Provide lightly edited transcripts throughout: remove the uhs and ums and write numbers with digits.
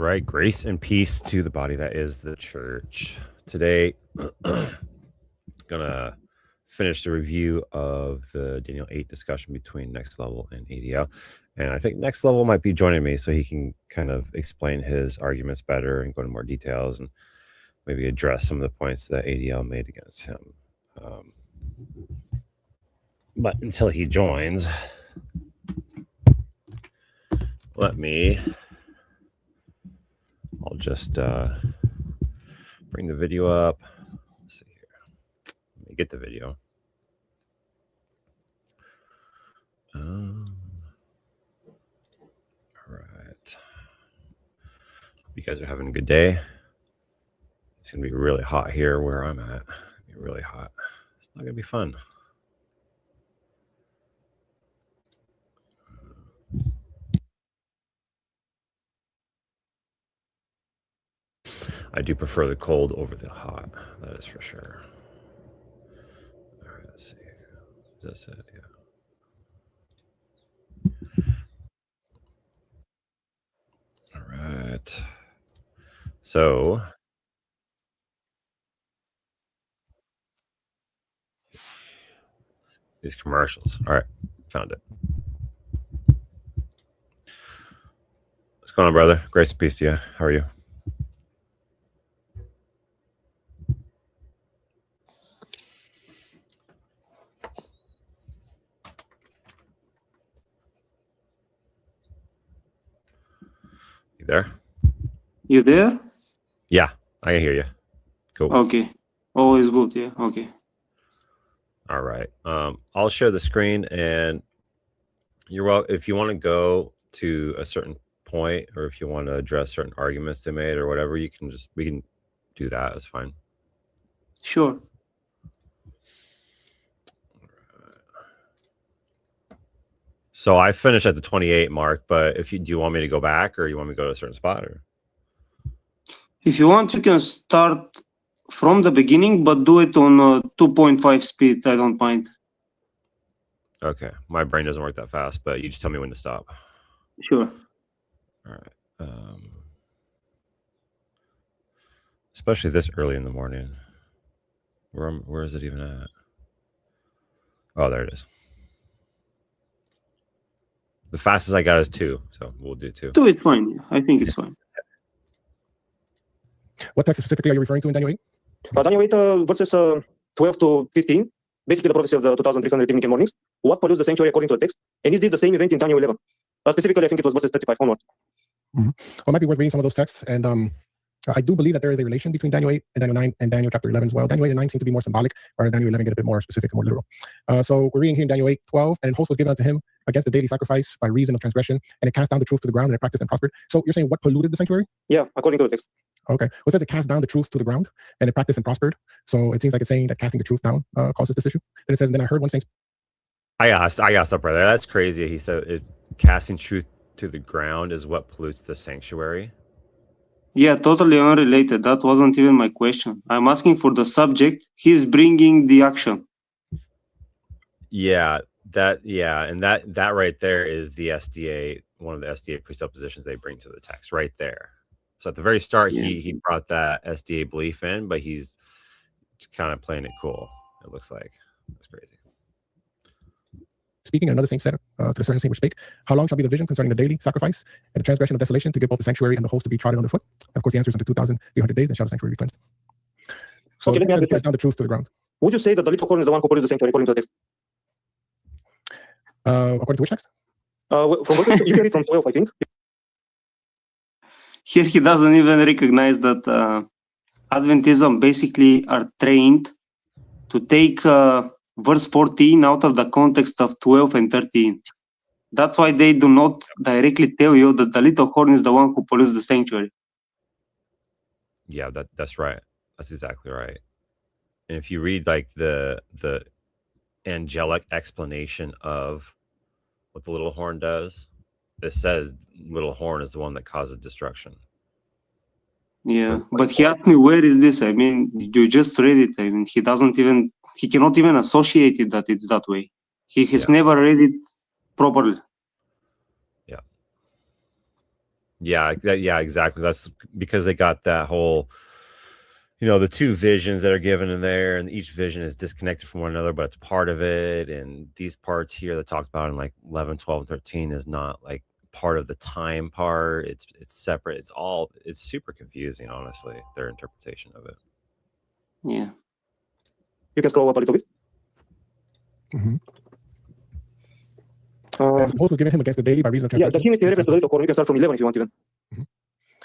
right, grace and peace to the body that is the church. Today, gonna finish the review of the Daniel 8 discussion between Next Level and ADL. And I think Next Level might be joining me so he can kind of explain his arguments better and go into more details and maybe address some of the points that ADL made against him. But until he joins, I'll just bring the video up. Let's see here. Let me get the video. All right. Hope you guys are having a good day. It's going to be really hot here where I'm at. It's gonna be really hot. It's not going to be fun. I do prefer the cold over the hot. That is for sure. All right, let's see. Is this it? Yeah. All right. So these commercials. All right, found it. What's going on, brother? Grace and peace to you. How are you? You there? You there? Yeah, I can hear you. Cool. Okay. Always good. Yeah. Okay. All right. I'll share the screen, and you're welcome. If you want to go to a certain point, or if you want to address certain arguments they made, or whatever, we can do that. It's fine. Sure. So I finished at the 28 mark, but do you want me to go back, or you want me to go to a certain spot, or? If you want, you can start from the beginning, but do it on 2.5 speed. I don't mind. Okay. My brain doesn't work that fast, but you just tell me when to stop. Sure. All right. Especially this early in the morning. Where is it even at? Oh, there it is. The fastest I got is 2, so we'll do 2. 2 is fine. I think it's fine. What text specifically are you referring to in Daniel 8? Daniel 8, verses 12 to 15, basically the prophecy of the 2,300 evening and mornings. What pollutes the sanctuary according to the text? And is this the same event in Daniel 11? Specifically, I think it was verses 35 onward. Well, it might be worth reading some of those texts. And I do believe that there is a relation between Daniel 8 and Daniel 9 and Daniel chapter 11 as well. Daniel 8 and 9 seem to be more symbolic, whereas Daniel 11 get a bit more specific and more literal. So we're reading here in Daniel 8:12, and host was given unto him against the daily sacrifice by reason of transgression, and it cast down the truth to the ground, and it practiced and prospered. So you're saying what polluted the sanctuary? Yeah, according to the text. Okay. Well, it says it cast down the truth to the ground, and it practiced and prospered. So it seems like it's saying that casting the truth down causes this issue. Then it says, and then I heard one saying, I asked up, brother. That's crazy. He said casting truth to the ground is what pollutes the sanctuary. Yeah, totally unrelated. That wasn't even my question. I'm asking for the subject. He's bringing the action. Yeah, and that right there is the SDA, one of the SDA presuppositions they bring to the text right there. So at the very start, he brought that SDA belief in, but he's kind of playing it cool. It looks like that's crazy. Speaking, another saint said to the certain saint which spake, how long shall be the vision concerning the daily sacrifice and the transgression of desolation to give both the sanctuary and the host to be trodden underfoot? And of course, the answer is unto 2,300 days, and shall the sanctuary be cleansed. So okay, it says cast down the truth to the ground. Would you say that the little horn is the one who pollutes the sanctuary according to the text? According to which text? From verses, you can read from 12, I think. Here he doesn't even recognize that Adventism basically are trained to take verse 14 out of the context of 12 and 13. That's why they do not directly tell you that the little horn is the one who pollutes the sanctuary. Yeah, that's right. That's exactly right. And if you read like the angelic explanation of what the little horn does, it says little horn is the one that causes destruction. Yeah, but he asked me, where is this? I mean, you just read it. I mean, he cannot even associate it that it's that way. He has never read it properly. Yeah. Yeah, yeah, exactly. That's because they got that whole, the two visions that are given in there, and each vision is disconnected from one another, but it's part of it. And these parts here that talked about in like 11, 12, and 13 is not like part of the time part. It's separate. It's super confusing, honestly, their interpretation of it. Yeah. You can scroll up a little bit. And the host was given him against the daily by reason of Yeah, transgression. the him is in reference to the little horn. You can start from 11 if you want even.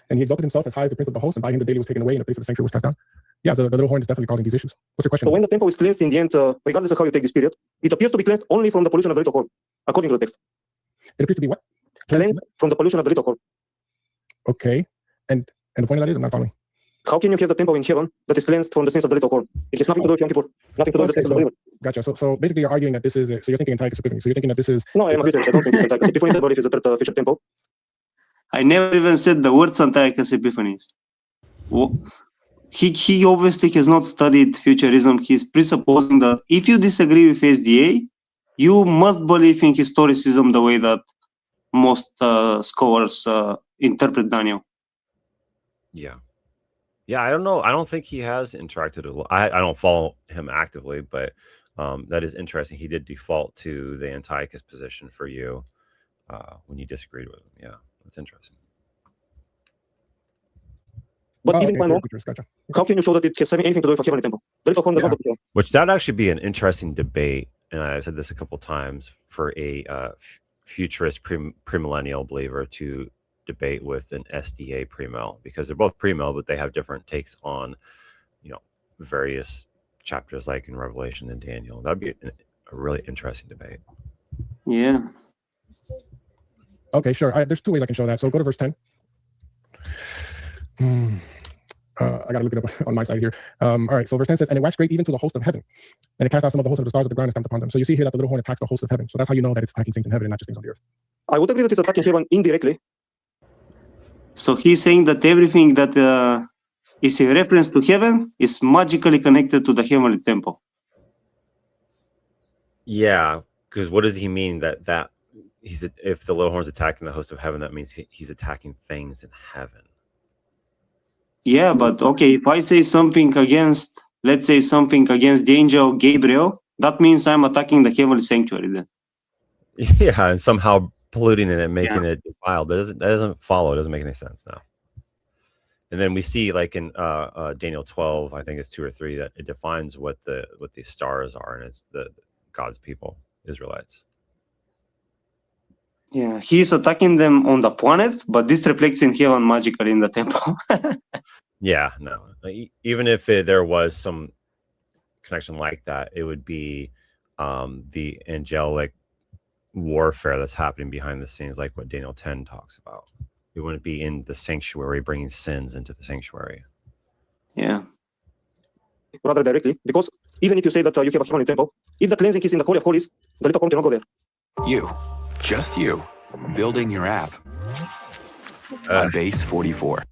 And he exalted himself as high as the prince of the host, and by him the daily was taken away, and the place of the sanctuary was cast down. Yeah, the little horn is definitely causing these issues. What's your question? So when the temple is cleansed in the end, regardless of how you take this period, it appears to be cleansed only from the pollution of the little horn, according to the text. It appears to be what? Cleansed from the pollution of the little horn. Okay. And the point of that is, I'm not following. How can you have the temple in heaven that is cleansed from the sins of the little horn? It has nothing to do with Yom Kippur, nothing to do with the sins of the believer. Gotcha. So basically, you're arguing that this is. So you're thinking Antiochus Epiphanes. So you're thinking that this is. No, I am a futurist. I don't think it's Antiochus Epiphanes. I believe it's the third future temple. I never even said the words Antiochus Epiphanes. He obviously has not studied futurism. He's presupposing that if you disagree with SDA, you must believe in historicism the way that most scholars interpret Daniel. Yeah. Yeah, I don't know. I don't think he has interacted. I don't follow him actively, but that is interesting. He did default to the Antiochus position for you when you disagreed with him. Yeah, that's interesting. But even if I'm wrong, Gotcha. how can you show that it has anything to do with a heavenly temple? The little horn does not go to heaven. Which that'd actually be an interesting debate, and I've said this a couple times, for a futurist premillennial believer to debate with an SDA premill, because they're both premill, but they have different takes on, various chapters, like in Revelation and Daniel. That'd be a really interesting debate. Yeah. Okay, sure. There's two ways I can show that. So go to verse 10. I got to look it up on my side here. All right, so verse 10 says, and it waxed great even to the host of heaven, and it cast out some of the hosts of the stars of the ground and stamped upon them. So you see here that the little horn attacks the host of heaven. So that's how you know that it's attacking things in heaven and not just things on the earth. I would agree that it's attacking heaven indirectly. So he's saying that everything that is in reference to heaven is magically connected to the heavenly temple. Yeah, because what does he mean that if the little horn's attacking the host of heaven, that means he's attacking things in heaven. Yeah, but okay, if I say something against, let's say something against the angel Gabriel, that means I'm attacking the heavenly sanctuary then. Yeah, and somehow polluting it and making it defiled. That doesn't follow. It doesn't make any sense now. And then we see, like in Daniel 12, I think it's 2 or 3, that it defines what these stars are, and it's the God's people, Israelites. Yeah, he's attacking them on the planet, but this reflects in heaven magically in the temple. Yeah, no. Even if there was some connection like that, it would be the angelic warfare that's happening behind the scenes, like what Daniel 10 talks about. It wouldn't be in the sanctuary bringing sins into the sanctuary. Yeah. Rather directly, because even if you say that you have a heavenly temple, if the cleansing is in the Holy of Holies, the little horn cannot go there. You, just you, building your app on base 44.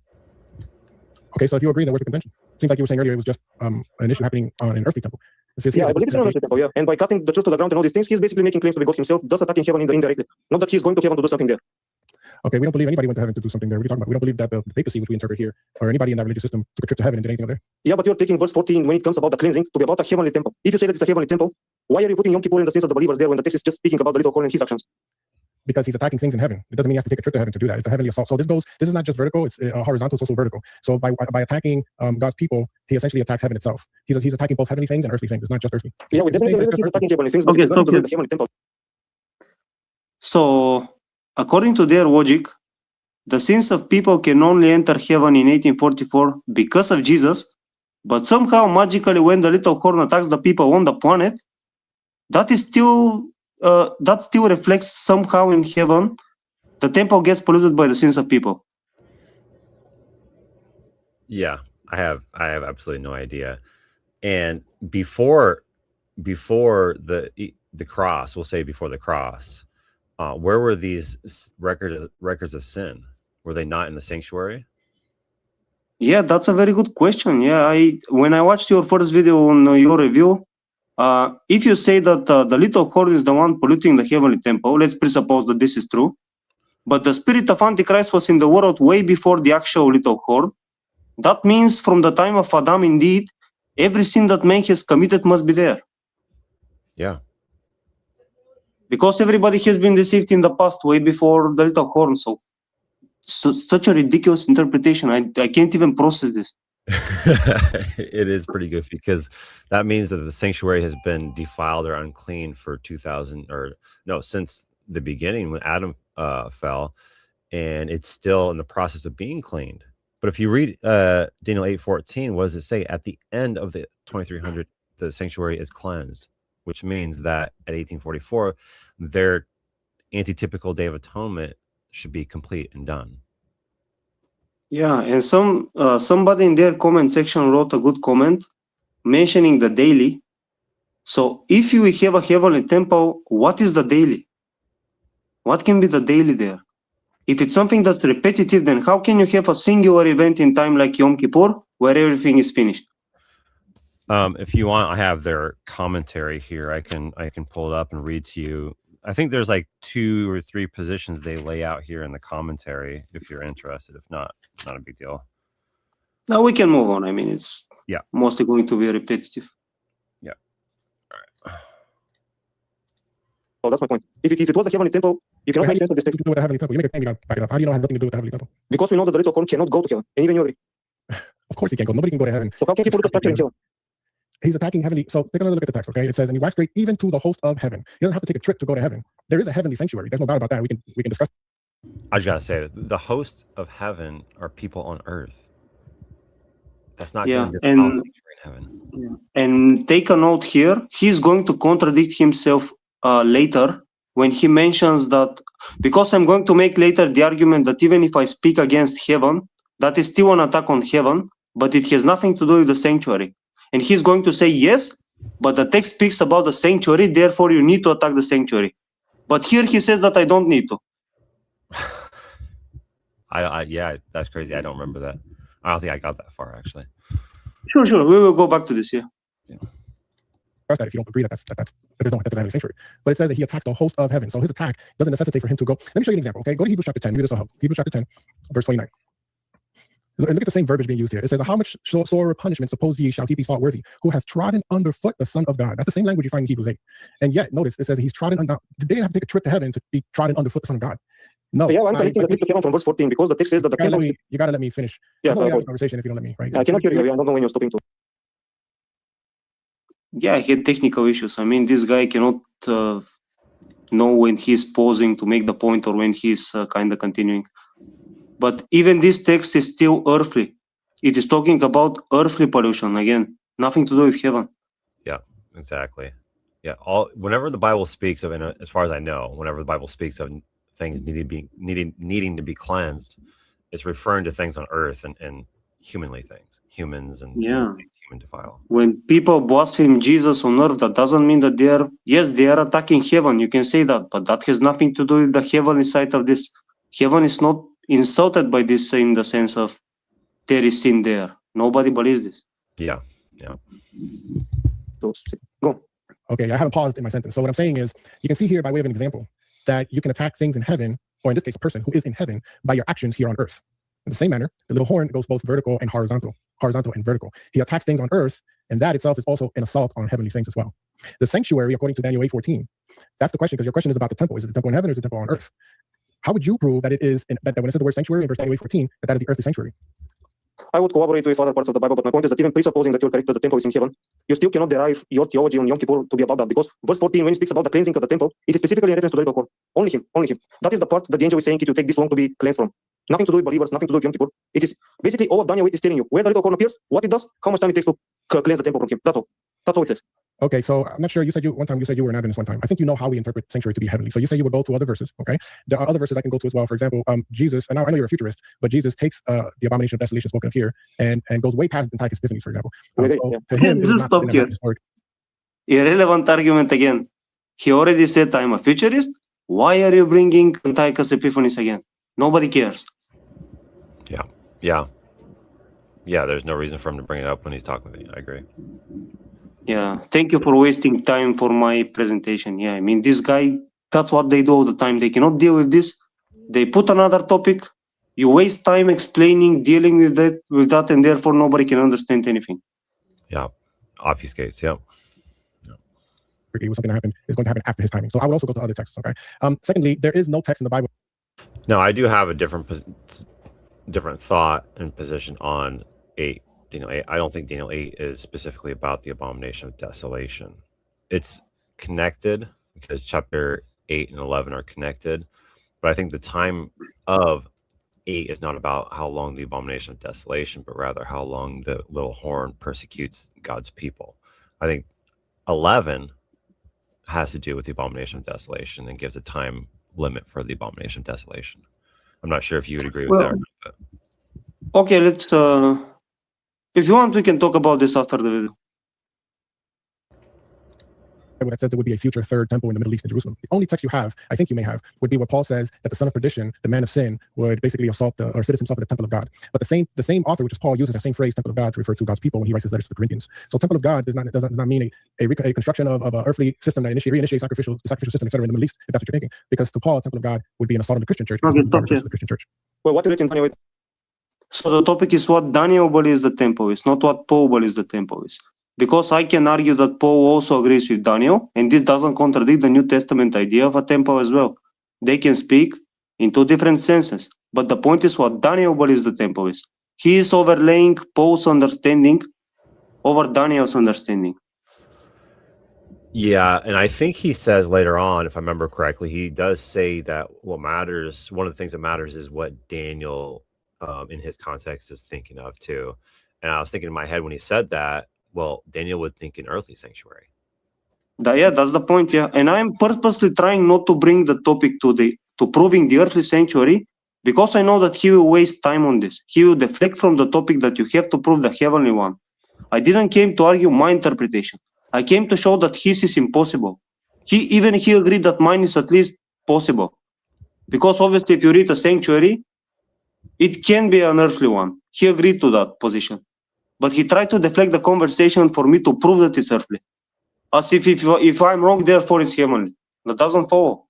Okay, so if you agree, then where's the contention? Seems like you were saying earlier it was just an issue happening on an earthly temple. It says I believe it's an earthly temple, and by cutting the truth to the ground and all these things, he's basically making claims to be God himself, thus attacking heaven indirectly. Not that he's going to heaven to do something there. Okay, we don't believe anybody went to heaven to do something there. What are you talking about? We don't believe that the papacy, which we interpret here, or anybody in that religious system took a trip to heaven and did anything over there. Yeah, but you're taking verse 14 when it comes about the cleansing to be about a heavenly temple. If you say that it's a heavenly temple, why are you putting Yom Kippur and the sins of the believers there when the text is just speaking about the little horn and his actions? Because he's attacking things in heaven. It doesn't mean he has to take a trip to heaven to do that. It's a heavenly assault. So this is not just vertical, it's horizontal, it's also vertical. So by attacking God's people, he essentially attacks heaven itself. He's attacking both heavenly things and earthly things. It's not just earthly. Yeah, we definitely believe that he's attacking heavenly things, but Okay, he's not the heavenly temple. So, according to their logic, the sins of people can only enter heaven in 1844 because of Jesus, but somehow magically when the little horn attacks the people on the planet, that still reflects somehow in heaven. The temple gets polluted by the sins of people. Yeah, I have absolutely no idea. And before the cross, we'll say before the cross, where were these records of sin? Were they not in the sanctuary? Yeah, that's a very good question. Yeah, when I watched your first video on your review, if you say that the little horn is the one polluting the heavenly temple, let's presuppose that this is true. but the spirit of Antichrist was in the world way before the actual little horn. That means from the time of Adam, indeed, every sin that man has committed must be there. Yeah. Because everybody has been deceived in the past, way before the little horn. So such a ridiculous interpretation. I can't even process this. It is pretty goofy because that means that the sanctuary has been defiled or unclean for 2000 or no, since the beginning when Adam fell, and it's still in the process of being cleaned. But if you read Daniel 8:14, what does it say? At the end of the 2300, the sanctuary is cleansed, which means that at 1844, their antitypical Day of Atonement should be complete and done. Yeah, and somebody in their comment section wrote a good comment mentioning the daily. So if we have a heavenly temple, what is the daily? What can be the daily there? If it's something that's repetitive, then how can you have a singular event in time like Yom Kippur where everything is finished? If you want, I have their commentary here. I can pull it up and read to you. I think there's like 2 or 3 positions they lay out here in the commentary. If you're interested, if not, not a big deal. Now we can move on. I mean, it's Yeah. mostly going to be repetitive. Yeah. All right. Well, that's my point. If it was the heavenly temple, you cannot How make do sense of this you text do with the heavenly temple? You make a claim, you got to back it up. How do you know it has nothing to do with the heavenly temple? because we know that the little horn cannot go to heaven, and even you agree. Of course he can't go. Nobody can go to heaven. So how can he put a structure in heaven? He's attacking heavenly. So take another look at the text, okay? It says, and he waxed great even to the host of heaven. He doesn't have to take a trip to go to heaven. There is a heavenly sanctuary. There's no doubt about that. We can discuss. I just gotta say that the hosts of heaven are people on earth. That's not Yeah, going to the and sanctuary in heaven. and take a note here. He's going to contradict himself later when he mentions that, because I'm going to make later the argument that even if I speak against heaven, that is still an attack on heaven, but it has nothing to do with the sanctuary. And he's going to say, yes, but the text speaks about the sanctuary, therefore you need to attack the sanctuary. But here he says that I don't need to. Yeah, that's crazy. I don't remember that. I don't think I got that far actually. Sure. We will go back to this, yeah. That if you don't agree that there's no heavenly sanctuary. But it says that he attacks the host of heaven. So his attack doesn't necessitate for him to go. Let me show you an example, okay? Go to Hebrews chapter 10. Maybe this will help. Hebrews chapter 10, verse 29. And look at the same verbiage being used here. It says, how much sore punishment suppose ye shall he be thought worthy, who has trodden underfoot the Son of God? That's the same language you find in Hebrews 8. And yet, notice, it says he's trodden under. They didn't have to take a trip to heaven to be trodden underfoot the Son of God. No. Yeah, I'm connecting the trip to heaven from verse 14 because the text says that the temple. You gotta let me finish. Yeah, I have a conversation if you don't let me, right? I cannot hear you. I don't know when you're stopping to. Yeah, he had technical issues. I mean, this guy cannot know when he's pausing to make the point or when he's kind of continuing. But even this text is still earthly. It is talking about earthly pollution again, nothing to do with heaven. Yeah, exactly. Yeah, whenever the Bible speaks of, and as far as I know, whenever the Bible speaks of things needing to be cleansed, it's referring to things on earth and humanly things, humans and human defile. When people blaspheme Jesus on earth, that doesn't mean that they are attacking heaven. You can say that, but that has nothing to do with the heavenly side of this. Heaven is not insulted by this in the sense of there is sin there. Nobody believes this. Yeah. Go. Okay, I haven't paused in my sentence. So what I'm saying is, you can see here by way of an example that you can attack things in heaven, or in this case, a person who is in heaven, by your actions here on earth. In the same manner, the little horn goes both vertical and horizontal and vertical. He attacks things on earth, and that itself is also an assault on heavenly things as well. The sanctuary, according to Daniel 8:14, that's the question, because your question is about the temple. Is it the temple in heaven or is it the temple on earth? How would you prove that it is, that when it says the word sanctuary in verse Daniel 8:14, that is the earthly sanctuary? I would cooperate with other parts of the Bible, but my point is that even presupposing that you're correct that the temple is in heaven, you still cannot derive your theology on Yom Kippur to be about that, because verse 14, when it speaks about the cleansing of the temple, it is specifically in reference to the little horn. Only him. That is the part that the angel is saying it will take this long to be cleansed from. Nothing to do with believers, nothing to do with Yom Kippur. It is basically all of Daniel 8 is telling you where the little horn appears, what it does, how much time it takes to cleanse the temple from him. That's all. That's all it says. Okay, so I'm not sure. You said you were an Adventist one time. I think you know how we interpret sanctuary to be heavenly. So you say you would go to other verses. Okay, there are other verses I can go to as well. For example, Jesus, and I know you're a futurist, but Jesus takes the abomination of desolation spoken of here and goes way past Antiochus Epiphanes, for example. To him, just stop here. Irrelevant argument again. He already said I'm a futurist. Why are you bringing Antiochus Epiphanes again? Nobody cares. Yeah, there's no reason for him to bring it up when he's talking with me. I agree. Yeah, thank you for wasting time for my presentation. Yeah, I mean, this guy, that's what they do all the time. They cannot deal with this. They put another topic. You waste time explaining, dealing with that, and therefore nobody can understand anything. Yeah. Obfuscates. Yep. It was something that happened, is going to happen after his timing. So I would also go to other texts. Okay. Secondly, there is no text in the Bible. No, I do have a different thought and position on 8. Daniel 8. I don't think Daniel 8 is specifically about the abomination of desolation. It's connected because chapter 8 and 11 are connected, but I think the time of 8 is not about how long the abomination of desolation, but rather how long the little horn persecutes God's people. I think 11 has to do with the abomination of desolation and gives a time limit for the abomination of desolation. I'm not sure if you would agree with that or not. But... Okay, let's. If you want, we can talk about this after the video. That says there would be a future third temple in the Middle East in Jerusalem. The only text you have, I think you may have, would be where Paul says that the son of perdition, the man of sin, would basically assault or sit himself in the temple of God. But the same author, which is Paul, uses the same phrase, temple of God, to refer to God's people when he writes his letters to the Corinthians. So temple of God does not mean a construction of an earthly system that reinitiates sacrificial system, etc. in the Middle East, if that's what you're thinking. Because to Paul, temple of God would be an assault on the Christian church. Okay, The Christian church. Well, what do you think, Daniel? So the topic is what Daniel believes the temple is, not what Paul believes the temple is. Because I can argue that Paul also agrees with Daniel, and this doesn't contradict the New Testament idea of a temple as well. They can speak in two different senses, but the point is what Daniel believes the temple is. He is overlaying Paul's understanding over Daniel's understanding. Yeah, and I think he says later on, if I remember correctly, he does say that what matters, one of the things that matters is what Daniel in his context is thinking of too. And I was thinking in my head when he said that, well, Daniel would think an earthly sanctuary. Yeah, that's the point. Yeah, and I'm purposely trying not to bring the topic to proving the earthly sanctuary, because I know that he will waste time on this. He will deflect from the topic that you have to prove the heavenly one. I didn't came to argue my interpretation. I came to show that his is impossible. He agreed that mine is at least possible, because obviously if you read a sanctuary, it can be an earthly one. He agreed to that position, but he tried to deflect the conversation for me to prove that it's earthly. As if I'm wrong, therefore it's heavenly. That doesn't follow.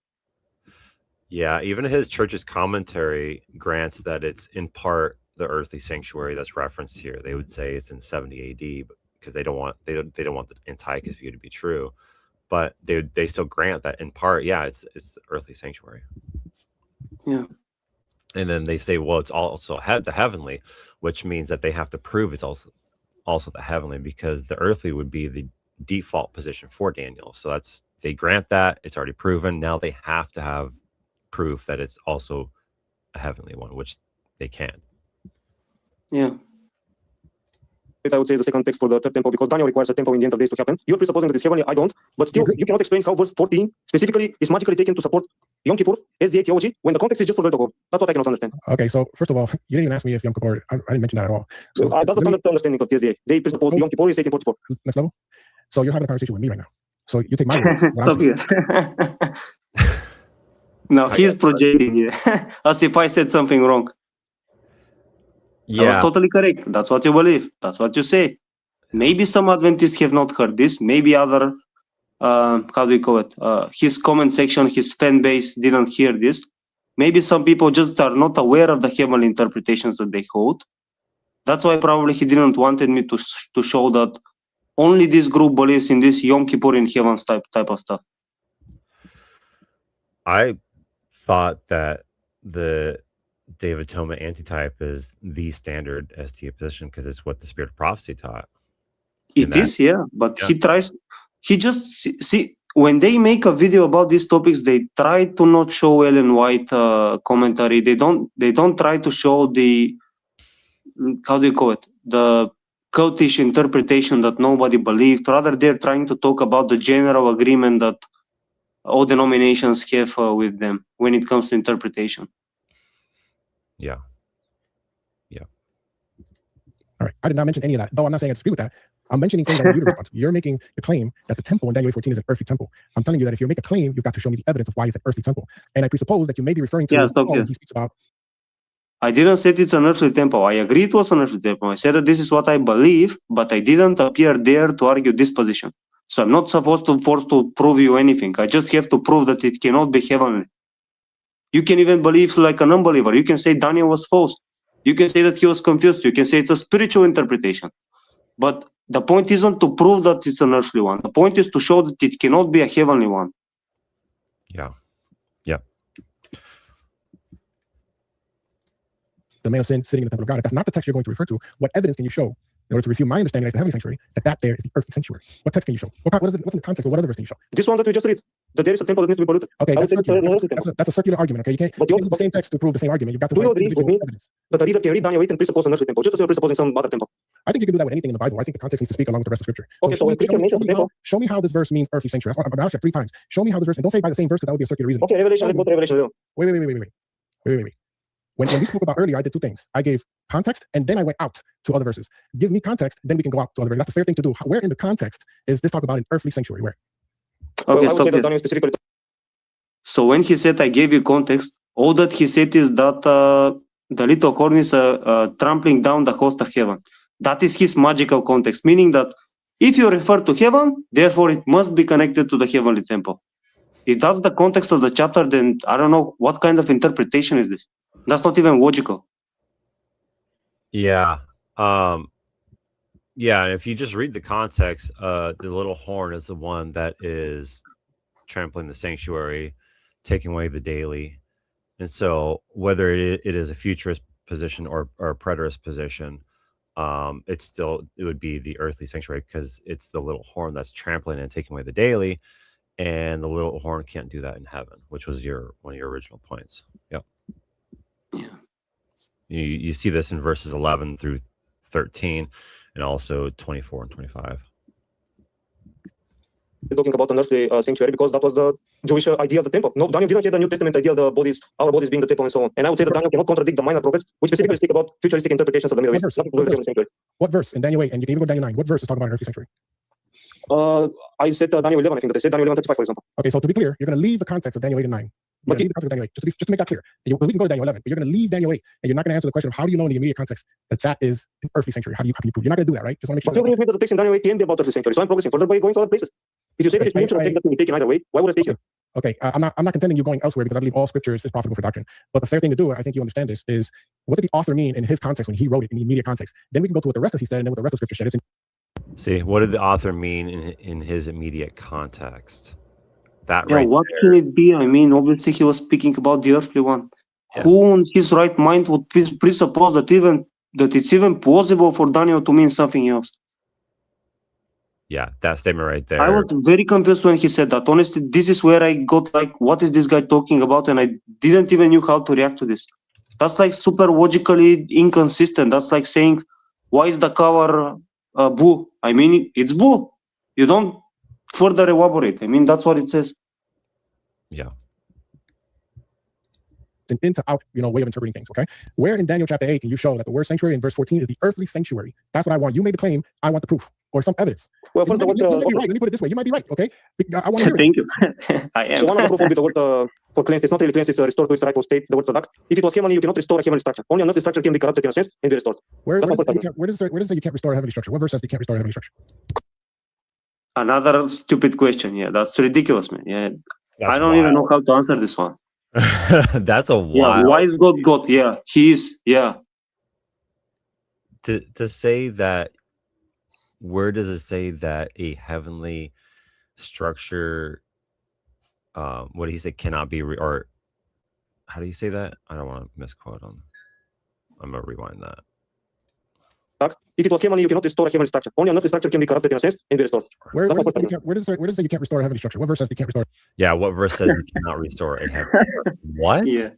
Yeah, even his church's commentary grants that it's in part the earthly sanctuary that's referenced here. They would say it's in 70 AD, but because they don't want the Antiochus view to be true, but they still grant that in part, yeah, it's the earthly sanctuary. Yeah. And then they say, well, it's also the heavenly, which means that they have to prove it's also the heavenly, because the earthly would be the default position for Daniel. So they grant that, it's already proven. Now they have to have proof that it's also a heavenly one, which they can. Yeah. I would say the second text for the third temple, because Daniel requires a temple in the end of days to happen. You're presupposing that it's heavenly, I don't. But still, you cannot explain how verse 14 specifically is magically taken to support Yom Kippur, SDA theology, when the context is just for the Lord. That's what I cannot understand. Okay, so first of all, you didn't even ask me if Yom Kippur, I didn't mention that at all. So that's the standard understanding of the SDA. They presuppose Yom Kippur is 1844. Next level. So you're having a conversation with me right now. So you take my words. What I'm saying. No, he's projecting as if I said something wrong. Yeah, that was totally correct. That's what you believe. That's what you say. Maybe some Adventists have not heard this. Maybe other, how do you call it? His comment section, his fan base didn't hear this. Maybe some people just are not aware of the heavenly interpretations that they hold. That's why probably he didn't wanted me to show that only this group believes in this Yom Kippur in heaven type of stuff. I thought that the Day of Atonement antitype is the standard STA position because it's what the Spirit of Prophecy taught. It is, yeah, but he just see when they make a video about these topics, they try to not show Ellen White commentary. They don't try to show the, how do you call it, the cultish interpretation that nobody believed. Rather, they're trying to talk about the general agreement that all denominations have with them when it comes to interpretation. Yeah. All right. I did not mention any of that, though I'm not saying I disagree with that. I'm mentioning things I want you to respond to. You're making the claim that the temple in Daniel 14 is an earthly temple. I'm telling you that if you make a claim, you've got to show me the evidence of why it's an earthly temple. And I presuppose that you may be referring to Paul, he speaks about. I didn't say it's an earthly temple. I agree it was an earthly temple. I said that this is what I believe, but I didn't appear there to argue this position. So I'm not supposed to force to prove you anything. I just have to prove that it cannot be heavenly. You can even believe like an unbeliever. You can say Daniel was false. You can say that he was confused. You can say it's a spiritual interpretation. But the point isn't to prove that it's an earthly one. The point is to show that it cannot be a heavenly one. Yeah. Yeah. The man of sin sitting in the temple of God. If that's not the text you're going to refer to, what evidence can you show in order to refute my understanding as the heavenly sanctuary, that there is the earthly sanctuary? What text can you show? What's in the context, or what other verse can you show? This one that we just read, that there is a temple that needs to be polluted. Okay, I would that's say it's an circular. earthly temple. That's a circular argument, okay? You can't But you- use the same text to prove the same argument. You've got to Do you find agree with individual me? evidence. That a reader can read Daniel 8 and presuppose an earthly temple, just as you're presupposing some other temple. I think you can do that with anything in the Bible. I think the context needs to speak along with the rest of Scripture. Okay, so when Christian mentions the temple, show me how this verse means earthly sanctuary. I've asked you 3 times. Show me how this verse, and don't say by the same verse, because that would be a circular reason. okay, Revelation, let's go to Revelation. Wait. When we spoke about earlier, I did 2 things. I gave context, and then I went out to other verses. Give me context, then we can go out to other verses. That's a fair thing to do. Where in the context is this talk about an earthly sanctuary? Where? Well, Okay, I would stop say that here. Daniel specifically. So when he said I gave you context, all that he said is that the little horn is trampling down the host of heaven. That is his magical context, meaning that if you refer to heaven, therefore it must be connected to the heavenly temple. If that's the context of the chapter, then I don't know what kind of interpretation is this. That's not even logical. Yeah. Yeah, and if you just read the context, the little horn is the one that is trampling the sanctuary, taking away the daily. And so whether it is a futurist position or a preterist position, it would be the earthly sanctuary, because it's the little horn that's trampling and taking away the daily, and the little horn can't do that in heaven, which was one of your original points. Yep. Yeah. You see this in verses 11 through 13, and also 24 and 25. Talking about an earthly sanctuary, because that was the Jewish idea of the temple. No, Daniel didn't have the New Testament idea of the bodies, our bodies being the temple and so on. And I would say that Daniel cannot contradict the minor prophets, which specifically speak about futuristic interpretations of the Middle East. Nothing to do with the heavenly sanctuary. What verse in Daniel 8, and you can even go to Daniel 9, what verse is talking about an earthly sanctuary? I said Daniel 11, I think that I said Daniel 11:35, for example. Okay, so to be clear, you're going to leave the context of Daniel 8 and 9. But leave the context of Daniel 8, just to make that clear. We can go to Daniel 11, but you're going to leave Daniel 8, and you're not going to answer the question of how do you know in the immediate context that is an earthly sanctuary? How can you prove? You're not going to do that, right? Just want to But you make agree with me that the text in Daniel 8 can be about earthly sanctuary, so I'm progressing further by going to other places. If you say that it's mutual, I think that can be taken either way. Why would I stay here? Okay, I'm not contending you going elsewhere, because I believe all scripture is profitable for doctrine. But the fair thing to do, I think you understand this, is what did the author mean in his context when he wrote it in the immediate context? Then we can go to what the rest of he said, and then what the rest of scripture said. See, what did the author mean in his immediate context? That Yeah, right what there. can it be? I mean, obviously he was speaking about the earthly one. Yeah. Who in his right mind would presuppose that it's even plausible for Daniel to mean something else? Yeah, that statement right there. I was very confused when he said that. Honestly, this is where I got like, what is this guy talking about? And I didn't even know how to react to this. That's like super logically inconsistent. That's like saying, why is the cover blue? I mean, it's blue. You don't further elaborate. I mean, that's what it says. Yeah. An in to out, way of interpreting things. Okay, where in Daniel chapter 8 can you show that the word sanctuary in verse 14 is the earthly sanctuary? That's what I want. You made the claim. I want the proof or some evidence. Well, first, you might be right. Let me put it this way. You might be right. Okay, I want to hear it. Thank you. I am. So one of the proof would be the word for cleansed. It's not really cleansed, it's restored to its rightful state, the word sadak. If it was heavenly, you cannot restore a heavenly structure. Only an earthly structure can be corrupted in a sense and be restored. Where does it say you can't restore a heavenly structure? What verse says you can't restore a heavenly structure? Another stupid question. Yeah, that's ridiculous, man. Yeah, That's I don't even know how to answer this one. That's a Yeah, wild. why is God? Yeah, he is. Yeah. To say that, where does it say that a heavenly structure, what do you say, cannot be or how do you say that? I don't want to misquote him. I'm gonna rewind that. If it was heavenly, you cannot restore a heavenly structure. Only an earthly structure can be corrupted in a sense and be restored. Where does it say you can't restore a heavenly structure? What verse says you can't restore? Yeah, what verse says you cannot restore a heavenly structure? What? Yeah.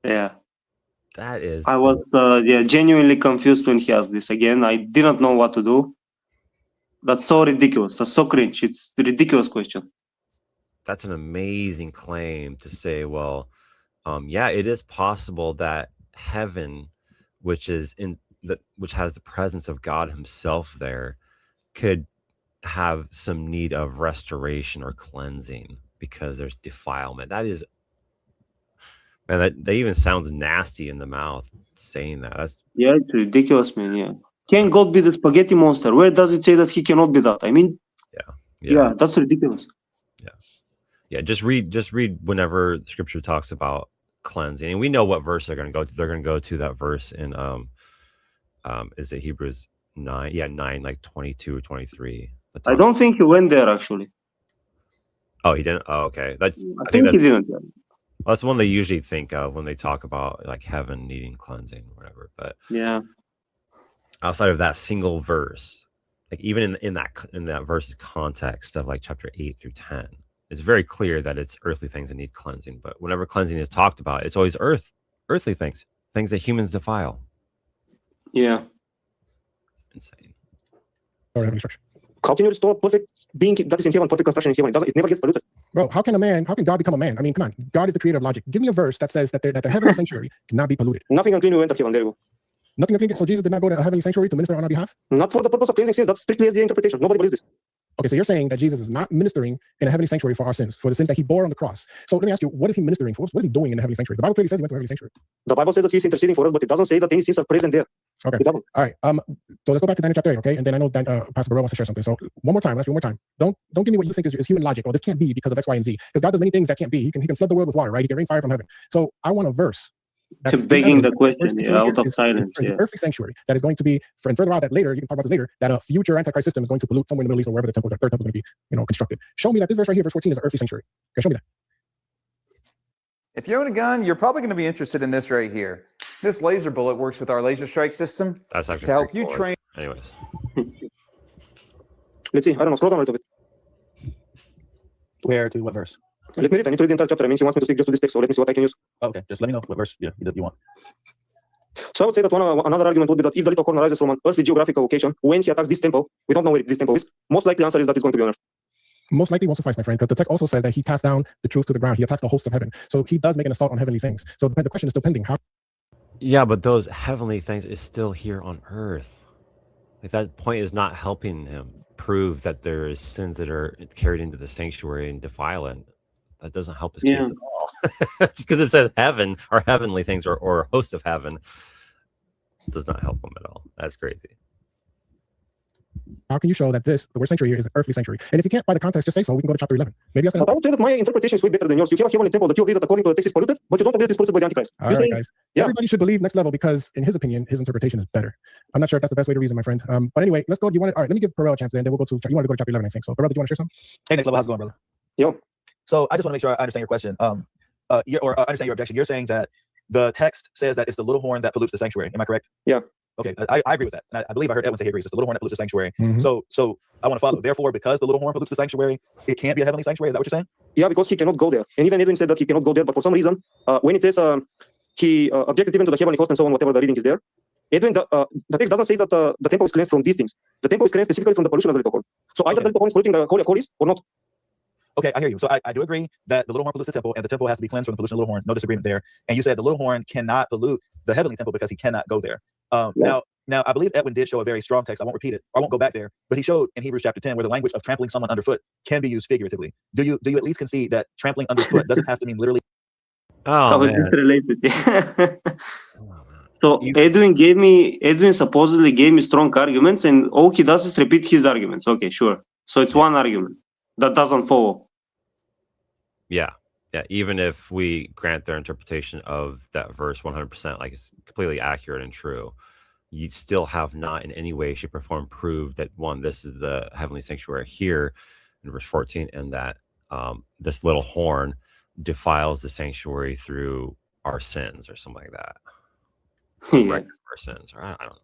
Yeah. That is. I was genuinely confused when he asked this again. I didn't know what to do. That's so ridiculous. That's so cringe. It's a ridiculous question. That's an amazing claim to say. Well, yeah, it is possible that heaven, which has the presence of God Himself there, could have some need of restoration or cleansing because there's defilement. That is, man, that even sounds nasty in the mouth saying that. That's it's ridiculous, man. Yeah. Can God be the spaghetti monster? Where does it say that He cannot be that? I mean, yeah, that's ridiculous. Yeah, just read whenever Scripture talks about cleansing, and we know what verse they're going to go to. They're going to go to that verse in is it Hebrews 9? Yeah, 9, like 22 or 23. I don't think he went there actually. Oh, he didn't. Oh, okay. I think he didn't. That's the one they usually think of when they talk about like heaven needing cleansing or whatever. But yeah, outside of that single verse, like even in that verse's context of like chapter 8 through 10, it's very clear that it's earthly things that need cleansing. But whenever cleansing is talked about, it's always earthly things that humans defile. Yeah. Insane. Or heavenly structure. How can you restore perfect being that is in heaven, perfect construction in heaven? It never gets polluted. Bro, how can God become a man? I mean, come on. God is the creator of logic. Give me a verse that says that the heavenly sanctuary cannot be polluted. Nothing unclean will enter heaven. There you go. Nothing unclean. So Jesus did not go to a heavenly sanctuary to minister on our behalf? Not for the purpose of cleansing sins. That's strictly SDA interpretation. Nobody believes this. Okay, so you're saying that Jesus is not ministering in a heavenly sanctuary for our sins, for the sins that he bore on the cross. So let me ask you, what is he ministering for? What is he doing in the heavenly sanctuary? The Bible clearly says he went to a heavenly sanctuary. The Bible says that he's interceding for us, but it doesn't say that any sins are present there. Okay. All right. So let's go back to Daniel chapter 8, okay? And then I know Pastor Burrell wants to share something. So one more time. Don't give me what you think is human logic. Oh, this can't be because of X, Y, and Z. Because God does many things that can't be. He can flood the world with water, right? He can rain fire from heaven. So I want a verse. That's begging the question out of silence. The earthly sanctuary that is going to be, and further out that later, you can talk about this later, that a future Antichrist system is going to pollute somewhere in the Middle East or wherever the third temple is going to be, constructed. Show me that this verse right here, verse 14, is an earthly sanctuary. Okay, show me that. If you own a gun, you're probably going to be interested in this right here. This laser bullet works with our laser strike system. That's actually to help you train. Anyways. Let's see. I don't know. Scroll down a little bit. Where to what verse? Let me read. I need to read the entire chapter. I mean, he wants me to stick just to this text, so let me see what I can use. Okay, just let me know what verse you want. So I would say that another argument would be that if the little horn arises from an earthly geographical location, when he attacks this temple, we don't know where this temple is. Most likely answer is that it's going to be on earth. Most likely won't suffice, my friend, because the text also says that he cast down the truth to the ground. He attacks the hosts of heaven. So he does make an assault on heavenly things. So the question is still pending. How? Yeah, but those heavenly things is still here on earth. Like that point is not helping him prove that there is sins that are carried into the sanctuary and defile it. That doesn't help his case at all. Just because it says heaven or heavenly things or host of heaven does not help him at all. That's crazy. How can you show that the word sanctuary here is an earthly sanctuary? And if you can't by the context, just say so. We can go to chapter 11. Maybe that's But I would say that my interpretation is way better than yours. You have a heavenly temple that you agree that according to the text is polluted, but you don't agree that it's polluted by the Antichrist. All right, guys. Yeah. Everybody should believe Next Level because, in his opinion, his interpretation is better. I'm not sure if that's the best way to reason, my friend. But anyway, let's go. All right, let me give Perel a chance, and then we'll go to. You want to go to chapter 11, I think. So, Perel, do you want to share something? Hey, Next Level, how's it going, brother? Yo. So I just want to make sure I understand your question. Understand your objection. You're saying that the text says that it's the little horn that pollutes the sanctuary. Am I correct? Yeah. Okay, I agree with that. And I believe I heard Edwin say he agrees. It's the little horn that pollutes the sanctuary. Mm-hmm. So I want to follow. Therefore, because the little horn pollutes the sanctuary, it can't be a heavenly sanctuary. Is that what you're saying? Yeah, because he cannot go there. And even Edwin said that he cannot go there. But for some reason, when it says he objected even to the heavenly host and so on, whatever the reading is there, Edwin, the text doesn't say that the temple is cleansed from these things. The temple is cleansed specifically from the pollution of the little horn. So either the little horn is polluting the Holy of Holies or not. Okay, I hear you. So I do agree that the little horn pollutes the temple, and the temple has to be cleansed from the pollution of the little horn. No disagreement there. And you said the little horn cannot pollute the heavenly temple because he cannot go there. Now, I believe Edwin did show a very strong text. I won't repeat it. I won't go back there. But he showed in Hebrews chapter 10 where the language of trampling someone underfoot can be used figuratively. Do you at least concede that trampling underfoot doesn't have to mean literally? How is this related? So Edwin supposedly gave me strong arguments, and all he does is repeat his arguments. Okay, sure. So it's one argument that doesn't follow. Yeah. Even if we grant their interpretation of that verse 100%, like it's completely accurate and true, you still have not in any way, shape, or form proved that one, this is the heavenly sanctuary here in verse 14, and that this little horn defiles the sanctuary through our sins or something like that. Yeah. Our sins, or I don't know.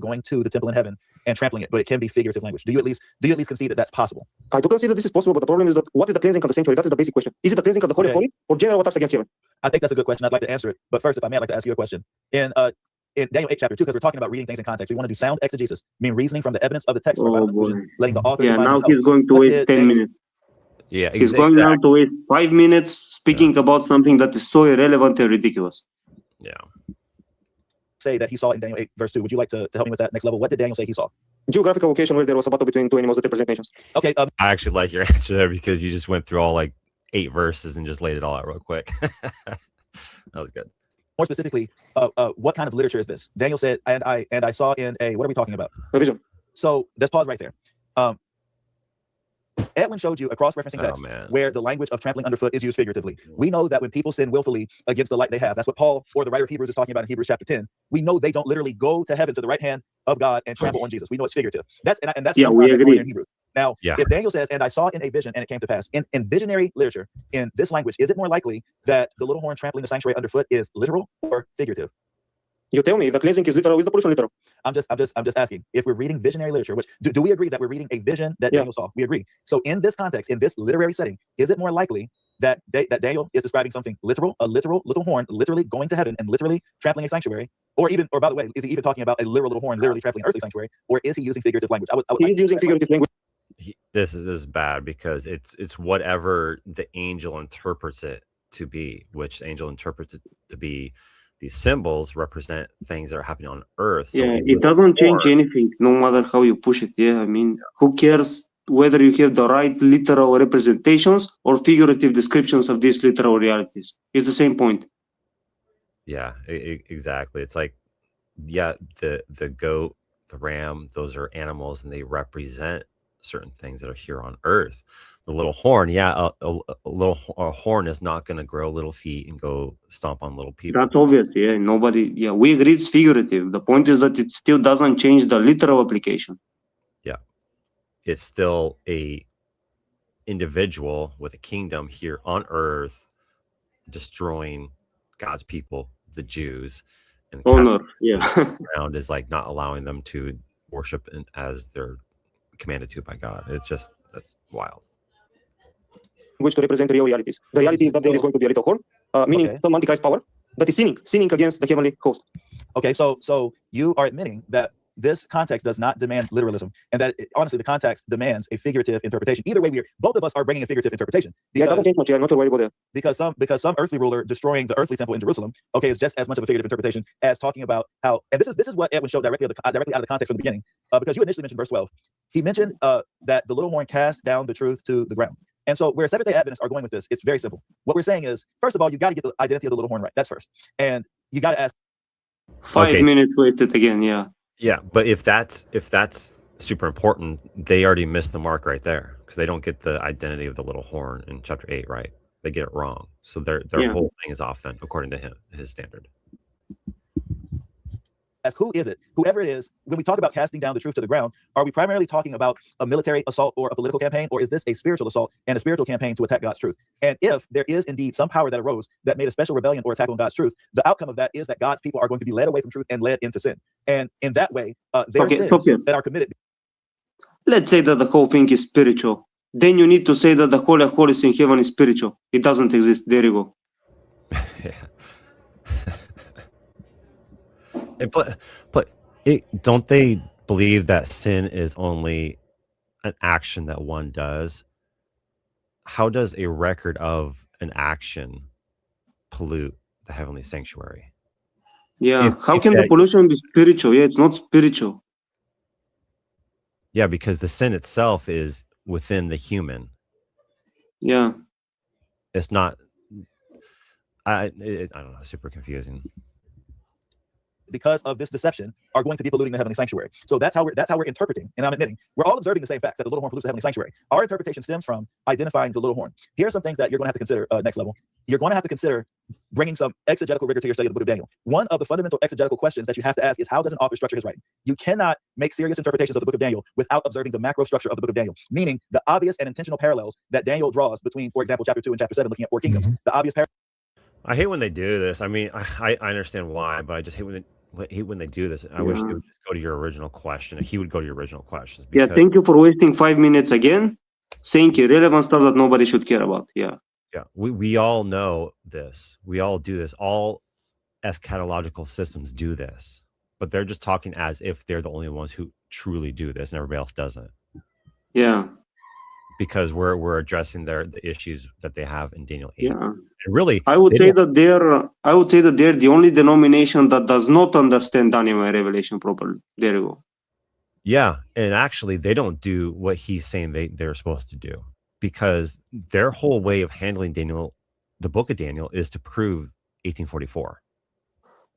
Going to the temple in heaven and trampling it, but it can be figurative language. Do you at least concede that that's possible? I do concede that this is possible, but the problem is that what is the cleansing of the sanctuary? That is the basic question. Is it the cleansing of the Holy of Holies or general attacks against heaven? I think that's a good question. I'd like to answer it. But first, if I may, I'd like to ask you a question. In Daniel 8 chapter 2, because we're talking about reading things in context, we want to do sound exegesis, mean reasoning from the evidence of the text. Letting the author now he's going to waste 10 minutes. Yeah, he's going now to waste 5 minutes speaking about something that is so irrelevant and ridiculous. Yeah. Say that he saw in Daniel 8 verse 2. Would you like to help me with that? Next level. What did Daniel say he saw? Geographical location where there was a battle between two animals that represent nations. Okay. I actually like your answer there because you just went through all like 8 verses and just laid it all out real quick. That was good. More specifically, what kind of literature is this? Daniel said, and I saw in a, what are we talking about? A vision. So let's pause right there. Edwin showed you a cross-referencing text where the language of trampling underfoot is used figuratively. We know that when people sin willfully against the light they have, that's what Paul or the writer of Hebrews is talking about in Hebrews chapter 10. We know they don't literally go to heaven to the right hand of God and trample on Jesus. We know it's figurative. That's Yeah, one we context agree. in Hebrews. Now, if Daniel says, and I saw in a vision and it came to pass, in visionary literature, in this language, is it more likely that the little horn trampling the sanctuary underfoot is literal or figurative? You tell me, if the cleansing is literal, is the pollution literal? I'm just asking, if we're reading visionary literature, which do we agree that we're reading a vision that Daniel saw? We agree. So in this context, in this literary setting, is it more likely that Daniel is describing something literal, a literal little horn, literally going to heaven and literally trampling a sanctuary, or by the way, is he even talking about a literal little horn, literally trampling an earthly sanctuary, or is he using figurative language? He's using figurative language. This is bad because it's whatever the angel interprets it to be, which the angel interprets it to be. These symbols represent things that are happening on earth. So it doesn't change anything, no matter how you push it. Yeah, I mean, who cares whether you have the right literal representations or figurative descriptions of these literal realities? It's the same point. Yeah, exactly. It's like, the goat, the ram, those are animals and they represent certain things that are here on earth. The little horn, a little horn is not going to grow little feet and go stomp on little people. That's obvious. Yeah, we agree it's figurative. The point is that it still doesn't change the literal application. Yeah, it's still a individual with a kingdom here on earth, destroying God's people, the Jews, and around is like not allowing them to worship as they're commanded to by God. It's just, that's wild. Which to represent real realities. The reality is that there is going to be a little horn, meaning some antichrist power that is sinning against the heavenly host. Okay, so you are admitting that this context does not demand literalism, and that honestly the context demands a figurative interpretation. Either way, both of us are bringing a figurative interpretation. Because, it doesn't change much. I'm not sure why you go there. Because some earthly ruler destroying the earthly temple in Jerusalem, okay, is just as much of a figurative interpretation as talking about how. And this is what Edwin showed directly out of the context from the beginning, because you initially mentioned verse 12. He mentioned that the little horn cast down the truth to the ground. And so where Seventh-day Adventists are going with this, it's very simple. What we're saying is, first of all, you got to get the identity of the little horn right. That's first, and you got to ask. 5 minutes wasted again. Yeah, but if that's super important, they already missed the mark right there, because they don't get the identity of the little horn in chapter 8 right. They get it wrong, so their whole thing is off then, according to his standard. Who is it? Whoever it is, when we talk about casting down the truth to the ground, are we primarily talking about a military assault or a political campaign, or is this a spiritual assault and a spiritual campaign to attack God's truth? And if there is indeed some power that arose that made a special rebellion or attack on God's truth, the outcome of that is that God's people are going to be led away from truth and led into sin. And in that way, there are sins that are committed. Let's say that the whole thing is spiritual. Then you need to say that the Holy of Holies in heaven is spiritual. It doesn't exist. There you go. But don't they believe that sin is only an action that one does? How does a record of an action pollute the heavenly sanctuary? Yeah, how can the pollution be spiritual? Yeah, it's not spiritual. Yeah, because the sin itself is within the human. Yeah. It's not, I don't know, super confusing. Because of this deception, are going to be polluting the heavenly sanctuary. So that's how we're interpreting. And I'm admitting we're all observing the same facts, that the little horn pollutes the heavenly sanctuary. Our interpretation stems from identifying the little horn. Here are some things that you're going to have to consider. Next level, you're going to have to consider bringing some exegetical rigor to your study of the book of Daniel. One of the fundamental exegetical questions that you have to ask is, how does an author structure his writing? You cannot make serious interpretations of the book of Daniel without observing the macro structure of the book of Daniel, meaning the obvious and intentional parallels that Daniel draws between, for example, chapter 2 and chapter 7, looking at 4 kingdoms. The obvious I hate when they do this. I mean, I understand why, but I just hate when they do this. I wish they would just go to your original question. He would go to your original questions. Yeah, thank you for wasting 5 minutes again, saying irrelevant stuff that nobody should care about. Yeah. We all know this. We all do this. All eschatological systems do this, but they're just talking as if they're the only ones who truly do this, and everybody else doesn't. Yeah. Because we're addressing the issues that they have in Daniel 8. Yeah. And really, I would say that they're the only denomination that does not understand Daniel and Revelation properly. There you go. Yeah, and actually they don't do what he's saying they're supposed to do, because their whole way of handling Daniel, the book of Daniel, is to prove 1844.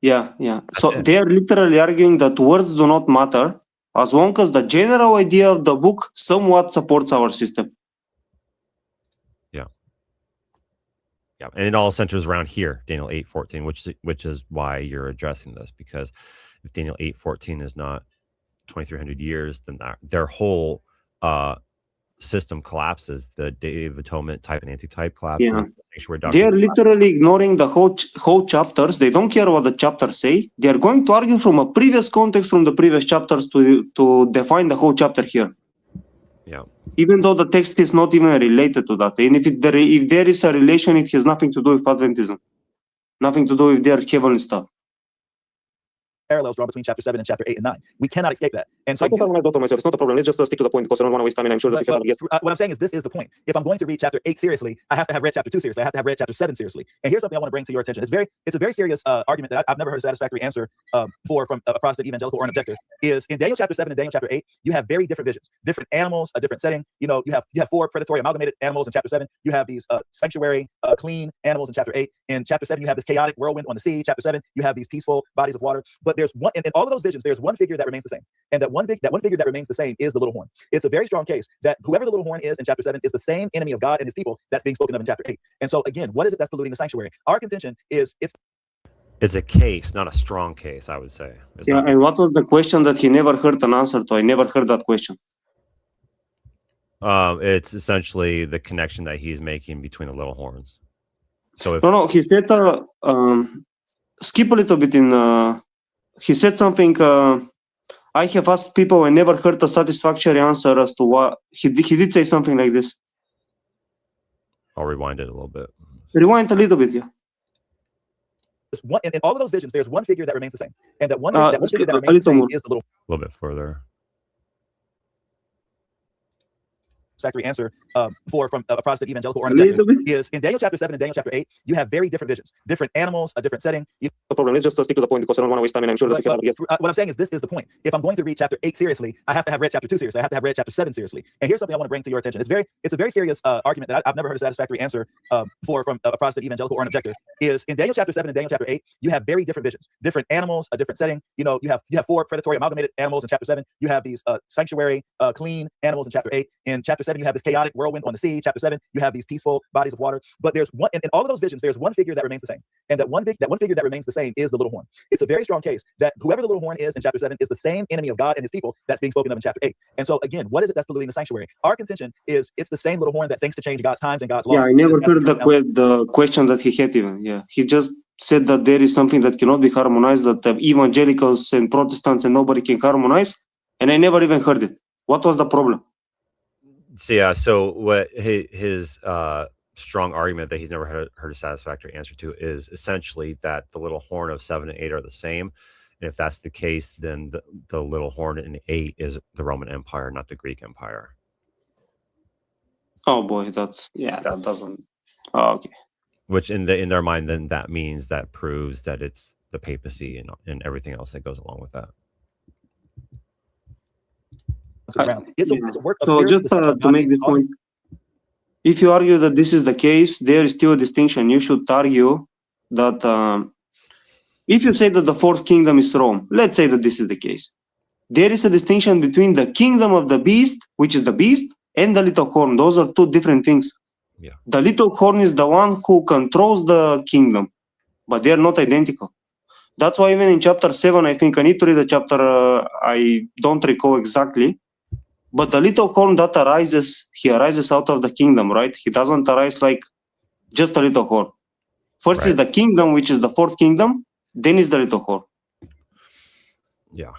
Yeah. So they are literally arguing that words do not matter as long as the general idea of the book somewhat supports our system. Yeah, and it all centers around here, Daniel 8:14, which is why you're addressing this, because if Daniel 8:14 is not 2,300 years, then their whole system collapses. The Day of Atonement type and anti-type collapses. Yeah. Sanctuary They are doctrine. literally ignoring the whole chapters. They don't care what the chapters say. They are going to argue from a previous context from the previous chapters to define the whole chapter here. Yeah. Even though the text is not even related to that. And if there is a relation, it has nothing to do with Adventism. Nothing to do with their heavenly stuff. Parallels drawn between chapter 7 and chapter 8 and 9. We cannot escape that. And so I can harmonize both of myself. It's not a problem. Let's just stick to the point because I don't want to waste time, and I'm sure that we have yes. what I'm saying is this is the point. If I'm going to read chapter 8 seriously, I have to have read chapter 2 seriously. I have to have read chapter 7 seriously. And here's something I want to bring to your attention. It's a very serious argument that I've never heard a satisfactory answer for from a Protestant evangelical or an objector. Is in Daniel chapter 7 and Daniel chapter 8, you have very different visions, different animals, a different setting. You know, you have 4 predatory amalgamated animals in chapter 7. You have these sanctuary clean animals in chapter 8. In chapter 7, you have this chaotic whirlwind on the sea. Chapter 7, you have these peaceful bodies of water. But there's one in all of those visions, there's one figure that remains the same. And that one figure that remains the same is the little horn. It's a very strong case that whoever the little horn is in chapter 7 is the same enemy of God and his people that's being spoken of in chapter 8. And so again, what is it that's polluting the sanctuary? Our contention is It's a case, not a strong case, I would say. And what was the question that he never heard an answer to? I never heard that question. It's essentially the connection that he's making between the little horns. So if No, he said skip a little bit in he said something I have asked people and never heard a satisfactory answer as to what he did say something like this. I'll rewind it a little bit. Rewind a little bit, yeah. In all of those visions, there's one figure that remains the same. And that one figure that a remains the little same more. is the little A little bit further. satisfactory answer from a Protestant evangelical or A an little objector bit. is in Daniel chapter 7 and Daniel chapter 8, you have very different visions, different animals, a different setting. No problem. Let's just stick to the point because I don't want to waste time, and I'm sure that we have yes. What I'm saying is this is the point. If I'm going to read chapter 8 seriously, I have to have read chapter 2 seriously. I have to have read chapter 7 seriously. And here's something I want to bring to your attention. It's a very serious argument that I've never heard a satisfactory answer from a Protestant evangelical or an objector. Is in Daniel chapter 7 and Daniel chapter 8, you have very different visions, different animals, a different setting. You know, you have 4 predatory amalgamated animals in chapter 7. You have these sanctuary clean animals in chapter 8. In chapter 7, you have this chaotic whirlwind on the sea. Chapter 7, you have these peaceful bodies of water. But there's one in all of those visions, there's one figure that remains the same. And that one figure that remains the same is the little horn. It's a very strong case that whoever the little horn is in chapter 7 is the same enemy of God and his people that's being spoken of in chapter 8. And so again, what is it that's polluting the sanctuary? Our contention is it's the same little horn that thinks to change God's times and God's laws. Yeah, I never heard the question that he had even. Yeah, he just said that there is something that cannot be harmonized, that evangelicals and Protestants and nobody can harmonize, and I never even heard it. What was the problem? So yeah, so what his strong argument that he's never heard a satisfactory answer to is essentially that the little horn of 7 and 8 are the same. And if that's the case, then the little horn in 8 is the Roman Empire, not the Greek Empire. Oh boy, that doesn't. Oh, okay. Which in their mind, then that means that proves that it's the papacy and everything else that goes along with that. It's a work of so spirit, just deception, to make this point, if you argue that this is the case, there is still a distinction. You should argue that if you say that the fourth kingdom is Rome, let's say that this is the case. There is a distinction between the kingdom of the beast, which is the beast, and the little horn. Those are two different things. Yeah. The little horn is the one who controls the kingdom, but they are not identical. That's why even in chapter 7, I think I need to read the chapter, I don't recall exactly. But the little horn that arises, he arises out of the kingdom, right? He doesn't arise like just a little horn. First is the kingdom, which is the fourth kingdom, then is the little horn. Yeah.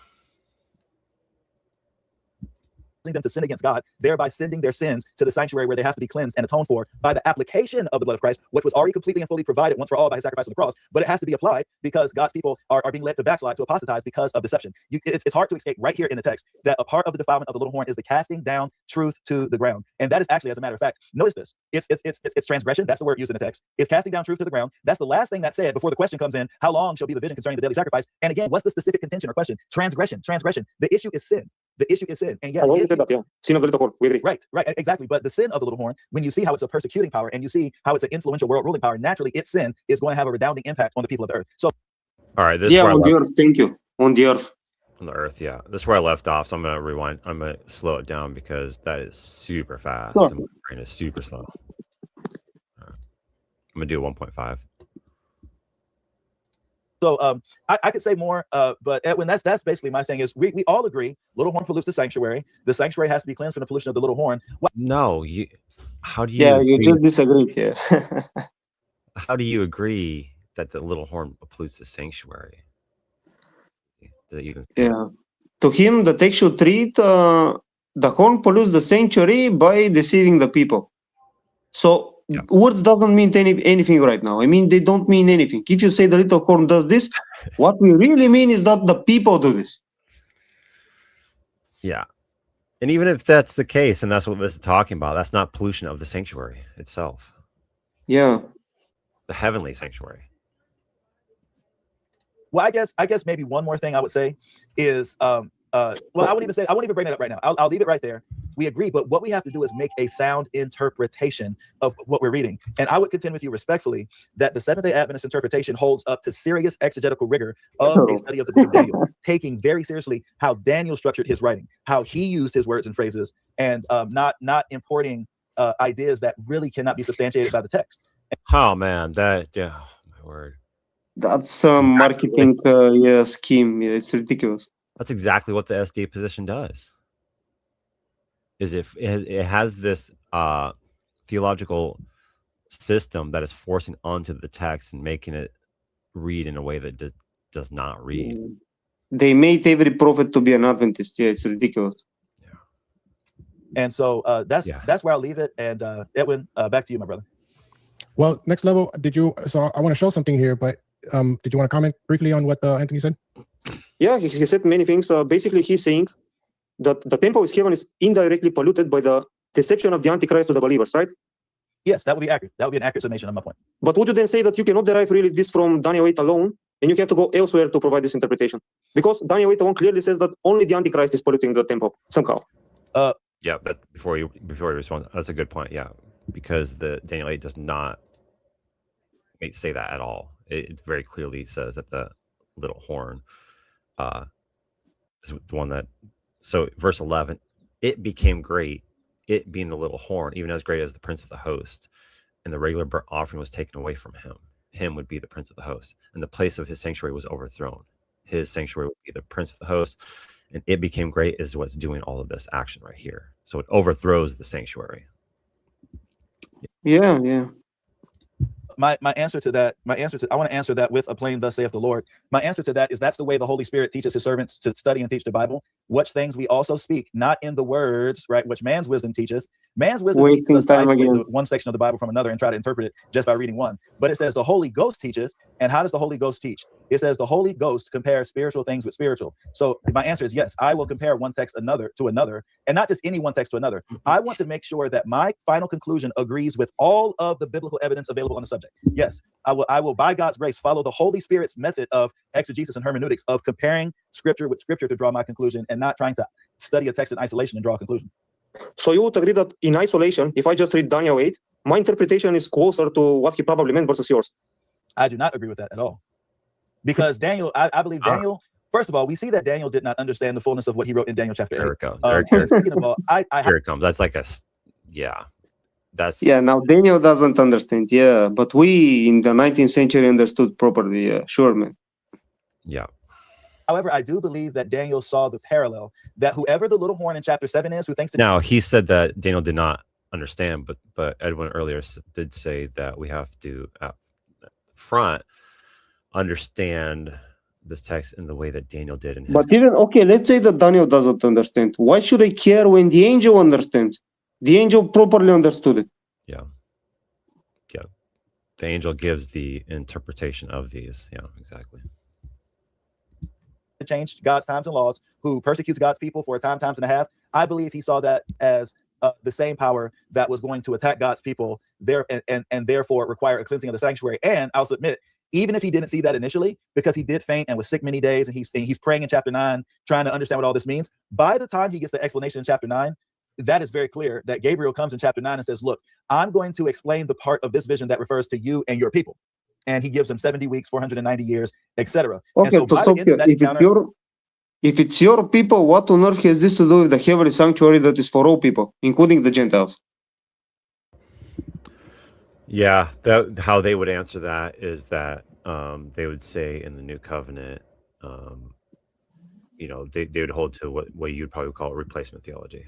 Them to sin against God, thereby sending their sins to the sanctuary where they have to be cleansed and atoned for by the application of the blood of Christ, which was already completely and fully provided once for all by his sacrifice on the cross. But it has to be applied because God's people are being led to backslide, to apostatize because of deception. It's hard to escape right here in the text that a part of the defilement of the little horn is the casting down truth to the ground. And that is actually, as a matter of fact, notice this. It's transgression. That's the word used in the text. It's casting down truth to the ground. That's the last thing that's said before the question comes in, how long shall be the vision concerning the daily sacrifice? And again, what's the specific contention or question? Transgression. The issue is sin. The issue is sin. And yes, sin of the little horn. We agree. Right, exactly. But the sin of the little horn, when you see how it's a persecuting power and you see how it's an influential world ruling power, naturally its sin is going to have a redounding impact on the people of the earth. So, all right, this on the earth. Thank you. On the earth. On the earth, yeah. This is where I left off. So I'm gonna rewind. I'm gonna slow it down because that is super fast. Sure. And my brain is super slow. Right. I'm gonna do 1.5. So I could say more, but Edwin, that's basically my thing. Is we all agree little horn pollutes the sanctuary. The sanctuary has to be cleansed from the pollution of the little horn. No, how do you Yeah, you agree, just disagreed. Yeah. how do you agree that the little horn pollutes the sanctuary? Do they even say that? Yeah. To him, the text should read the horn pollutes the sanctuary by deceiving the people. So Yeah. words doesn't mean anything right now. I mean, they don't mean anything. If you say the little horn does this, what we really mean is that the people do this. Yeah. And even if that's the case, and that's what this is talking about, that's not pollution of the sanctuary itself, Yeah. Uh, the heavenly sanctuary. Well, I guess maybe one more thing I would say is well, I won't even bring it up right now. I'll leave it right there. We agree, but what we have to do is make a sound interpretation of what we're reading. And I would contend with you respectfully that the Seventh-day Adventist interpretation holds up to serious exegetical rigor of a study of the book of Daniel, taking very seriously how Daniel structured his writing, how he used his words and phrases, and not importing ideas that really cannot be substantiated by the text. Oh man, oh my word. That's a marketing scheme. Yeah, it's ridiculous. That's exactly what the SDA position does. Is it has this theological system that is forcing onto the text and making it read in a way that does not read. They made every prophet to be an Adventist. Yeah, it's ridiculous. And so that's where I'll leave it. And Edwin, back to you, my brother. Well, next level. So I want to show something here, but did you want to comment briefly on what Anthony said? Yeah, he said many things. Basically, he's saying that the temple of heaven is indirectly polluted by the deception of the Antichrist to the believers, right? Yes, that would be accurate. That would be an accurate summation of my point. But would you then say that you cannot derive really this from Daniel 8 alone, and you have to go elsewhere to provide this interpretation? Because Daniel 8 alone clearly says that only the Antichrist is polluting the temple somehow. Yeah, but before you respond, that's a good point. Yeah, because the Daniel 8 does not say that at all. It very clearly says that the little horn is the one that. So verse 11, it became great, it being the little horn, even as great as the prince of the host, and the regular burnt offering was taken away from him. Him would be the prince of the host, and the place of his sanctuary was overthrown. His sanctuary would be the prince of the host, and it became great is what's doing all of this action right here. So it overthrows the sanctuary. Yeah. My answer to that, I want to answer that with a plain thus saith the Lord. My answer to that is that's the way the Holy Spirit teaches his servants to study and teach the Bible. Which things we also speak, not in the words, right, which man's wisdom teacheth. Man's wisdom teaches us to isolate the one section of the Bible from another and try to interpret it just by reading one. But it says the Holy Ghost teaches. And how does the Holy Ghost teach? It says the Holy Ghost compares spiritual things with spiritual. So my answer is yes, I will compare one text to another, and not just any one text to another. I want to make sure that my final conclusion agrees with all of the biblical evidence available on the subject. Yes, I will by God's grace follow the Holy Spirit's method of exegesis and hermeneutics of comparing scripture with scripture to draw my conclusion, and not trying to study a text in isolation and draw a conclusion. So you would agree that in isolation, if I just read Daniel 8, my interpretation is closer to what he probably meant versus yours? I do not agree with that at all. Because Daniel, I believe Daniel, first of all, we see that Daniel did not understand the fullness of what he wrote in Daniel chapter 8. There it comes. Speaking of all, Here it comes. That's like now Daniel doesn't understand. Yeah, but we in the 19th century understood properly. Yeah, sure, man. Yeah. However, I do believe that Daniel saw the parallel that whoever the little horn in chapter 7 is, who thinks that now he said that Daniel did not understand, but Edwin earlier did say that we have to up front understand this text in the way that Daniel did in his. But even let's say that Daniel doesn't understand. Why should I care when the angel understands? The angel properly understood it. Yeah. The angel gives the interpretation of these. Yeah, exactly. Changed God's times and laws, who persecutes God's people for a time, times and a half. I believe he saw that as the same power that was going to attack God's people there, and therefore require a cleansing of the sanctuary. And I'll submit, even if he didn't see that initially, because he did faint and was sick many days, and he's praying in chapter 9, trying to understand what all this means. By the time he gets the explanation in chapter 9, that is very clear that Gabriel comes in chapter 9 and says, look, I'm going to explain the part of this vision that refers to you and your people. And he gives him 70 weeks, 490 years, etc. Okay, so stop here. If it's your people, what on earth has this to do with the heavenly sanctuary that is for all people, including the Gentiles? Yeah, that how they would answer that is that they would say in the new covenant, they would hold to what you'd probably call a replacement theology.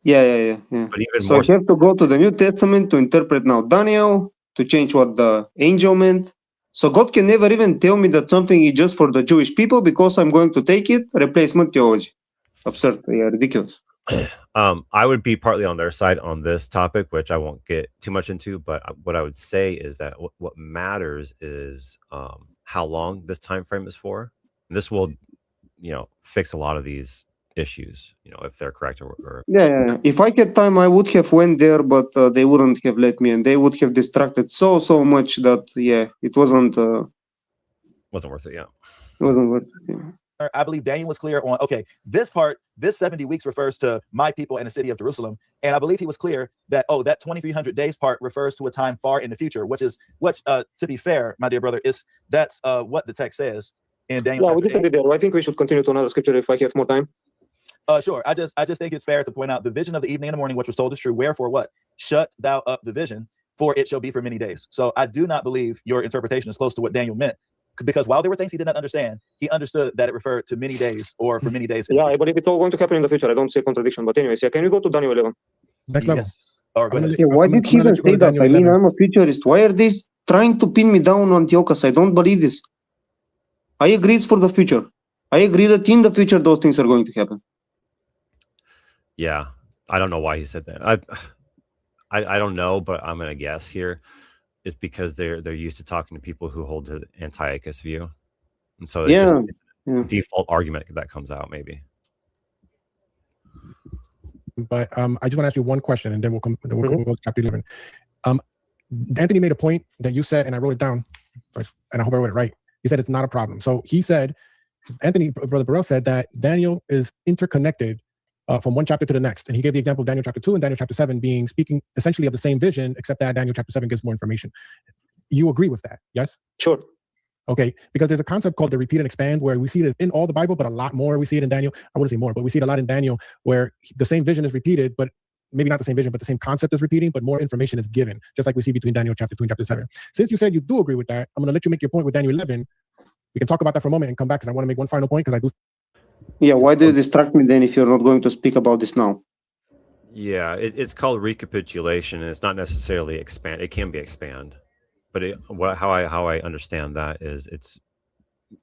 Yeah. But even So I more have to go to the New Testament to interpret now Daniel, to change what the angel meant. So God can never even tell me that something is just for the Jewish people because I'm going to take it, replacement theology. Absurd, yeah, ridiculous. I would be partly on their side on this topic, which I won't get too much into, but what I would say is that what matters is how long this time frame is for. And this will, fix a lot of these issues, if they're correct or Yeah. If I had time, I would have went there, but they wouldn't have let me, and they would have distracted so much that it wasn't wasn't worth it. Yeah. worth it. Yeah. I believe Daniel was clear on, okay, this part, this 70 weeks refers to my people and the city of Jerusalem. And I believe he was clear that, that 2,300 days part refers to a time far in the future, which, to be fair, my dear brother, that's what the text says in Daniel. Yeah, we disagree there. I think we should continue to another scripture if I have more time. Sure. I just think it's fair to point out the vision of the evening and the morning, which was told is true. Wherefore what? Shut thou up the vision, for it shall be for many days. So I do not believe your interpretation is close to what Daniel meant. Because while there were things he did not understand, he understood that it referred to many days or for many days. Yeah, I believe it's all going to happen in the future. I don't see a contradiction. But anyways, can you go to Daniel 11? Next level. Yes. Or go ahead. Why did he even say that? I mean, I'm a futurist. Why are they trying to pin me down on Antiochus? I don't believe this. I agree it's for the future. I agree that in the future those things are going to happen. Yeah, I don't know why he said that. I don't know, but I'm gonna guess here. It's because they're used to talking to people who hold the Antiochus view, and so it's just a default argument that comes out maybe. But I just want to ask you one question, and then we'll go to chapter 11. Anthony made a point that you said, and I wrote it down, and I hope I wrote it right. He said it's not a problem. So he said, Brother Burrell said that Daniel is interconnected from one chapter to the next. And he gave the example of Daniel chapter 2 and Daniel chapter 7 being speaking essentially of the same vision, except that Daniel chapter 7 gives more information. You agree with that, yes? Sure. Okay, because there's a concept called the repeat and expand where we see this in all the Bible, but a lot more. We see it in Daniel. I wouldn't say more, but we see it a lot in Daniel where the same vision is repeated, but maybe not the same vision, but the same concept is repeating, but more information is given, just like we see between Daniel chapter 2 and chapter 7. Since you said you do agree with that, I'm going to let you make your point with Daniel 11. We can talk about that for a moment and come back because I want to make one final point because I do. Yeah, why do you distract me then if you're not going to speak about this now? Yeah, it's called recapitulation, and it's not necessarily expand. It can be expand, but how I understand that is it's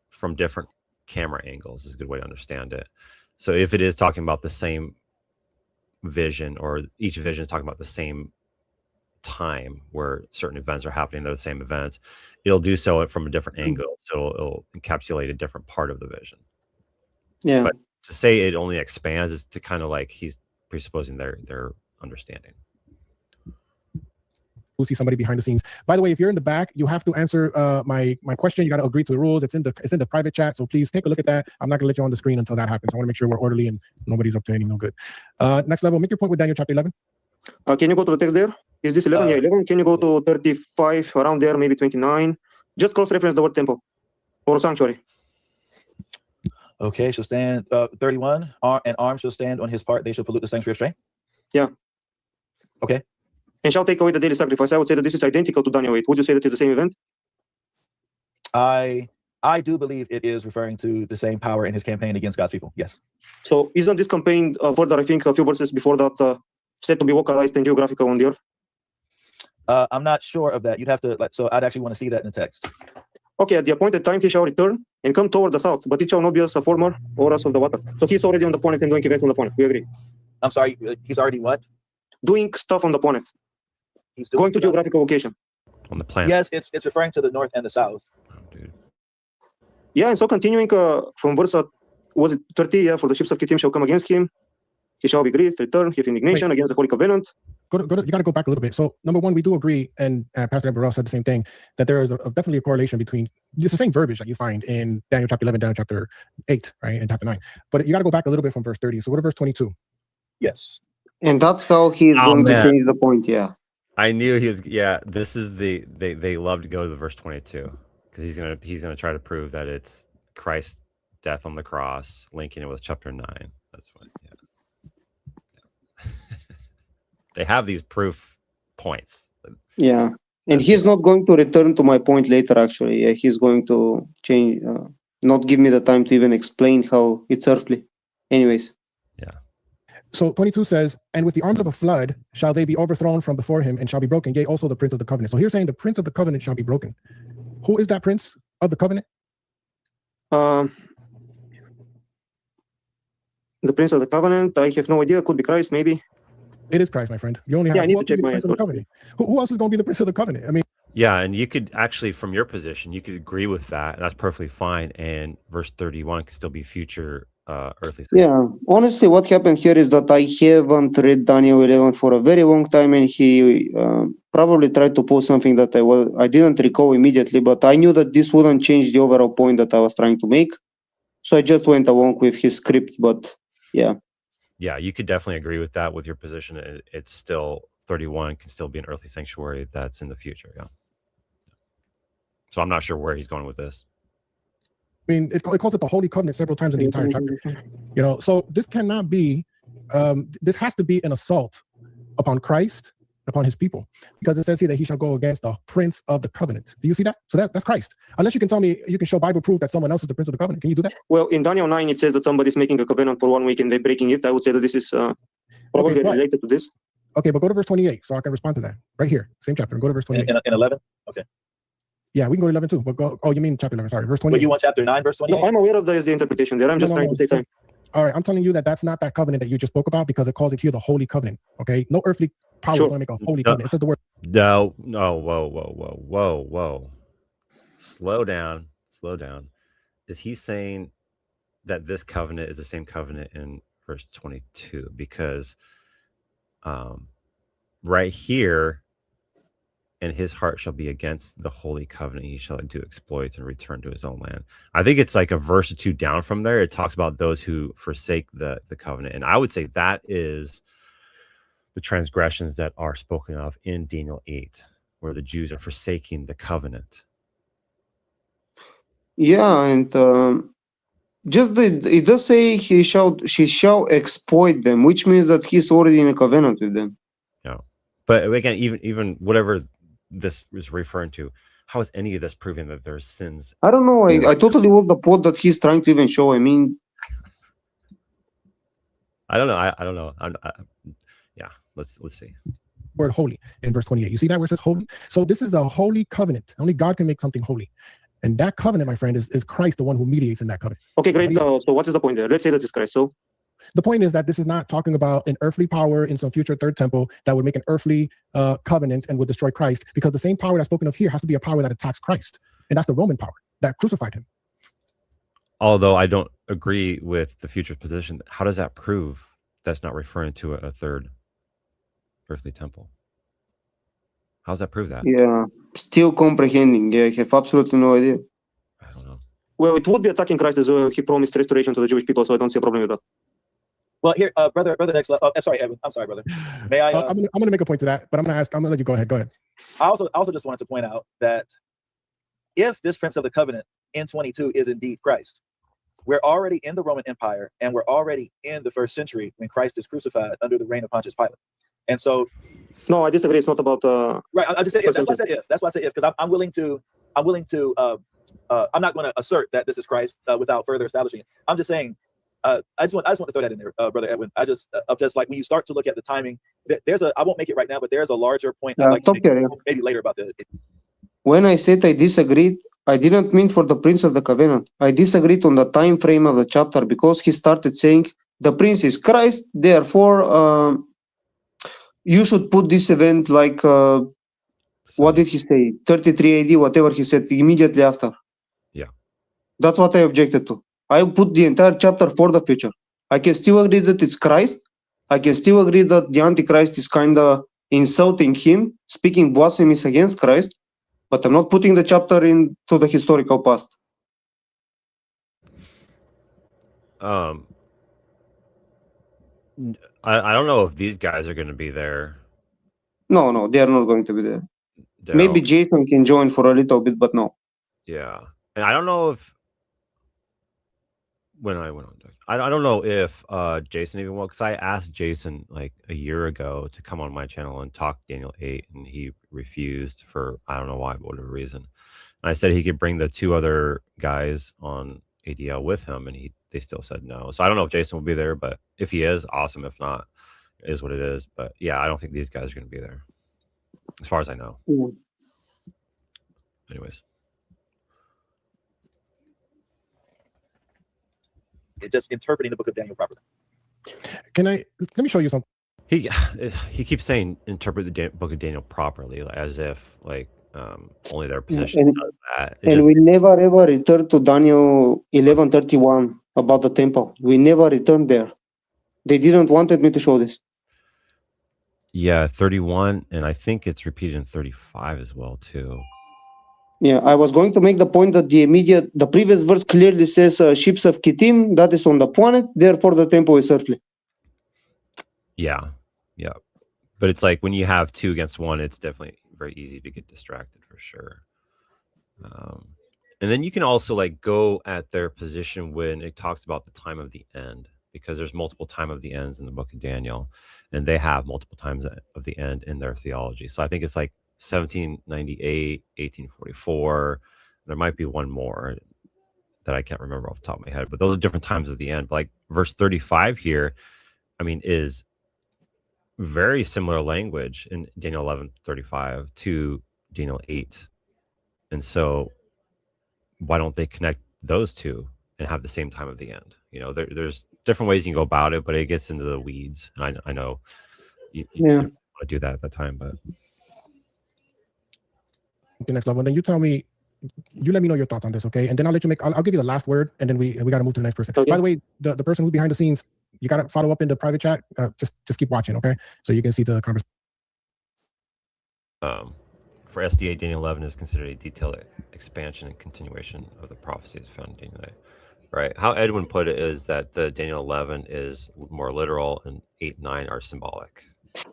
from different camera angles is a good way to understand it. So if it is talking about the same vision, or each vision is talking about the same time where certain events are happening, those same events, it'll do so from a different angle. So it'll encapsulate a different part of the vision. Yeah. But to say it only expands is to kind of like he's presupposing their understanding. We'll see somebody behind the scenes. By the way, if you're in the back, you have to answer my question. You got to agree to the rules. It's in the private chat, so please take a look at that. I'm not gonna let you on the screen until that happens. I want to make sure we're orderly and nobody's up to any no good. Next level, make your point with Daniel chapter 11. Can you go to the text there? Is this 11? Yeah, 11. Can you go to 35, around there, maybe 29? Just cross-reference the word temple or sanctuary. Okay, shall stand 31. And arms shall stand on his part. They shall pollute the sanctuary of strength. Yeah. Okay. And shall take away the daily sacrifice. I would say that this is identical to Daniel 8. Would you say that it's the same event? I do believe it is referring to the same power in his campaign against God's people. Yes. So isn't this campaign further, I think, a few verses before that, said to be localized and geographical on the earth? I'm not sure of that. You'd have to, so I'd actually want to see that in the text. Okay, at the appointed time he shall return and come toward the south, but it shall not be as a former or as of the water. So he's already on the planet and doing events on the planet. We agree. I'm sorry, he's already what? Doing stuff on the planet. He's going to geographical location. On the planet. Yes, it's referring to the north and the south. Oh, dude. Yeah, and so continuing from verse, was it 30? Yeah, for the ships of Kittim shall come against him. He shall be grieved, return, have indignation against the Holy Covenant. You got to go back a little bit. So, number one, we do agree, and Pastor Burrell said the same thing, that there is definitely a correlation between it's the same verbiage that you find in Daniel chapter 11, Daniel chapter 8, right, and chapter 9. But you got to go back a little bit from verse 30. So, go to verse 22. Yes. And that's how he's going to change the point. Yeah. I knew he was. Yeah, this is they love to go to the verse 22 because he's gonna try to prove that it's Christ's death on the cross, linking it with chapter 9. That's what. Yeah. They have these proof points. Yeah. And he's not going to return to my point later, actually. Yeah, he's going to change, not give me the time to even explain how it's earthly. Anyways. So 22 says, and with the arms of a flood shall they be overthrown from before him and shall be broken, yea, also the prince of the covenant. So here's saying the prince of the covenant shall be broken. Who is that prince of the covenant? The Prince of the Covenant, I have no idea. Could be Christ, maybe. It is Christ, my friend. You only have Yeah, I need who to else will check be the my prince of the sources. covenant? Who else is going to be the prince of the covenant? I mean, Yeah, and you could actually, from your position, you could agree with that, and that's perfectly fine. And verse 31 could still be future earthly things. Yeah, honestly, what happened here is that I haven't read Daniel 11 for a very long time, and he probably tried to post something that I didn't recall immediately, but I knew that this wouldn't change the overall point that I was trying to make, so I just went along with his script. But yeah, You could definitely agree with that with your position. It's still 31 can still be an earthly sanctuary that's in the future. Yeah. So I'm not sure where he's going with this. I mean, it calls it the Holy Covenant several times in the entire chapter. You know, so this cannot be, this has to be an assault upon Christ, upon his people, because it says here that he shall go against the prince of the covenant. Do you see that? So that's Christ. Unless you can tell me, you can show Bible proof that someone else is the prince of the covenant. Can you do that? Well, in Daniel 9, it says that somebody's making a covenant for 1 week and they're breaking it. I would say that this is probably but- related to this. Okay, but go to verse 28 so I can respond to that. Right here, same chapter. Go to verse 28. In 11? Okay. Yeah, we can go to 11 too. But go. Oh, you mean chapter 11? Sorry, verse But 28. you want chapter 9, verse 28? No, I'm aware of the interpretation there. I'm just trying to say time. All right, I'm telling you that that's not that covenant that you just spoke about, because it calls it here the holy covenant. Okay, no earthly power is Sure. going to make a holy covenant. It says the word. No, whoa. Slow down. Is he saying that this covenant is the same covenant in verse 22? Because right here, and his heart shall be against the holy covenant. He shall do exploits and return to his own land. I think it's like a verse or two down from there. It talks about those who forsake the covenant. And I would say that is the transgressions that are spoken of in Daniel 8, where the Jews are forsaking the covenant. yeah, and it does say she shall exploit them, which means that he's already in a covenant with them. Yeah, but again, even whatever this is referring to, how is any of this proving that there's sins? I don't know. I totally lost the point that he's trying to even show. I mean, I don't know. I don't know. Yeah, let's see. Word holy in verse 28. You see that where it says holy? So this is the holy covenant. Only God can make something holy. And that covenant, my friend, is Christ, the one who mediates in that covenant. Okay, great. So what is the point there? Let's say that it's Christ. So The point is that this is not talking about an earthly power in some future third temple that would make an earthly covenant and would destroy Christ, because the same power that's spoken of here has to be a power that attacks Christ. And that's the Roman power that crucified him. Although I don't agree with the future position, how does that prove that's not referring to a third earthly temple? How does that prove that? yeah, still comprehending. Yeah, I have absolutely no idea. I don't know. well, it would be attacking Christ as he promised restoration to the Jewish people, so I don't see a problem with that. Well, here, brother, next level. Sorry, Edwin. I'm sorry, brother. May I? I'm gonna make a point to that, but I'm gonna let you go ahead. Go ahead. I also just wanted to point out that if this Prince of the Covenant in 22 is indeed Christ, we're already in the Roman Empire, and we're already in the first century when Christ is crucified under the reign of Pontius Pilate. And so, No, I disagree. It's not about. right, I just said if. That's why I said if. That's why I said if, because I'm willing to. I'm not going to assert that this is Christ without further establishing it. I'm just saying. I just want to throw that in there, brother Edwin. I just like when you start to look at the timing, I won't make it right now, but there's a larger point I'd like to make maybe later about that. When I said I disagreed, I didn't mean for the Prince of the Covenant. I disagreed on the time frame of the chapter, because he started saying the Prince is Christ, therefore you should put this event like what did he say? 33 AD, whatever he said immediately after. Yeah. That's what I objected to. I put the entire chapter for the future. I can still agree that it's Christ. I can still agree that the Antichrist is kind of insulting him, speaking blasphemies against Christ, but I'm not putting the chapter into the historical past. I don't know if these guys are going to be there. No, they are not going to be there. They're Maybe all- Jason can join for a little bit, but no. Yeah, and I don't know if when I went on decks. I don't know if Jason even will, because I asked Jason like a year ago to come on my channel and talk Daniel 8, and he refused for I don't know why, but whatever reason. And I said he could bring the 2 other guys on ADL with him, and they still said no. So I don't know if Jason will be there, but if he is, awesome. If not, it is what it is. But yeah, I don't think these guys are going to be there, as far as I know. Yeah. Anyways, It's just interpreting the book of Daniel properly. Let me show you something. he keeps saying interpret the book of Daniel properly, as if like only their position and- does that. And we never ever returned to Daniel 11:31 about the temple. We never returned there. They didn't wanted me to show this. Yeah, 31, and I think it's repeated in 35 as well too. Yeah, I was going to make the point that the previous verse clearly says ships of Kittim, that is on the planet, therefore the temple is earthly. Yeah, yeah. But it's like when you have 2 against 1, it's definitely very easy to get distracted for sure. And then you can also like go at their position when it talks about the time of the end, because there's multiple time of the ends in the book of Daniel, and they have multiple times of the end in their theology. So I think it's like 1798, 1844. There might be one more that I can't remember off the top of my head, but those are different times of the end. But like verse 35 here, I mean, is very similar language in Daniel 11:35 to Daniel 8. And so why don't they connect those 2 and have the same time of the end? You know, there's different ways you can go about it, but it gets into the weeds. And I know you don't want to do that at the time, but The next level, and then you tell me, you let me know your thoughts on this, okay? And then I'll let you I'll give you the last word, and then we got to move to the next person. Okay. By the way, the person who's behind the scenes, you got to follow up in the private chat. Just keep watching, okay? So you can see the conversation. For SDA, Daniel 11 is considered a detailed expansion and continuation of the prophecies found in Daniel 8. Right. How Edwin put it is that the Daniel 11 is more literal and 8, 9 are symbolic.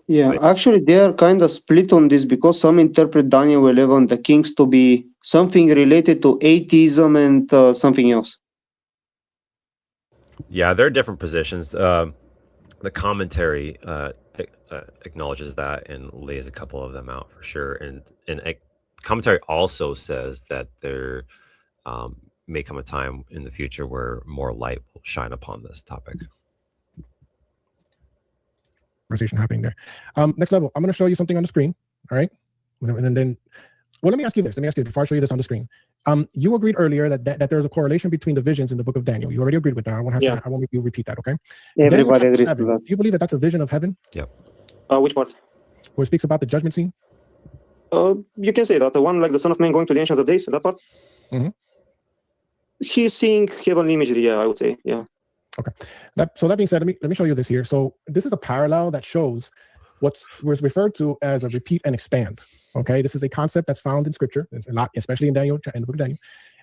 Yeah, Right. actually they are kind of split on this because some interpret Daniel 11, the kings, to be something related to atheism and something else. Yeah, there are different positions. The commentary acknowledges that and lays a couple of them out for sure. And commentary also says that there may come a time in the future where more light will shine upon this topic. Conversation happening there. Next level, I'm going to show you something on the screen. All right. And then, well, let me ask you this. Before I show you this on the screen. You agreed earlier that there's a correlation between the visions in the book of Daniel. You already agreed with that. I won't make you repeat that, okay? Everybody agrees 7, to that. do you believe that that's a vision of heaven? Yep. Which part? Where it speaks about the judgment scene? You can say that. The one like the Son of Man going to the Ancient of Days, that part? Mhm. He's seeing heavenly imagery, yeah, I would say, yeah. Okay. So that being said, let me show you this here. So this is a parallel that shows what was referred to as a repeat and expand. Okay, this is a concept that's found in scripture, a lot, especially in Daniel, in the book of Daniel.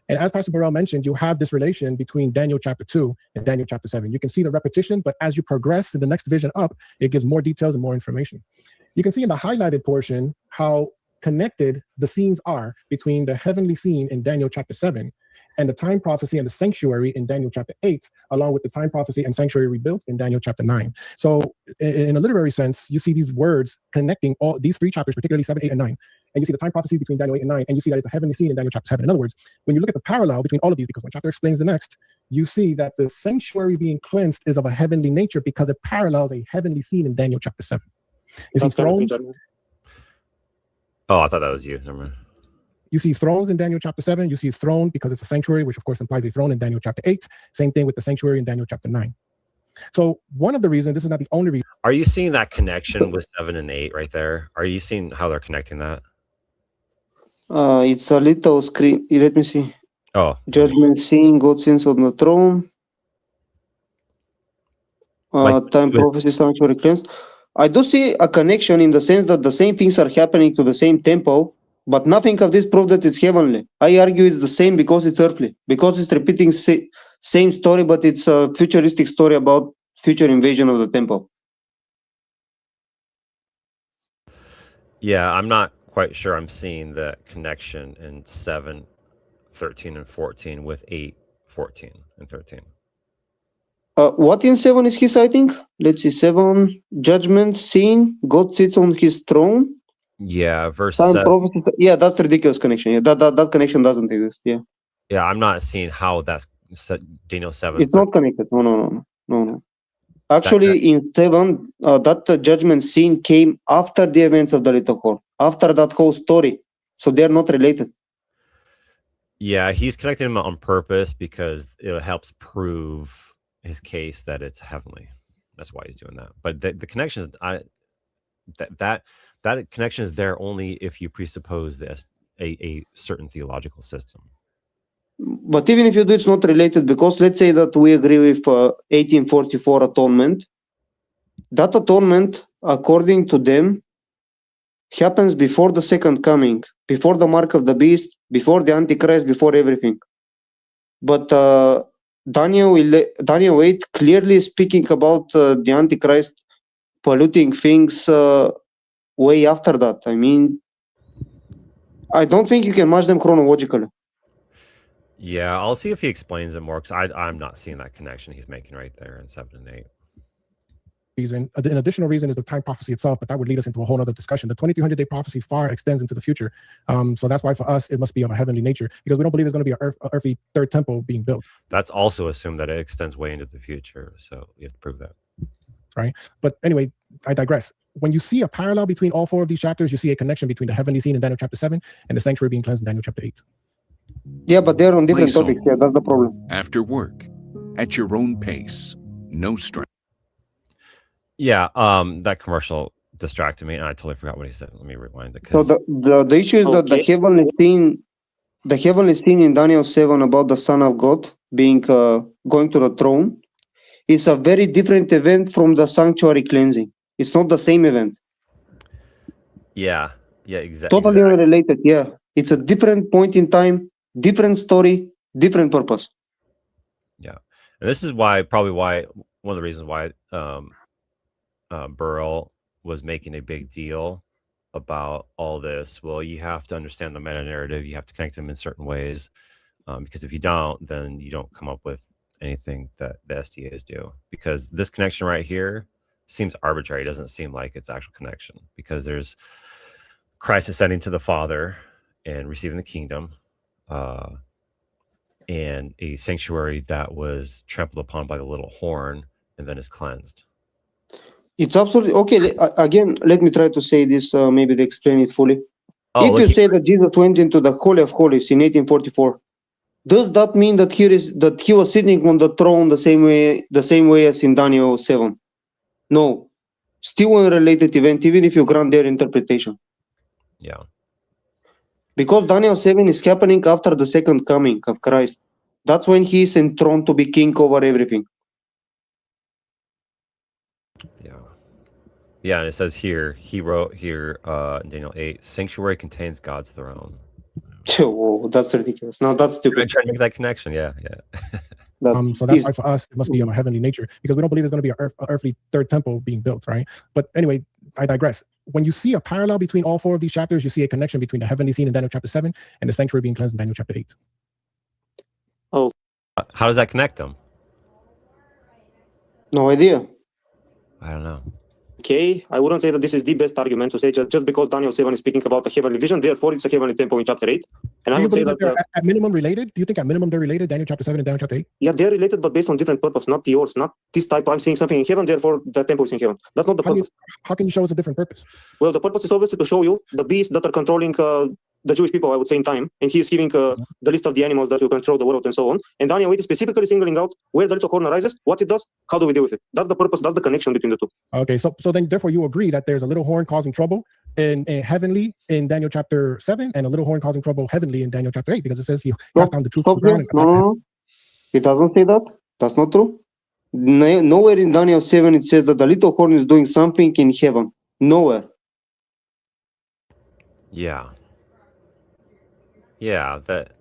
And as Pastor Burrell mentioned, you have this relation between Daniel chapter 2 and Daniel chapter 7. You can see the repetition, but as you progress in the next division up, it gives more details and more information. You can see in the highlighted portion how connected the scenes are between the heavenly scene in Daniel chapter 7 and the time prophecy and the sanctuary in Daniel chapter 8, along with the time prophecy and sanctuary rebuilt in Daniel chapter 9. So in a literary sense, you see these words connecting all these 3 chapters, particularly 7, 8, and 9. And you see the time prophecy between Daniel 8 and 9, and you see that it's a heavenly scene in Daniel chapter 7. In other words, when you look at the parallel between all of these, because one chapter explains the next, you see that the sanctuary being cleansed is of a heavenly nature because it parallels a heavenly scene in Daniel chapter 7. You see thrones. Oh, I thought that was you. Never mind. You see thrones in Daniel chapter 7. You see a throne because it's a sanctuary, which of course implies a throne in Daniel chapter 8. Same thing with the sanctuary in Daniel chapter 9. So one of the reasons, this is not the only reason. Are you seeing that connection with 7 and 8 right there? Are you seeing how they're connecting that? It's a little screen. Let me see. Oh. Judgment scene, God sits on the throne. Time prophecy, sanctuary cleansed. I do see a connection in the sense that the same things are happening to the same temple, but nothing of this proves that it's heavenly. I argue it's the same because it's earthly, because it's repeating same story, but it's a futuristic story about future invasion of the temple. Yeah, I'm not quite sure I'm seeing the connection in 7, 13, and 14 with 8, 14, and 13. What in 7 is he citing? Let's see, 7, judgment scene, God sits on his throne. Yeah, verse Time 7. prophecy. Yeah, that's ridiculous connection. Yeah, that connection doesn't exist. Yeah, Yeah, I'm not seeing how that's Daniel 7. it's not connected. No. That Actually, in 7, that judgment scene came after the events of the little horn, after that whole story. So they're not related. Yeah, he's connecting them on purpose because it helps prove his case that it's heavenly. That's why he's doing that. But the connection is that connection is there only if you presuppose this a certain theological system. But even if you do, it's not related because let's say that we agree with 1844 atonement. That atonement, according to them, happens before the second coming, before the mark of the beast, before the Antichrist, before everything. But Daniel 8 clearly speaking about the Antichrist polluting things way after that. I mean, I don't think you can match them chronologically. Yeah, I'll see if he explains it more because I'm not seeing that connection he's making right there in 7 and 8. Reason. An additional reason is the time prophecy itself, but that would lead us into a whole other discussion. The 2300-day prophecy far extends into the future. So that's why for us, it must be of a heavenly nature because we don't believe there's going to be an earthly third temple being built. That's also assumed that it extends way into the future. So you have to prove that. Right. But anyway, I digress. When you see a parallel between all 4 of these chapters, you see a connection between the heavenly scene in Daniel chapter 7 and the sanctuary being cleansed in Daniel chapter 8. Yeah, but they're on different Play topics. solo. Yeah, that's the problem. After work, at your own pace, no stress. Yeah, that commercial distracted me, and I totally forgot what he said. Let me rewind it. So the issue is that the heavenly scene in Daniel 7 about the Son of God being going to the throne is a very different event from the sanctuary cleansing. It's not the same event. Yeah, exactly. Totally unrelated. Yeah, it's a different point in time, different story, different purpose. Yeah, and this is probably why one of the reasons why Burrell was making a big deal about all this. Well, you have to understand the meta narrative. You have to connect them in certain ways, because if you don't, then you don't come up with anything that the SDAs do. Because this connection right here seems arbitrary. It doesn't seem like it's actual connection because there's Christ ascending to the Father and receiving the kingdom, and a sanctuary that was trampled upon by the little horn and then is cleansed. It's absolutely okay. Again, let me try to say this. Maybe they explain it fully. Oh, If you say that Jesus went into the Holy of Holies in 1844, does that mean that he was sitting on the throne the same way as in Daniel 7? No, still an unrelated event, even if you grant their interpretation. Yeah. Because Daniel 7 is happening after the second coming of Christ. That's when he is enthroned to be king over everything. Yeah, and it says here, he wrote here in Daniel 8, sanctuary contains God's throne. Whoa, that's ridiculous. No, that's stupid. Trying to make that connection. Yeah. So that's why for us, it must be of a heavenly nature because we don't believe there's going to be an earthly third temple being built, right? But anyway, I digress. When you see a parallel between all 4 of these chapters, you see a connection between the heavenly scene in Daniel chapter 7 and the sanctuary being cleansed in Daniel chapter 8. Oh. How does that connect them? No idea. I don't know. Okay, I wouldn't say that this is the best argument to say just because Daniel 7 is speaking about a heavenly vision, therefore it's a heavenly temple in chapter 8. And I would say that they're at minimum related. Do you think at minimum they're related, Daniel chapter 7 and Daniel chapter 8? Yeah, they're related, but based on different purpose, not yours, not this type. I'm seeing something in heaven, therefore the temple is in heaven. That's not the purpose. How can you show us a different purpose? Well, the purpose is obviously to show you the beasts that are controlling the Jewish people, I would say, in time. And he is giving the list of the animals that will control the world and so on. And Daniel 8 is specifically singling out where the little horn arises, what it does, how do we deal with it. That's the purpose, that's the connection between the two. Okay, so then therefore you agree that there's a little horn causing trouble in heavenly in Daniel chapter 7 and a little horn causing trouble heavenly in Daniel chapter 8 because it says he cast down the truth. No, it doesn't say that. That's not true. Nowhere in Daniel 7 it says that the little horn is doing something in heaven. Nowhere. Yeah, that.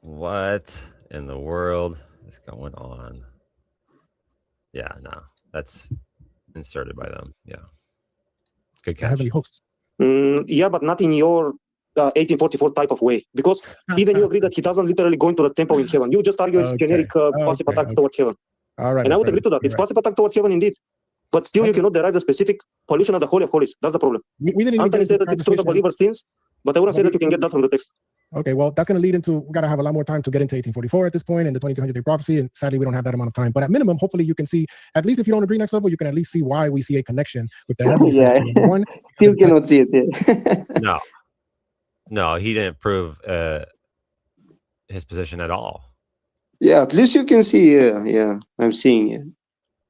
What in the world is going on? Yeah, no, that's inserted by them. Yeah, good catch. Heavenly hosts. Yeah, but not in your the 1844 type of way, because even you agree that he doesn't literally go into the temple in heaven. You just argue it's generic passive attack towards heaven. All right. And I would agree to that. It's passive attack towards heaven indeed. But still, you cannot derive the specific pollution of the Holy of Holies. That's the problem. We didn't even Anthony said that it's true the believer sins, but I wouldn't say that you can get that from the text. Okay, well, that's going to lead into, we got to have a lot more time to get into 1844 at this point and the 2200-day prophecy. And sadly, we don't have that amount of time. But at minimum, hopefully you can see, at least if you don't agree next level, you can at least see why we see a connection with the heavenly sanctuary. Number one, Still cannot see it. Yeah. No, he didn't prove his position at all. Yeah, at least you can see. Yeah, I'm seeing it.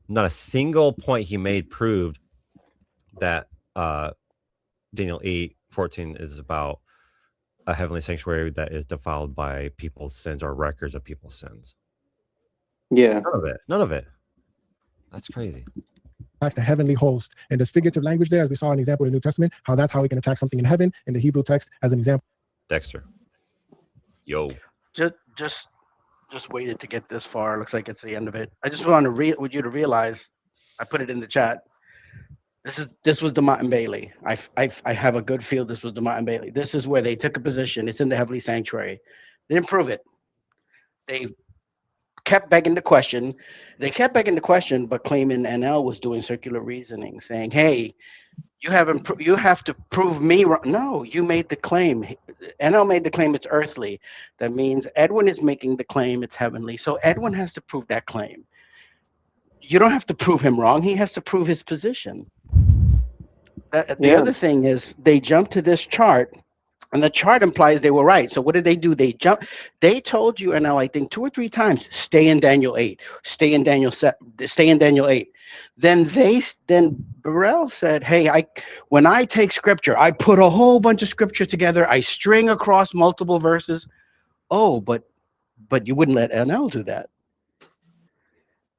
Not a single point he made proved that Daniel 8:14 is about a heavenly sanctuary that is defiled by people's sins or records of people's sins. Yeah. None of it. That's crazy. Attacks the heavenly host. And there's figurative language there, as we saw an example in the New Testament, how that's how he can attack something in heaven in the Hebrew text as an example. Dexter. Yo. Just waited to get this far. Looks like it's the end of it. I just want to want you to realize, I put it in the chat. This was DeMott and Bailey. I have a good feel this was DeMott and Bailey. This is where they took a position. It's in the heavenly sanctuary. They didn't prove it. They kept begging the question. They kept begging the question, but claiming NL was doing circular reasoning, saying, "Hey, you have to prove me wrong." No, you made the claim. NL made the claim it's earthly. That means Edwin is making the claim it's heavenly. So Edwin has to prove that claim. You don't have to prove him wrong. He has to prove his position. The other thing is they jumped to this chart, and the chart implies they were right. So what did they do? They told you, and I think 2 or 3 times, stay in Daniel 8, stay in Daniel 8. Then Burrell said, hey, when I take scripture, I put a whole bunch of scripture together. I string across multiple verses. Oh, but you wouldn't let NL do that.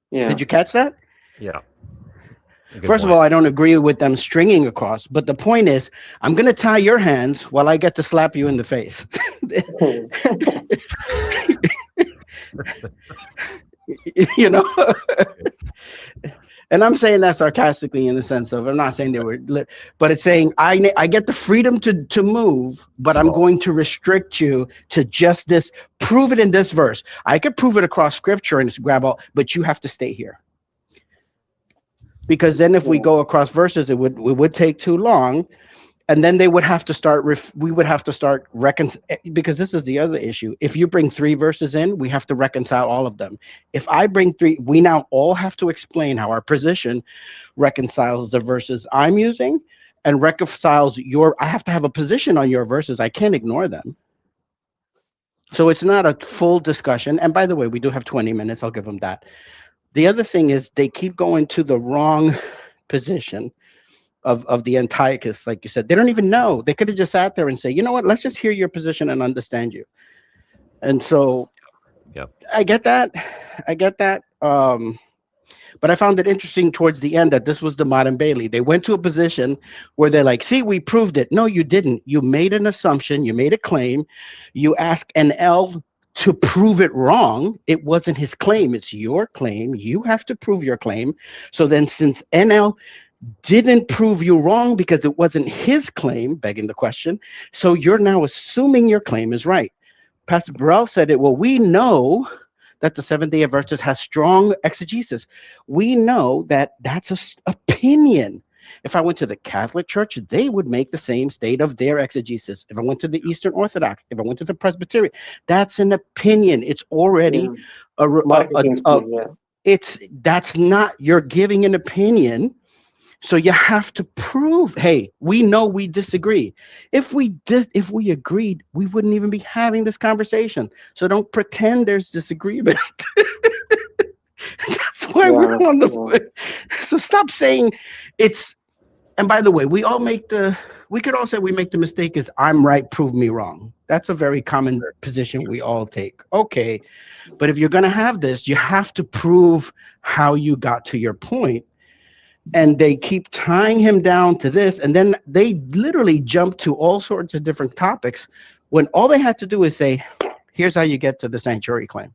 Yeah. Did you catch that? Yeah. First of all, I don't agree with them stringing across, but the point is, I'm going to tie your hands while I get to slap you in the face. You know? And I'm saying that sarcastically in the sense of, I'm not saying they were lit, but it's saying I get the freedom to move, but I'm going to restrict you to just this, prove it in this verse. I could prove it across scripture and grab all, but you have to stay here. Because then if we go across verses, it would take too long. And then they would have to start, we would have to start because this is the other issue. If you bring 3 verses in, we have to reconcile all of them. If I bring 3, we now all have to explain how our position reconciles the verses I'm using and reconciles I have to have a position on your verses. I can't ignore them. So it's not a full discussion. And by the way, we do have 20 minutes. I'll give them that. The other thing is they keep going to the wrong position of the Antiochus, like you said. They don't even know. They could have just sat there and say, you know what, let's just hear your position and understand you. And so I get that. But I found it interesting towards the end that this was DeMott and Bailey. They went to a position where they're like, see, we proved it. No, you didn't. You made an assumption. You made a claim. You asked NL to prove it wrong. It wasn't his claim. It's your claim. You have to prove your claim. So then since NL didn't prove you wrong because it wasn't his claim, begging the question, so you're now assuming your claim is right. Pastor Burrell said it, well, we know that the Seventh-day Adventist has strong exegesis. We know that that's an opinion. If I went to the Catholic Church, they would make the same state of their exegesis. If I went to the Eastern Orthodox, if I went to the Presbyterian, that's an opinion. It's already that's not, you're giving an opinion. So you have to prove, hey, we know we disagree. If we agreed, we wouldn't even be having this conversation. So don't pretend there's disagreement. That's why we're on the. So stop saying it's. And by the way, we could all say we make the mistake is I'm right, prove me wrong. That's a very common position we all take. Okay, but if you're going to have this, you have to prove how you got to your point. And they keep tying him down to this, and then they literally jump to all sorts of different topics when all they had to do is say, here's how you get to the sanctuary claim.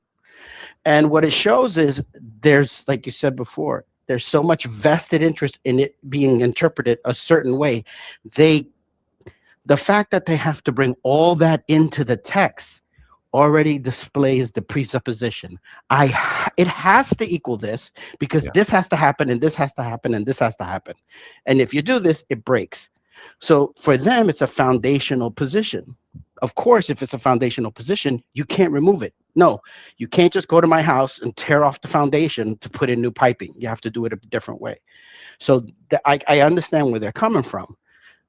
And what it shows is there's, like you said before, there's so much vested interest in it being interpreted a certain way. The The fact that they have to bring all that into the text already displays the presupposition. It has to equal this because Yeah. this has to happen and this has to happen and this has to happen. And if you do this, it breaks. So for them, it's a foundational position. Of course, if it's a foundational position, you can't remove it. No, you can't just go to my house and tear off the foundation to put in new piping. You have to do it a different way. So I understand where they're coming from,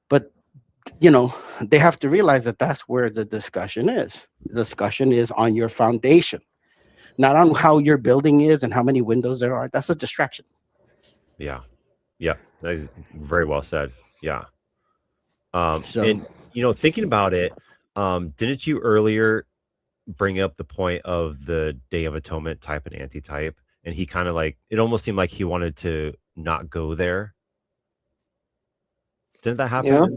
but they have to realize that that's where the discussion is. The discussion is on your foundation, not on how your building is and how many windows there are. That's a distraction. Yeah. Yeah. That is very well said. Yeah. So And thinking about it, didn't you earlier bring up the point of the Day of Atonement type and anti-type? And he kind of it almost seemed like he wanted to not go there. Didn't that happen? Yeah.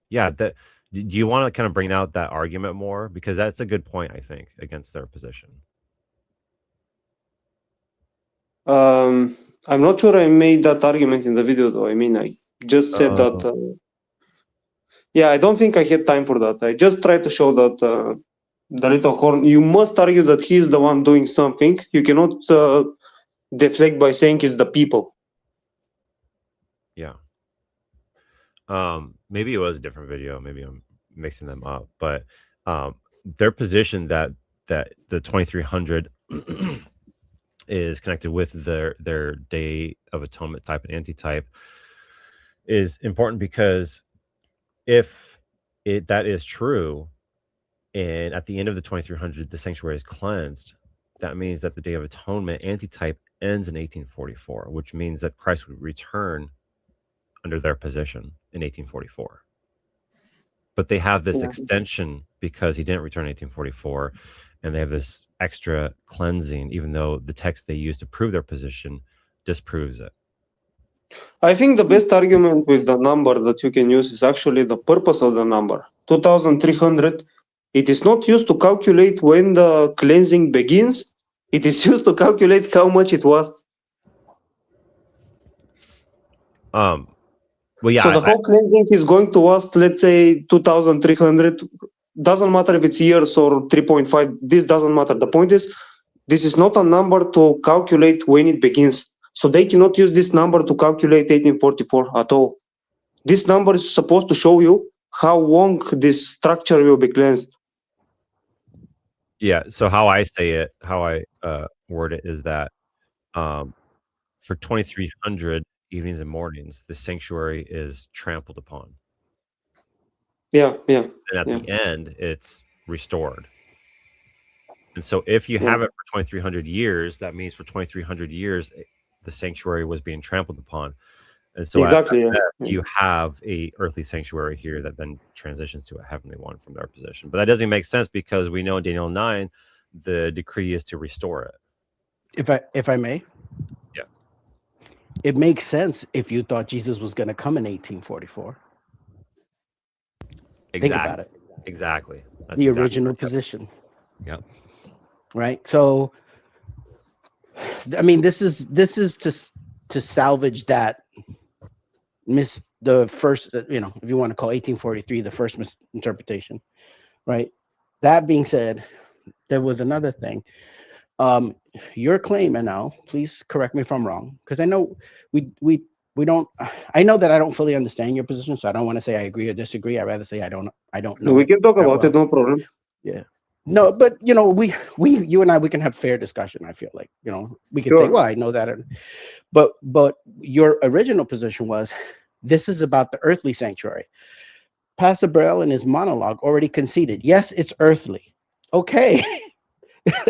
Yeah. Do you want to kind of bring out that argument more? Because that's a good point, I think, against their position. I'm not sure I made that argument in the video, though. I mean, I just said that. Yeah, I don't think I had time for that. I just tried to show that the little horn. You must argue that he's the one doing something. You cannot deflect by saying it's the people. Yeah. Maybe it was a different video. Maybe I'm mixing them up. But their position that the 2300 is connected with their Day of Atonement type and anti-type is important, because if that is true, and at the end of the 2300 the sanctuary is cleansed, that means that the Day of Atonement anti-type ends in 1844, which means that Christ would return under their position in 1844. But they have this extension because he didn't return in 1844, and they have this extra cleansing, even though the text they use to prove their position disproves it. I think the best argument with the number that you can use is actually the purpose of the number. 2300, it is not used to calculate when the cleansing begins. It is used to calculate how much it was. Well, yeah. So the whole cleansing is going to last, let's say, 2300. Doesn't matter if it's years or 3.5. This doesn't matter. The point is, this is not a number to calculate when it begins. So they cannot use this number to calculate 1844 at all. This number is supposed to show you how long this structure will be cleansed. Yeah. So how I say it, how I word it is that for 2300 evenings and mornings, the sanctuary is trampled upon. Yeah. And at the end, it's restored. And so if you have it for 2300 years, that means for 2300 years, the sanctuary was being trampled upon. And so exactly, you have a earthly sanctuary here that then transitions to a heavenly one from their position. But that doesn't make sense, because we know in Daniel 9, the decree is to restore it. if I may, yeah, it makes sense if you thought Jesus was going to come in 1844. Exactly. Think about it. Exactly. That's the exactly original right. position. Yep. Right. So, I mean, this is to salvage that the first, if you want to call 1843 the first misinterpretation, right? That being said, there was another thing. Your claim, and now please correct me if I'm wrong, because I know we don't. I know that I don't fully understand your position, so I don't want to say I agree or disagree. I'd rather say I don't know. We can talk about it, no problem. Yeah. No, but you and I, we can have fair discussion. I feel like, we can say, well, I know that, but your original position was, this is about the earthly sanctuary. Pastor Burrell in his monologue already conceded, yes, it's earthly. Okay.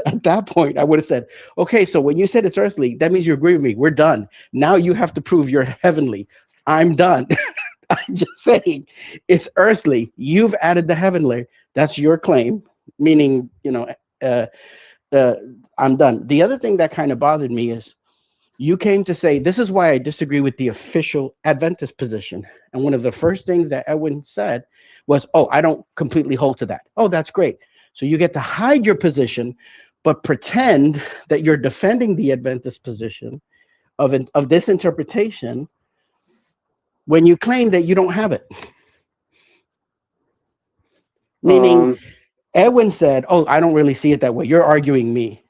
At that point, I would have said, okay, so when you said it's earthly, that means you agree with me. We're done. Now you have to prove you're heavenly. I'm done. I'm just saying it's earthly. You've added the heavenly. That's your claim, meaning, I'm done. The other thing that kind of bothered me is you came to say, this is why I disagree with the official Adventist position. And one of the first things that Edwin said was, oh, I don't completely hold to that. Oh, that's great. So you get to hide your position, but pretend that you're defending the Adventist position of this interpretation when you claim that you don't have it. Meaning, Edwin said, "Oh, I don't really see it that way. You're arguing me."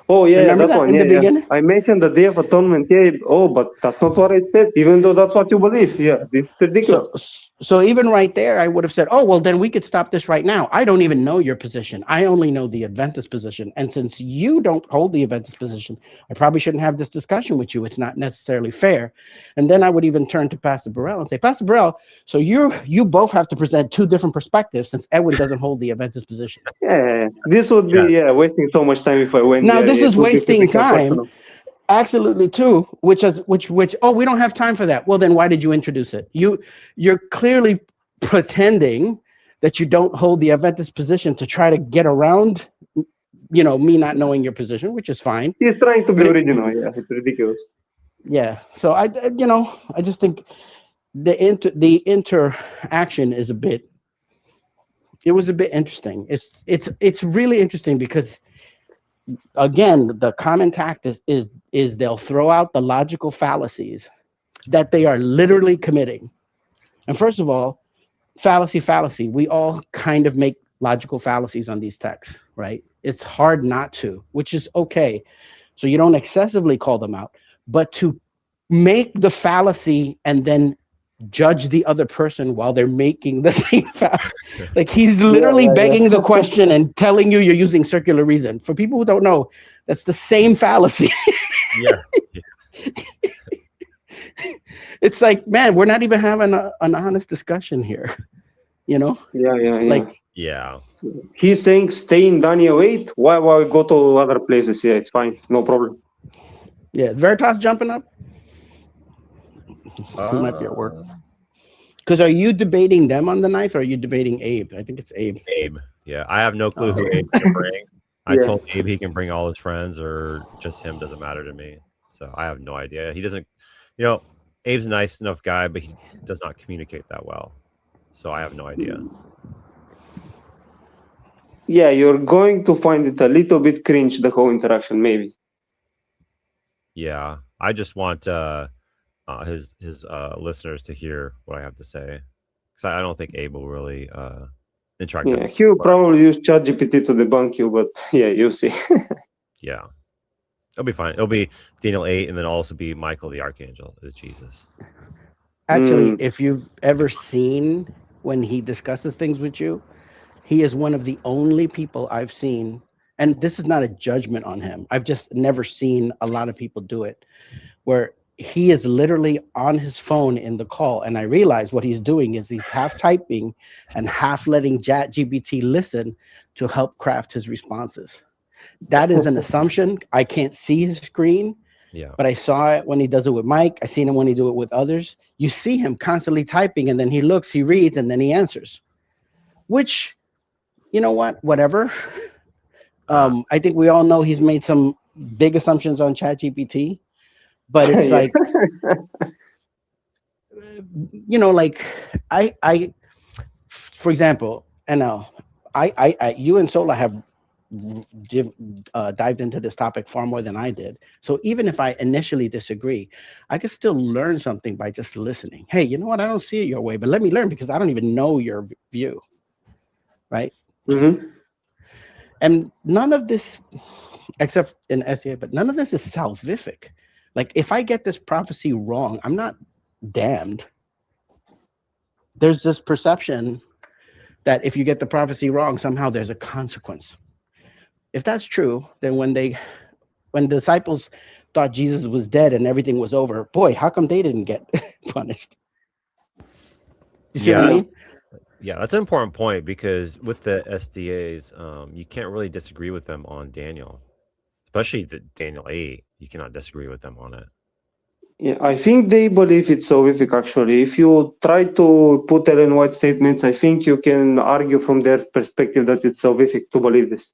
Oh yeah, Remember that that one. in Yeah, the yeah. beginning? I mentioned the Day of Atonement. Yeah. Oh, but that's not what I said. Even though that's what you believe. Yeah, this is ridiculous. So even right there, I would have said, "Oh, well, then we could stop this right now. I don't even know your position. I only know the Adventist position. And since you don't hold the Adventist position, I probably shouldn't have this discussion with you. It's not necessarily fair." And then I would even turn to Pastor Burrell and say, "Pastor Burrell, so you both have to present two different perspectives since Edwin doesn't hold the Adventist position." Yeah, this would be wasting so much time if I went Now there. this Yeah, is it would be wasting become time. personal. Absolutely too, which oh, we don't have time for that. Well, then why did you introduce it? You're clearly pretending that you don't hold the Adventist position to try to get around, me not knowing your position, which is fine. He's trying to be But original. Yeah, it's ridiculous. yeah, so I just think the interaction is it was a bit interesting. It's really interesting because, again, the common tact is they'll throw out the logical fallacies that they are literally committing. And first of all, fallacy. We all kind of make logical fallacies on these texts, right? It's hard not to, which is okay. So you don't excessively call them out, but to make the fallacy and then judge the other person while they're making the same fallacy. Like he's literally begging the question and telling you're using circular reason. For people who don't know, that's the same fallacy. Yeah. It's like, man, we're not even having an honest discussion here, Yeah. Like, Yeah. He's saying stay in Daniel 8. Why go to other places? Yeah, it's fine. No problem. yeah, Veritas jumping up. He might be at work. Because are you debating them on the ninth, or are you debating Abe? I think it's Abe. Abe. Yeah. I have no clue who Abe can bring. I Yeah. told Abe he can bring all his friends or just him, doesn't matter to me. So I have no idea. He doesn't, Abe's a nice enough guy, but he does not communicate that well. So I have no idea. Yeah, you're going to find it a little bit cringe, the whole interaction, maybe. Yeah. I just want his listeners to hear what I have to say. Because I don't think Abe will really interact. Yeah, he will probably use ChatGPT to debunk you, but yeah, you'll see. Yeah. It'll be fine. It'll be Daniel 8 and then also be Michael the Archangel is Jesus. Actually, if you've ever seen when he discusses things with you, he is one of the only people I've seen, and this is not a judgment on him. I've just never seen a lot of people do it, where he is literally on his phone in the call, and I realize what he's doing is he's half typing and half letting ChatGPT listen to help craft his responses. That is an assumption. I can't see his screen, but I saw it when he does it with Mike. I seen him when he do it with others. You see him constantly typing, and then he looks, he reads, and then he answers. Which, you know what? Whatever. I think we all know he's made some big assumptions on ChatGPT, but it's like, like I, for example, and you and Sola have dived into this topic far more than I did. So even if I initially disagree, I can still learn something by just listening. Hey, you know what? I don't see it your way, but let me learn because I don't even know your view. Right? Mm-hmm. And none of this, except in SEA, but none of this is salvific. Like if I get this prophecy wrong, I'm not damned. There's this perception that if you get the prophecy wrong, somehow there's a consequence. If that's true, then when the disciples thought Jesus was dead and everything was over, boy, how come they didn't get punished? You see what I mean? Yeah, that's an important point because with the SDAs, you can't really disagree with them on Daniel, especially the Daniel 8. You cannot disagree with them on it. Yeah, I think they believe it's salvific, actually. If you try to put Ellen White statements, I think you can argue from their perspective that it's salvific to believe this.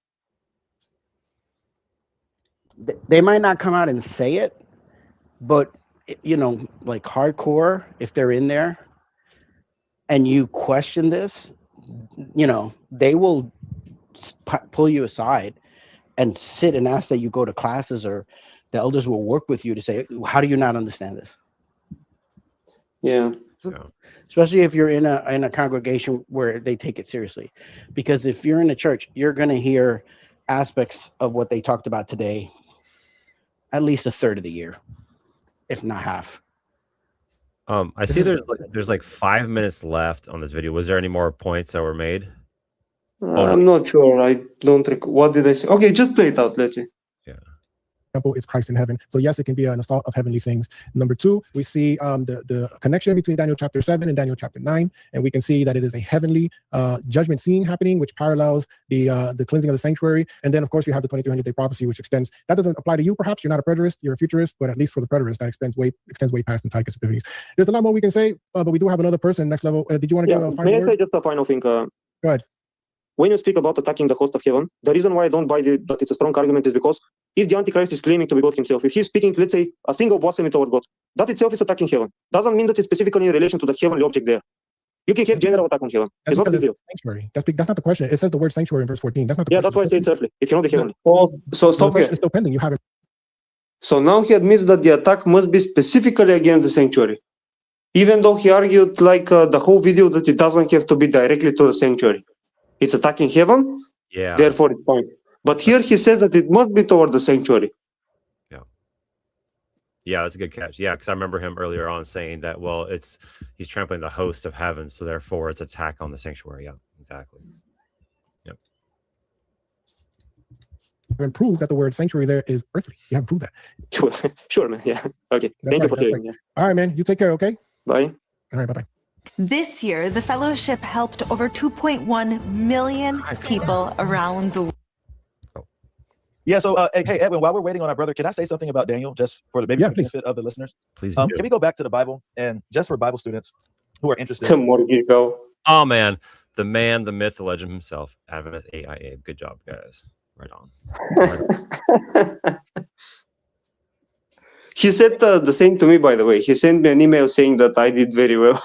They might not come out and say it, but, like hardcore, if they're in there and you question this, they will pull you aside and sit and ask that you go to classes, or the elders will work with you to say, how do you not understand this? Yeah. Yeah. especially if you're in a congregation where they take it seriously. Because if you're in a church, you're going to hear aspects of what they talked about today at least a third of the year, if not half. I see there's like 5 minutes left on this video. Was there any more points that were made? I'm not sure. I don't recall. What did I say? Okay, just play it out. Let's see. Yeah. Example is Christ in heaven. So yes, it can be an assault of heavenly things. Number two, we see the connection between Daniel chapter 7 and Daniel chapter 9, and we can see that it is a heavenly judgment scene happening, which parallels the cleansing of the sanctuary. And then, of course, you have the 2300-day prophecy, which extends. That doesn't apply to you, perhaps. You're not a preterist, you're a futurist, but at least for the preterist, that extends way past Antiochus Epiphanes. There's a lot more we can say, but we do have another person, Next Level. Did you want to give a final May I word? say just a final thing? Go ahead. When you speak about attacking the host of heaven, the reason why I don't buy that it's a strong argument is because if the Antichrist is claiming to be God himself, if he's speaking, let's say, a single blasphemy toward God, that itself is attacking heaven. Doesn't mean that it's specifically in relation to the heavenly object there. You can have general attack on heaven. It's not a big deal. Sanctuary. That's not the question. It says the word sanctuary in verse 14. That's not the Yeah, question. that's why I say it's earthly. It cannot be heavenly. So The stop question here. is still pending. You have it. So now he admits that the attack must be specifically against the sanctuary, even though he argued like the whole video that it doesn't have to be directly to the sanctuary. It's attacking heaven, Yeah. therefore it's fine. But here he says that it must be toward the sanctuary. Yeah, that's a good catch. Yeah, because I remember him earlier on saying that, well, he's trampling the host of heaven, so therefore it's attack on the sanctuary. Yeah, exactly. Yep. And prove that the word sanctuary there is earthly. You haven't proved that. Sure, man. Yeah. Okay. That's Thank you right, for that's hearing. right. All right, man. You take care, okay? Bye. All right, bye-bye. This year, the fellowship helped over 2.1 million people around the world. Yeah. So, hey, Edwin, while we're waiting on our brother, can I say something about Daniel, just for the benefit of the listeners? Please. Can we go back to the Bible, and just for Bible students who are interested? Oh man, the myth, the legend himself, Adventist AIA. Good job, guys. Right on. He said the same to me, by the way. He sent me an email saying that I did very well.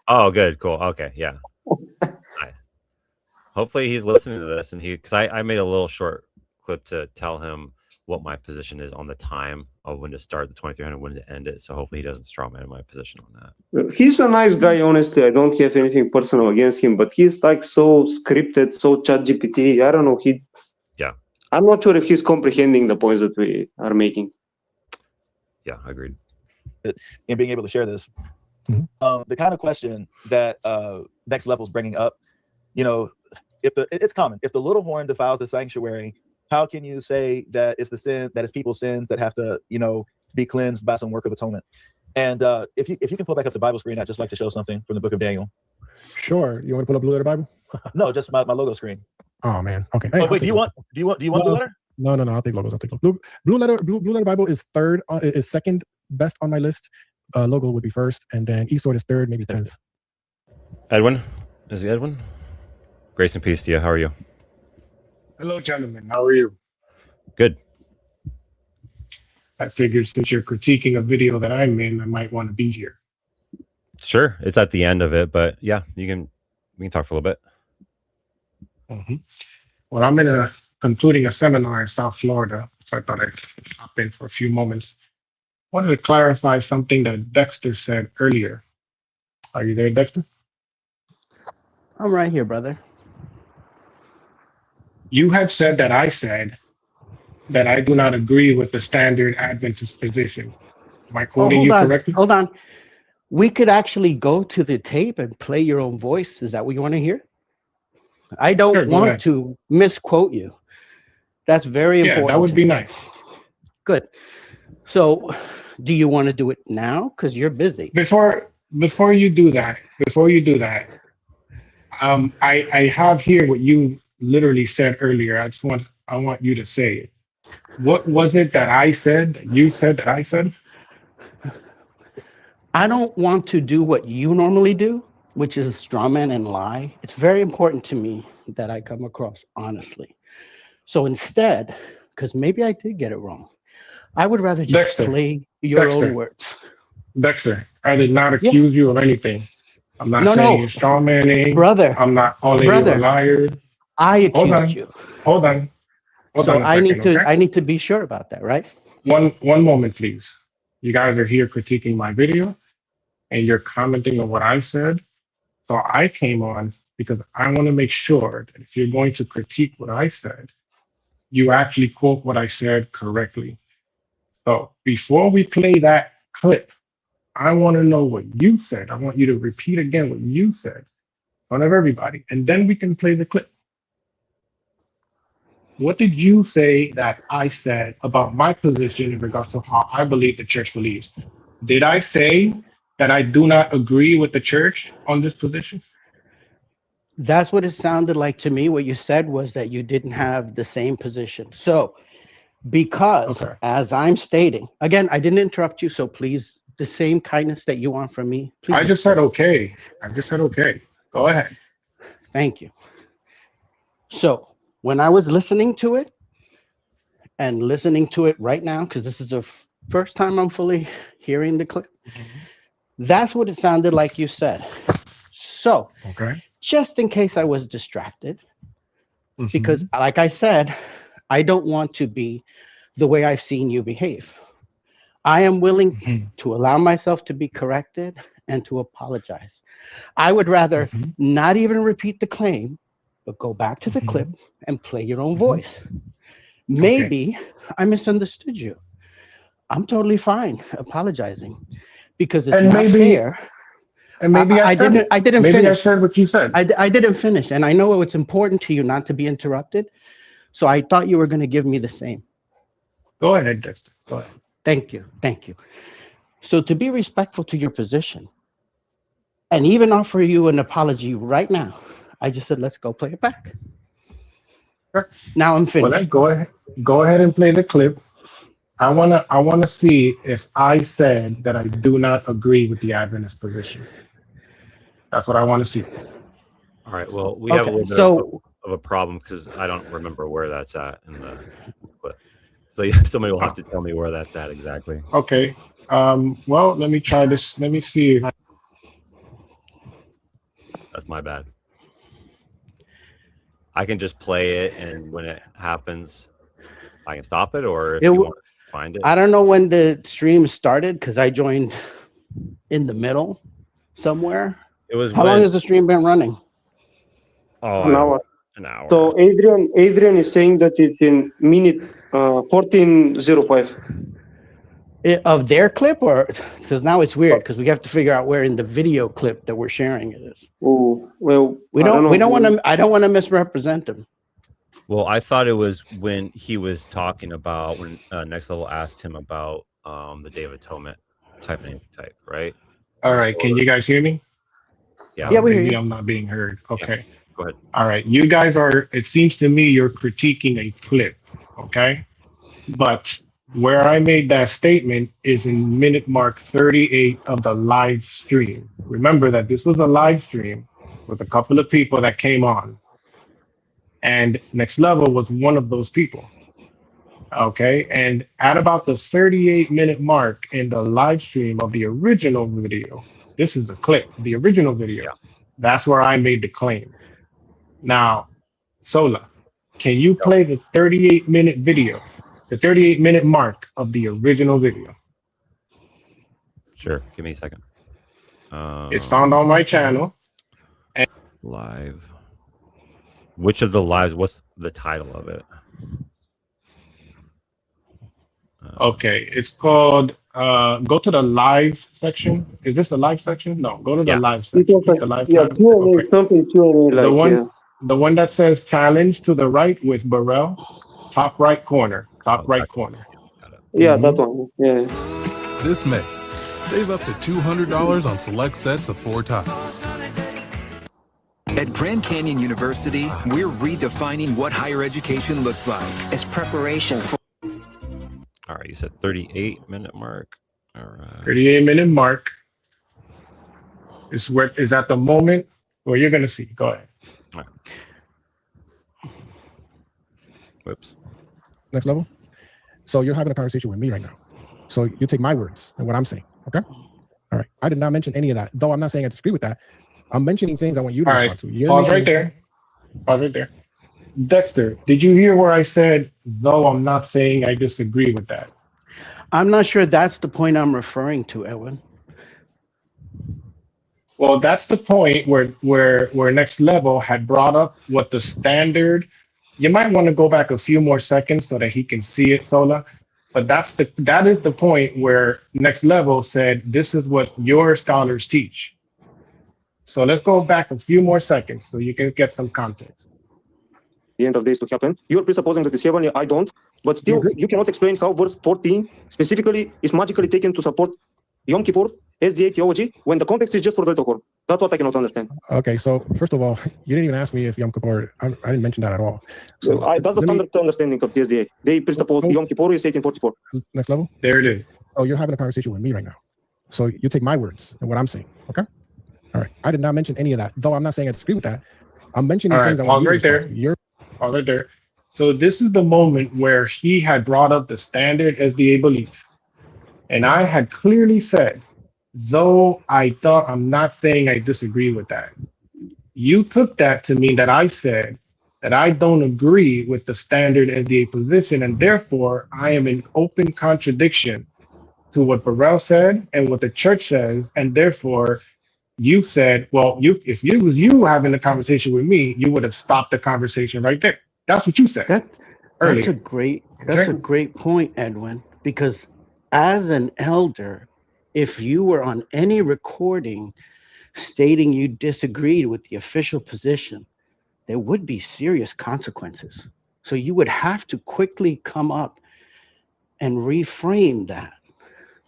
Oh, good, cool. Okay, yeah, nice. Hopefully, he's listening to this, and because I made a little short clip to tell him what my position is on the time of when to start the 2300, when to end it. So hopefully, he doesn't strawman my position on that. He's a nice guy, honestly. I don't have anything personal against him, but he's like so scripted, so ChatGPT. I don't know. Yeah. I'm not sure if he's comprehending the points that we are making. Yeah, agreed. In being able to share this, the kind of question that Next Level is bringing up, it's common. If the little horn defiles the sanctuary, how can you say that it's the sin, that it's people's sins that have to, be cleansed by some work of atonement? And if you can pull back up the Bible screen, I'd just like to show something from the book of Daniel. Sure. You want to pull up Blue Letter Bible? No, just my logo screen. Oh man. Okay. Hey, wait, do you want Blue Letter? No. I'll take logos. Blue Letter Bible is third. Is second best on my list. Logo would be first, and then eSword is third, maybe 10th. Edwin, is it Edwin? Grace and peace to you. How are you? Hello, gentlemen. How are you? Good. I figured since you're critiquing a video that I'm in, I might want to be here. Sure, it's at the end of it, but yeah, we can talk for a little bit. Well, I'm concluding a seminar in South Florida, so I thought I'd hop in for a few moments. I wanted to clarify something that Dexter said earlier. Are you there, Dexter? I'm right here, brother. You had said that I said that I do not agree with the standard Adventist position. Am I quoting you correctly? Hold on. We could actually go to the tape and play your own voice. Is that what you want to hear? I don't want to misquote you. That's very important. Yeah, that would be nice. Good. So, do you want to do it now? Because you're busy. Before you do that, I have here what you literally said earlier. I want you to say it. What was it that I said? That you said that I said? I don't want to do what you normally do, which is strawman and lie. It's very important to me that I come across honestly. So instead, because maybe I did get it wrong, I would rather just play your own words. Dexter, I did not accuse you of anything. I'm not saying you're strawmanning. Brother. I'm not calling you a liar. I accused you. Hold on. I need to be sure about that, right? One moment, please. You guys are here critiquing my video. and you're commenting on what I said. So I came on because I want to make sure that if you're going to critique what I said, you actually quote what I said correctly. So before we play that clip, I want to know what you said. I want you to repeat again what you said in front of everybody, and then we can play the clip. What did you say that I said about my position in regards to how I believe the church believes? Did I say that I do not agree with the church on this position? That's what it sounded like to me. What you said was that you didn't have the same position. So, because Okay. as I'm stating, again, I didn't interrupt you, so please, the same kindness that you want from me, please. I just said okay. I just said okay. Go ahead. Thank you. So, when I was listening to it, and listening to it right now, because this is the first time I'm fully hearing the clip, that's what it sounded like you said. So, Okay. just in case I was distracted, because like I said, I don't want to be the way I've seen you behave. I am willing to allow myself to be corrected and to apologize. I would rather not even repeat the claim, but go back to the clip and play your own voice. Maybe I misunderstood you. I'm totally fine apologizing because it's not fair. And maybe I said it. I didn't maybe finish. I said what you said. I didn't finish, and I know it's important to you not to be interrupted. So I thought you were going to give me the same. Go ahead, Dexter. Go ahead. Thank you. Thank you. So to be respectful to your position and even offer you an apology right now, I just said, let's go play it back. Sure. Now I'm Well, finished. then go ahead and play the clip. I wanna see if I said that I do not agree with the Adventist position. That's what I want to see. All right. Well, we have a little bit of a problem because I don't remember where that's at in the clip. So yeah, somebody will have to tell me where that's at exactly. Okay. Well, let me try this. Let me see. That's my bad. I can just play it, and when it happens, I can stop it, or if you want to find it. I don't know when the stream started because I joined in the middle somewhere. It was How long has the stream been running? Oh, An hour. An hour. So Adrian is saying that it's in minute 14:05. Of their clip, or because now it's weird because we have to figure out where in the video clip that we're sharing it is. Oh well, we don't want to. I don't want to misrepresent them. Well, I thought it was when he was talking about when Next Level asked him about the Day of Atonement type and anti-type, right? All right. Can you guys hear me? Yeah. Yeah, we hear Maybe you. I'm not being heard. Okay. Yeah. Go ahead. All right. You guys are. It seems to me you're critiquing a clip. Okay. But where I made that statement is in minute mark 38 of the live stream. Remember that this was a live stream with a couple of people that came on. And Next Level was one of those people. Okay. And at about the 38-minute mark in the live stream of the original video, this is a clip, the original video. That's where I made the claim. Now, Sola, can you play the 38-minute video? The 38-minute mark of the original video. Sure. Give me a second. It's found on my channel. Live. Which of the lives? What's the title of it? Okay, it's called. Go to the live section. Is this the live section? No, go to the live section. The live Q&A, something Q&A like. The one that says challenge to the right with Burrell, top right corner. Top right corner. Yeah, that one. Yeah. This May, save up to $200 on select sets of 4 times. At Grand Canyon University, we're redefining what higher education looks like. It's preparation for. All right, you said 38-minute mark. All right. 38-minute mark is at the moment where you're gonna see. Go ahead. All right. Whoops. Next Level. So you're having a conversation with me right now. So you take my words and what I'm saying. Okay. All right. I did not mention any of that, though I'm not saying I disagree with that. I'm mentioning things I want you to respond to. Pause right there. Pause right there. Dexter, did you hear where I said, though I'm not saying I disagree with that? I'm not sure that's the point I'm referring to, Edwin. Well, that's the point where Next Level had brought up what the standard. You might want to go back a few more seconds so that he can see it, Sola. But that is the point where Next Level said this is what your scholars teach. So let's go back a few more seconds so you can get some context. The end of days to happen. You're presupposing that it's heavenly. I don't. But still, you cannot explain how verse 14 specifically is magically taken to support Yom Kippur SDA theology when the context is just for Delta Core. That's what I cannot understand. Okay, so first of all, you didn't even ask me if Yom Kippur. I didn't mention that at all. So That's the standard understanding of the SDA. They presuppose Yom Kippur is 1844. Next Level. There it is. Oh, you're having a conversation with me right now. So you take my words and what I'm saying. Okay. All right. I did not mention any of that, though. I'm not saying I disagree with that. I'm mentioning things that pause right there. Pause right there. So this is the moment where he had brought up the standard SDA belief, and I had clearly said, though I thought, I'm not saying I disagree with that. You took that to mean that I said that I don't agree with the standard SDA position, and therefore I am in open contradiction to what Burrell said and what the church says, and therefore you said, well, if it was you having the conversation with me, you would have stopped the conversation right there. That's what you said. That's a great point, Edwin, because as an elder, if you were on any recording stating you disagreed with the official position, there would be serious consequences. So you would have to quickly come up and reframe that.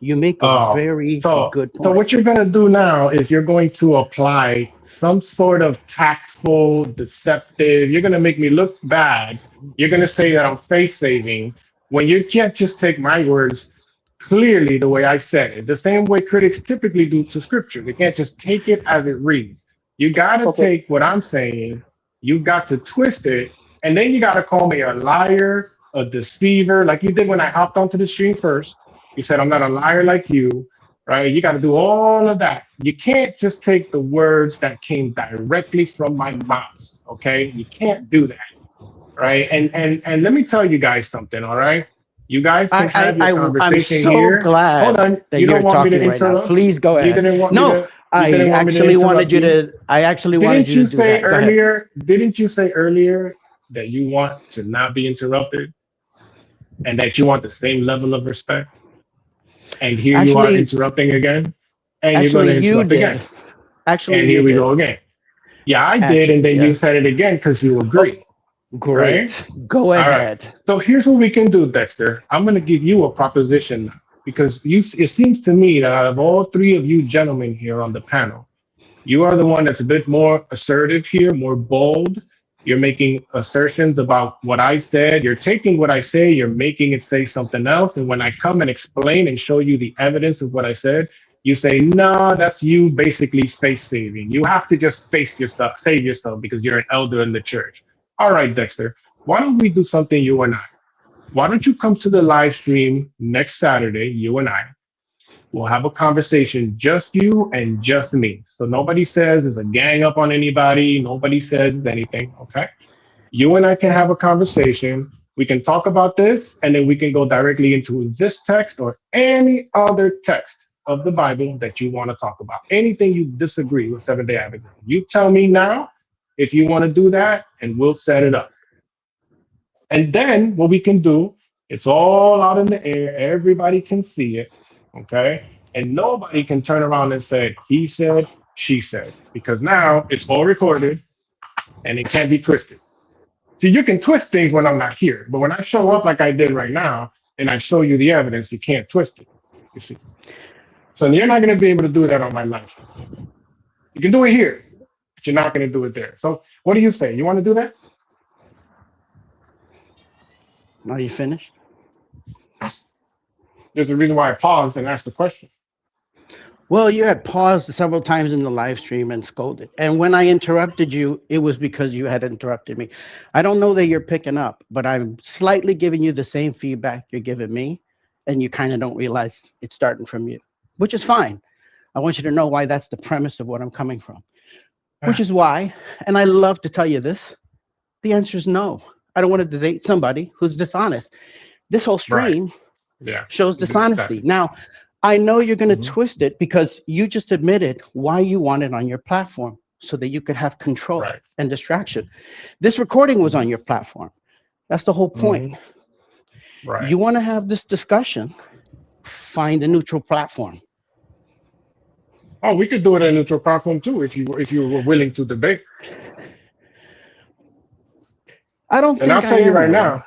You make a very good point. So what you're going to do now is you're going to apply some sort of tactful, deceptive, you're going to make me look bad. You're going to say that I'm face saving when you can't just take my words clearly the way I said it, the same way critics typically do to scripture. They can't just take it as it reads. You got to take what I'm saying, you got to twist it, and then you got to call me a liar, a deceiver, like you did when I hopped onto the stream first. You said, I'm not a liar like you, right? You got to do all of that. You can't just take the words that came directly from my mouth, okay? You can't do that, right? And let me tell you guys something, all right? You guys can have your conversation here. I'm so glad Hold on. that You don't you're want me to talking right now. interrupt? Please go ahead. You didn't want me to, I actually wanted you to. I actually wanted you to do that. Earlier? Didn't you say earlier that you want to not be interrupted, and that you want the same level of respect? And here you are interrupting again, and you're going to interrupt again. Actually, and here we go again. Yeah, I did, and then you said it again because you agree. Great. Right? Go ahead. Right. So here's what we can do, Dexter. I'm going to give you a proposition because it seems to me that out of all three of you gentlemen here on the panel, you are the one that's a bit more assertive here, more bold. You're making assertions about what I said. You're taking what I say, you're making it say something else. And when I come and explain and show you the evidence of what I said, you say, no, that's you basically face saving. You have to just save yourself because you're an elder in the church. All right, Dexter, why don't we do something, you and I? Why don't you come to the live stream next Saturday, you and I? We'll have a conversation, just you and just me. So nobody says there's a gang up on anybody. Nobody says anything, okay? You and I can have a conversation. We can talk about this, and then we can go directly into this text or any other text of the Bible that you want to talk about. Anything you disagree with Seventh-day Adventism. You tell me now if you want to do that, and we'll set it up. And then what we can do, it's all out in the air. Everybody can see it. Okay. And nobody can turn around and say, he said, she said, because now it's all recorded and it can't be twisted. So you can twist things when I'm not here, but when I show up like I did right now and I show you the evidence, you can't twist it. You see. So you're not going to be able to do that on my life. You can do it here, but you're not going to do it there. So what do you say? You want to do that? Are you finished? There's a reason why I paused and asked the question. Well, you had paused several times in the live stream and scolded. And when I interrupted you, it was because you had interrupted me. I don't know that you're picking up, but I'm slightly giving you the same feedback you're giving me. And you kind of don't realize it's starting from you, which is fine. I want you to know why that's the premise of what I'm coming from, which is why, and I love to tell you this, the answer is no. I don't want to debate somebody who's dishonest. This whole stream shows dishonesty. Now, I know you're going to twist it because you just admitted why you want it on your platform so that you could have control and distraction. This recording was on your platform. That's the whole point. You want to have this discussion, find a neutral platform. Oh, we could do it on a neutral platform too if you were willing to debate. I don't think I'll tell you right now.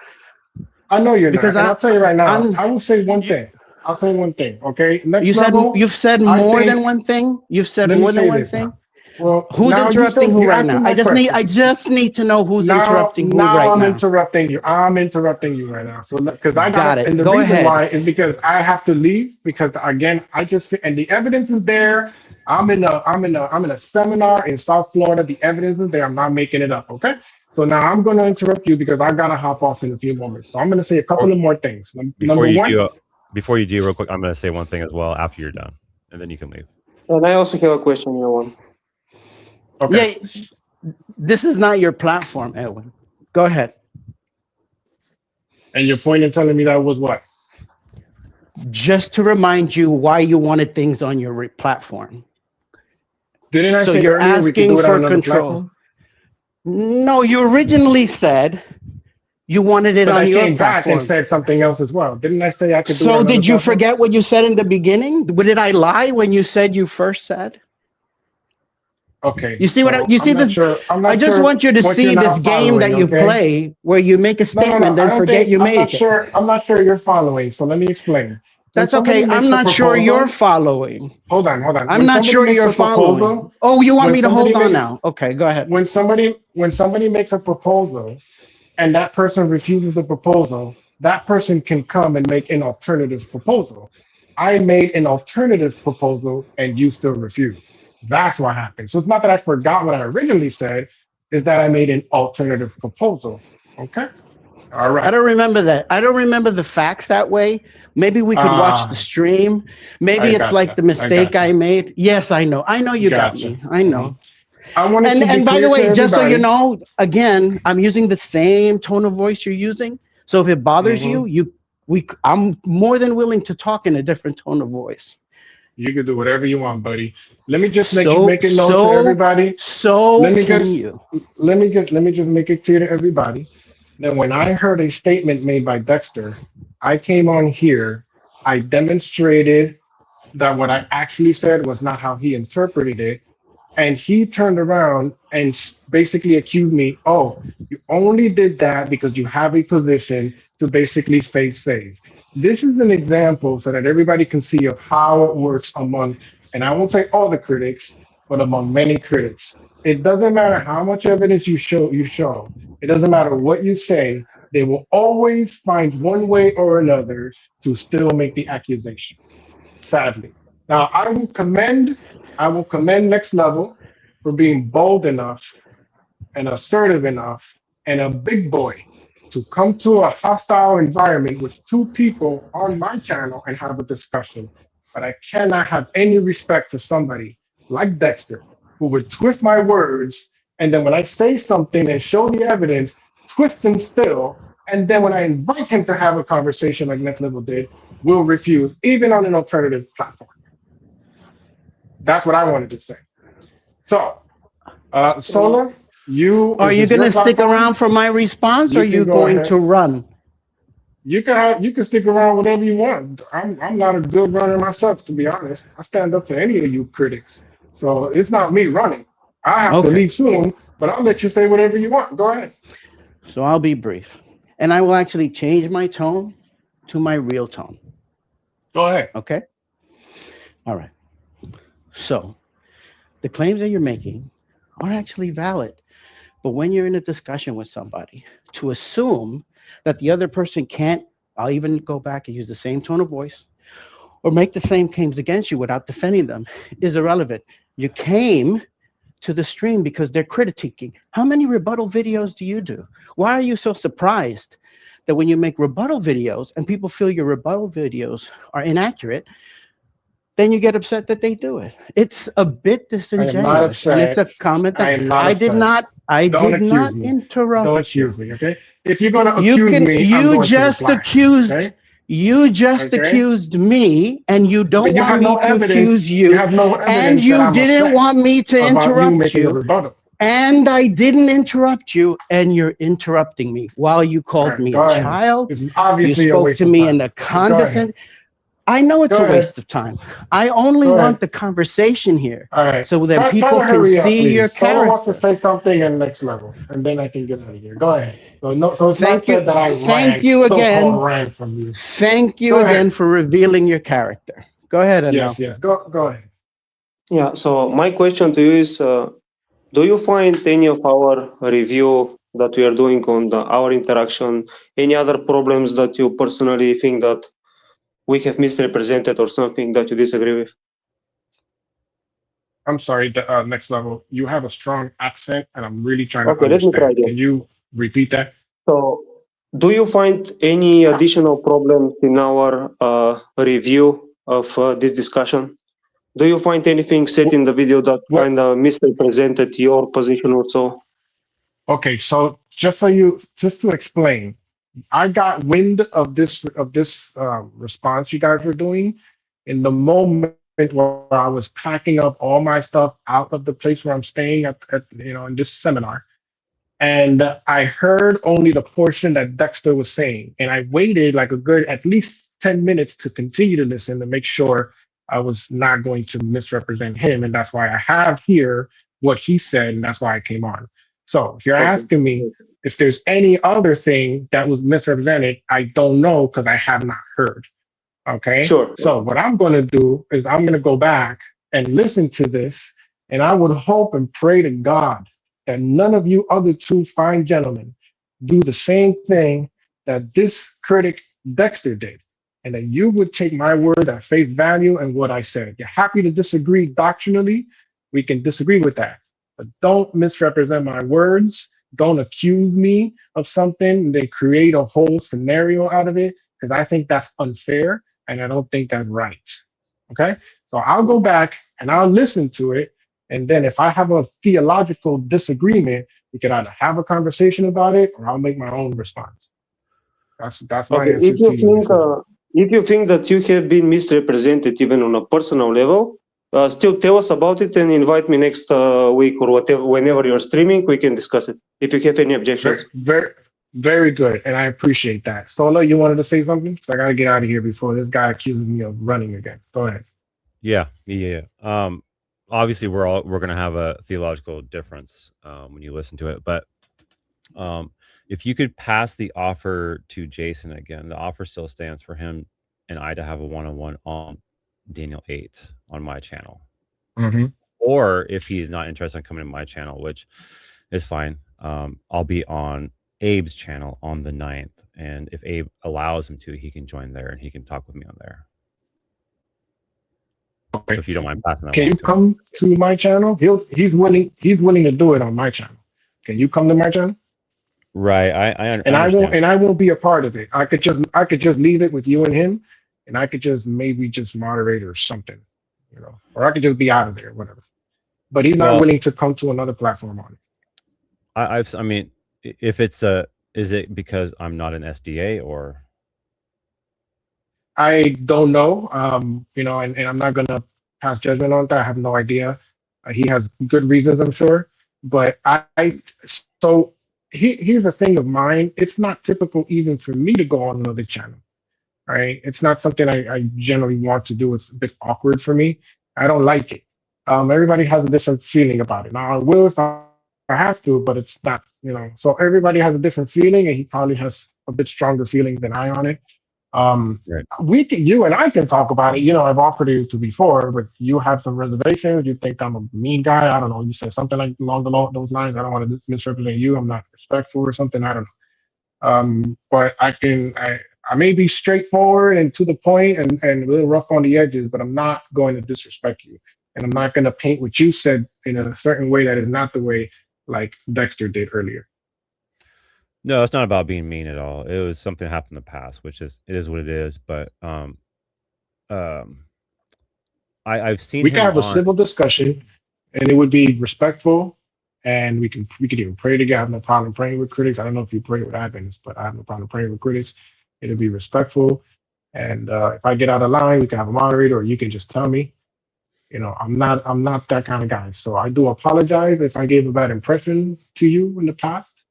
I know you're because not. And I'll tell you right now. I will say one thing. I'll say one thing. Okay. You've said more than one thing. You've said more than one thing. Well, who's interrupting who right now? I just need to know who's interrupting who right now. I'm interrupting you. I'm interrupting you right now. So because I got it. And the reason why is because I have to leave because again and the evidence is there. I'm in a seminar in South Florida. The evidence is there. I'm not making it up. Okay. So now I'm going to interrupt you because I gotta hop off in a few moments. So I'm going to say a couple of more things. Before you do, real quick, I'm going to say one thing as well after you're done, and then you can leave. And I also have a question, Edwin. Okay. Yeah, this is not your platform, Edwin. Go ahead. And your point in telling me that was what? Just to remind you why you wanted things on your platform. Didn't I say you're asking for control? Platform? No, you originally said you wanted it on your platform. I came back and said something else as well. Didn't I say I could do it on So did you platform? forget what you said in the beginning? Did I lie when you said you first said? Okay. You see what you see this? I just want you to see this game that you play where you make a statement then forget you made it. I'm not sure you're following. So let me explain. That's okay. I'm not sure you're following. Hold on. I'm not sure you're following. Oh, you want me to hold on now? Okay, go ahead. When somebody makes a proposal and that person refuses the proposal, that person can come and make an alternative proposal. I made an alternative proposal and you still refuse. That's what happened. So it's not that I forgot what I originally said, is that I made an alternative proposal. Okay? All right. I don't remember that. I don't remember the facts that way. Maybe we could watch the stream. Maybe it's like the mistake I made. Yes, I know. I know you got me. I know. And by the way, just so you know, again, I'm using the same tone of voice you're using. So if it bothers you, I'm more than willing to talk in a different tone of voice. You can do whatever you want, buddy. Let me just make it known to everybody. Let me just make it clear to everybody that when I heard a statement made by Dexter, I came on here, I demonstrated that what I actually said was not how he interpreted it, and he turned around and basically accused me, oh, you only did that because you have a position to basically stay safe. This is an example so that everybody can see of how it works among, and I won't say all the critics, but among many critics. It doesn't matter how much evidence you show. It doesn't matter what you say. They will always find one way or another to still make the accusation, sadly. Now, I will commend Next Level for being bold enough and assertive enough and a big boy to come to a hostile environment with two people on my channel and have a discussion. But I cannot have any respect for somebody like Dexter, who would twist my words, and then when I say something and show the evidence, twist him still, and then when I invite him to have a conversation like Next Level did, will refuse, even on an alternative platform. That's what I wanted to say. So, Sola, are you going to stick around for my response, or are you going to run? You can stick around whatever you want. I'm not a good runner myself, to be honest. I stand up to any of you critics, so it's not me running. I have to leave soon, but I'll let you say whatever you want. Go ahead. So I'll be brief, and I will actually change my tone to my real tone. Go ahead. Okay. All right. So the claims that you're making are actually valid. But when you're in a discussion with somebody, to assume that the other person can't, I'll even go back and use the same tone of voice, or make the same claims against you without defending them, is irrelevant. You came to the stream because they're critiquing. How many rebuttal videos do you do? Why are you so surprised that when you make rebuttal videos and people feel your rebuttal videos are inaccurate, then you get upset that they do it? It's a bit disingenuous, and it's a comment that I did not interrupt. Don't accuse me, okay? If you're going to accuse me, you just accused You just Okay. accused me, and you don't But you want have me no to evidence. accuse You you, have no and evidence that you I'm didn't upset want me to about you interrupt making a you, rebuttal. and I didn't interrupt you, and you're interrupting me while you All called right, me go a ahead. child. This is You obviously a spoke waste to of me time. in a Go ahead. condescending. I know it's Go a ahead. waste of time. I only Go want ahead. the conversation here, All right. so then Try people to can hurry up, see your please. Someone wants to character. say something in Next Level, and then I can get out of here. Go ahead. So no, so it's not Thank you. said that I Thank ran, you so-called again. ran from you. Thank you Go again ahead. for revealing your character. Go ahead, Anil. Yes. Go ahead. Yeah. So my question to you is, do you find any of our review that we are doing on our interaction, any other problems that you personally think that we have misrepresented or something that you disagree with? I'm sorry, the Next Level. You have a strong accent, and I'm really trying to Okay, let me try understand. again. Can you repeat that? So, do you find any additional problems in our review of this discussion? Do you find anything said in the video that What? kind of misrepresented your position or so? Okay, so just to explain, I got wind of this response you guys were doing in the moment where I was packing up all my stuff out of the place where I'm staying at in this seminar, and I heard only the portion that Dexter was saying, and I waited like a good at least 10 minutes to continue to listen to make sure I was not going to misrepresent him, and that's why I have here what he said, and that's why I came on. So if you're Okay. asking me if there's any other thing that was misrepresented, I don't know because I have not heard. Okay. Sure. So what I'm going to do is I'm going to go back and listen to this, and I would hope and pray to God that none of you other two fine gentlemen do the same thing that this critic Dexter did, and that you would take my words at face value and what I said. If you're happy to disagree doctrinally, we can disagree with that. But don't misrepresent my words. Don't accuse me of something and then create a whole scenario out of it, because I think that's unfair and I don't think that's right. Okay? So I'll go back and I'll listen to it. And then if I have a theological disagreement, we can either have a conversation about it or I'll make my own response. That's my Okay. answer to you. If you think that you have been misrepresented even on a personal level, still tell us about it and invite me next week or whatever, whenever you're streaming, we can discuss it. If you have any objections. Very good. And I appreciate that. Sola, you wanted to say something? So I got to get out of here before this guy accuses me of running again. Go ahead. Yeah. Obviously, we're going to have a theological difference when you listen to it, but if you could pass the offer to Jason again, the offer still stands for him and I to have a one-on-one on Daniel 8 on my channel. Mm-hmm. Or if he's not interested in coming to my channel, which is fine, I'll be on Abe's channel on the 9th. And if Abe allows him to, he can join there and he can talk with me on there. Okay. So if you don't mind passing that Can along you come to my channel? He's willing to do it on my channel. Can you come to my channel? Right. I understand. I won't be a part of it. I could just leave it with you and him, and I could just maybe just moderate or something, or I could just be out of there, whatever. But he's not willing to come to another platform on it. I mean, if it's is it because I'm not an SDA or? I don't know. And I'm not gonna pass judgment on that. I have no idea. He has good reasons, I'm sure. But here's a thing of mine. It's not typical even for me to go on another channel. Right? It's not something I generally want to do. It's a bit awkward for me. I don't like it. Everybody has a different feeling about it. Now I will if I have to, but it's not, So everybody has a different feeling, and he probably has a bit stronger feeling than I on it. Right. You and I can talk about it. I've offered it to before, but you have some reservations. You think I'm a mean guy. I don't know. You said something like along those lines. I don't want to misrepresent you. I'm not respectful or something. I don't know. But I may be straightforward and to the point and a little rough on the edges, but I'm not going to disrespect you. And I'm not going to paint what you said in a certain way that is not the way like Dexter did earlier. No, it's not about being mean at all. It was something that happened in the past, which it is what it is. But I've seen we can him have a civil discussion, and it would be respectful, and we could even pray together. I have no problem praying with critics. I don't know if you pray with admins, but I have no problem praying with critics. It'll be respectful, And if I get out of line, we can have a moderator, or you can just tell me. You know, I'm not that kind of guy. So I do apologize if I gave a bad impression to you in the past.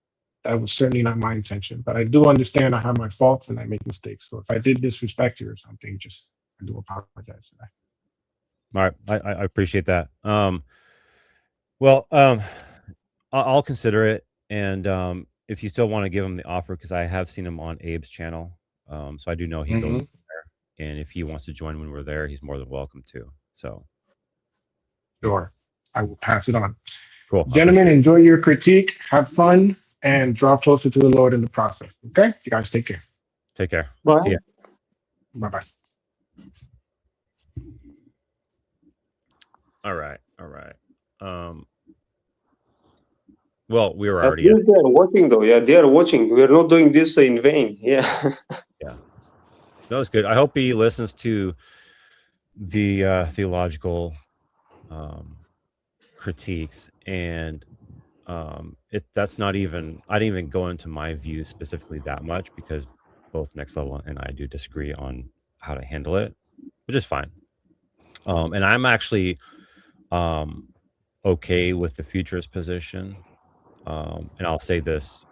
That was certainly not my intention. But I do understand I have my faults and I make mistakes. So if I did disrespect you or something, I do apologize for that. All right, I appreciate that. I'll consider it, and if you still want to give him the offer, because I have seen him on Abe's channel, so I do know he goes there, and if he wants to join when we're there, he's more than welcome to. So, Sure, I will pass it on. cool, Gentlemen, enjoy your critique, have fun, and draw closer to the Lord in the process. Okay, you guys take care. Take care. Bye. See ya. Bye bye. All right. Well, we were At already. least they are watching, though. Yeah, they are watching. We are not doing this in vain. Yeah. Yeah, that was good. I hope he listens to the theological critiques, and that's not even. I didn't even go into my views specifically that much because both Next Level and I do disagree on how to handle it, which is fine. And I'm actually okay with the futurist position. And I'll say this,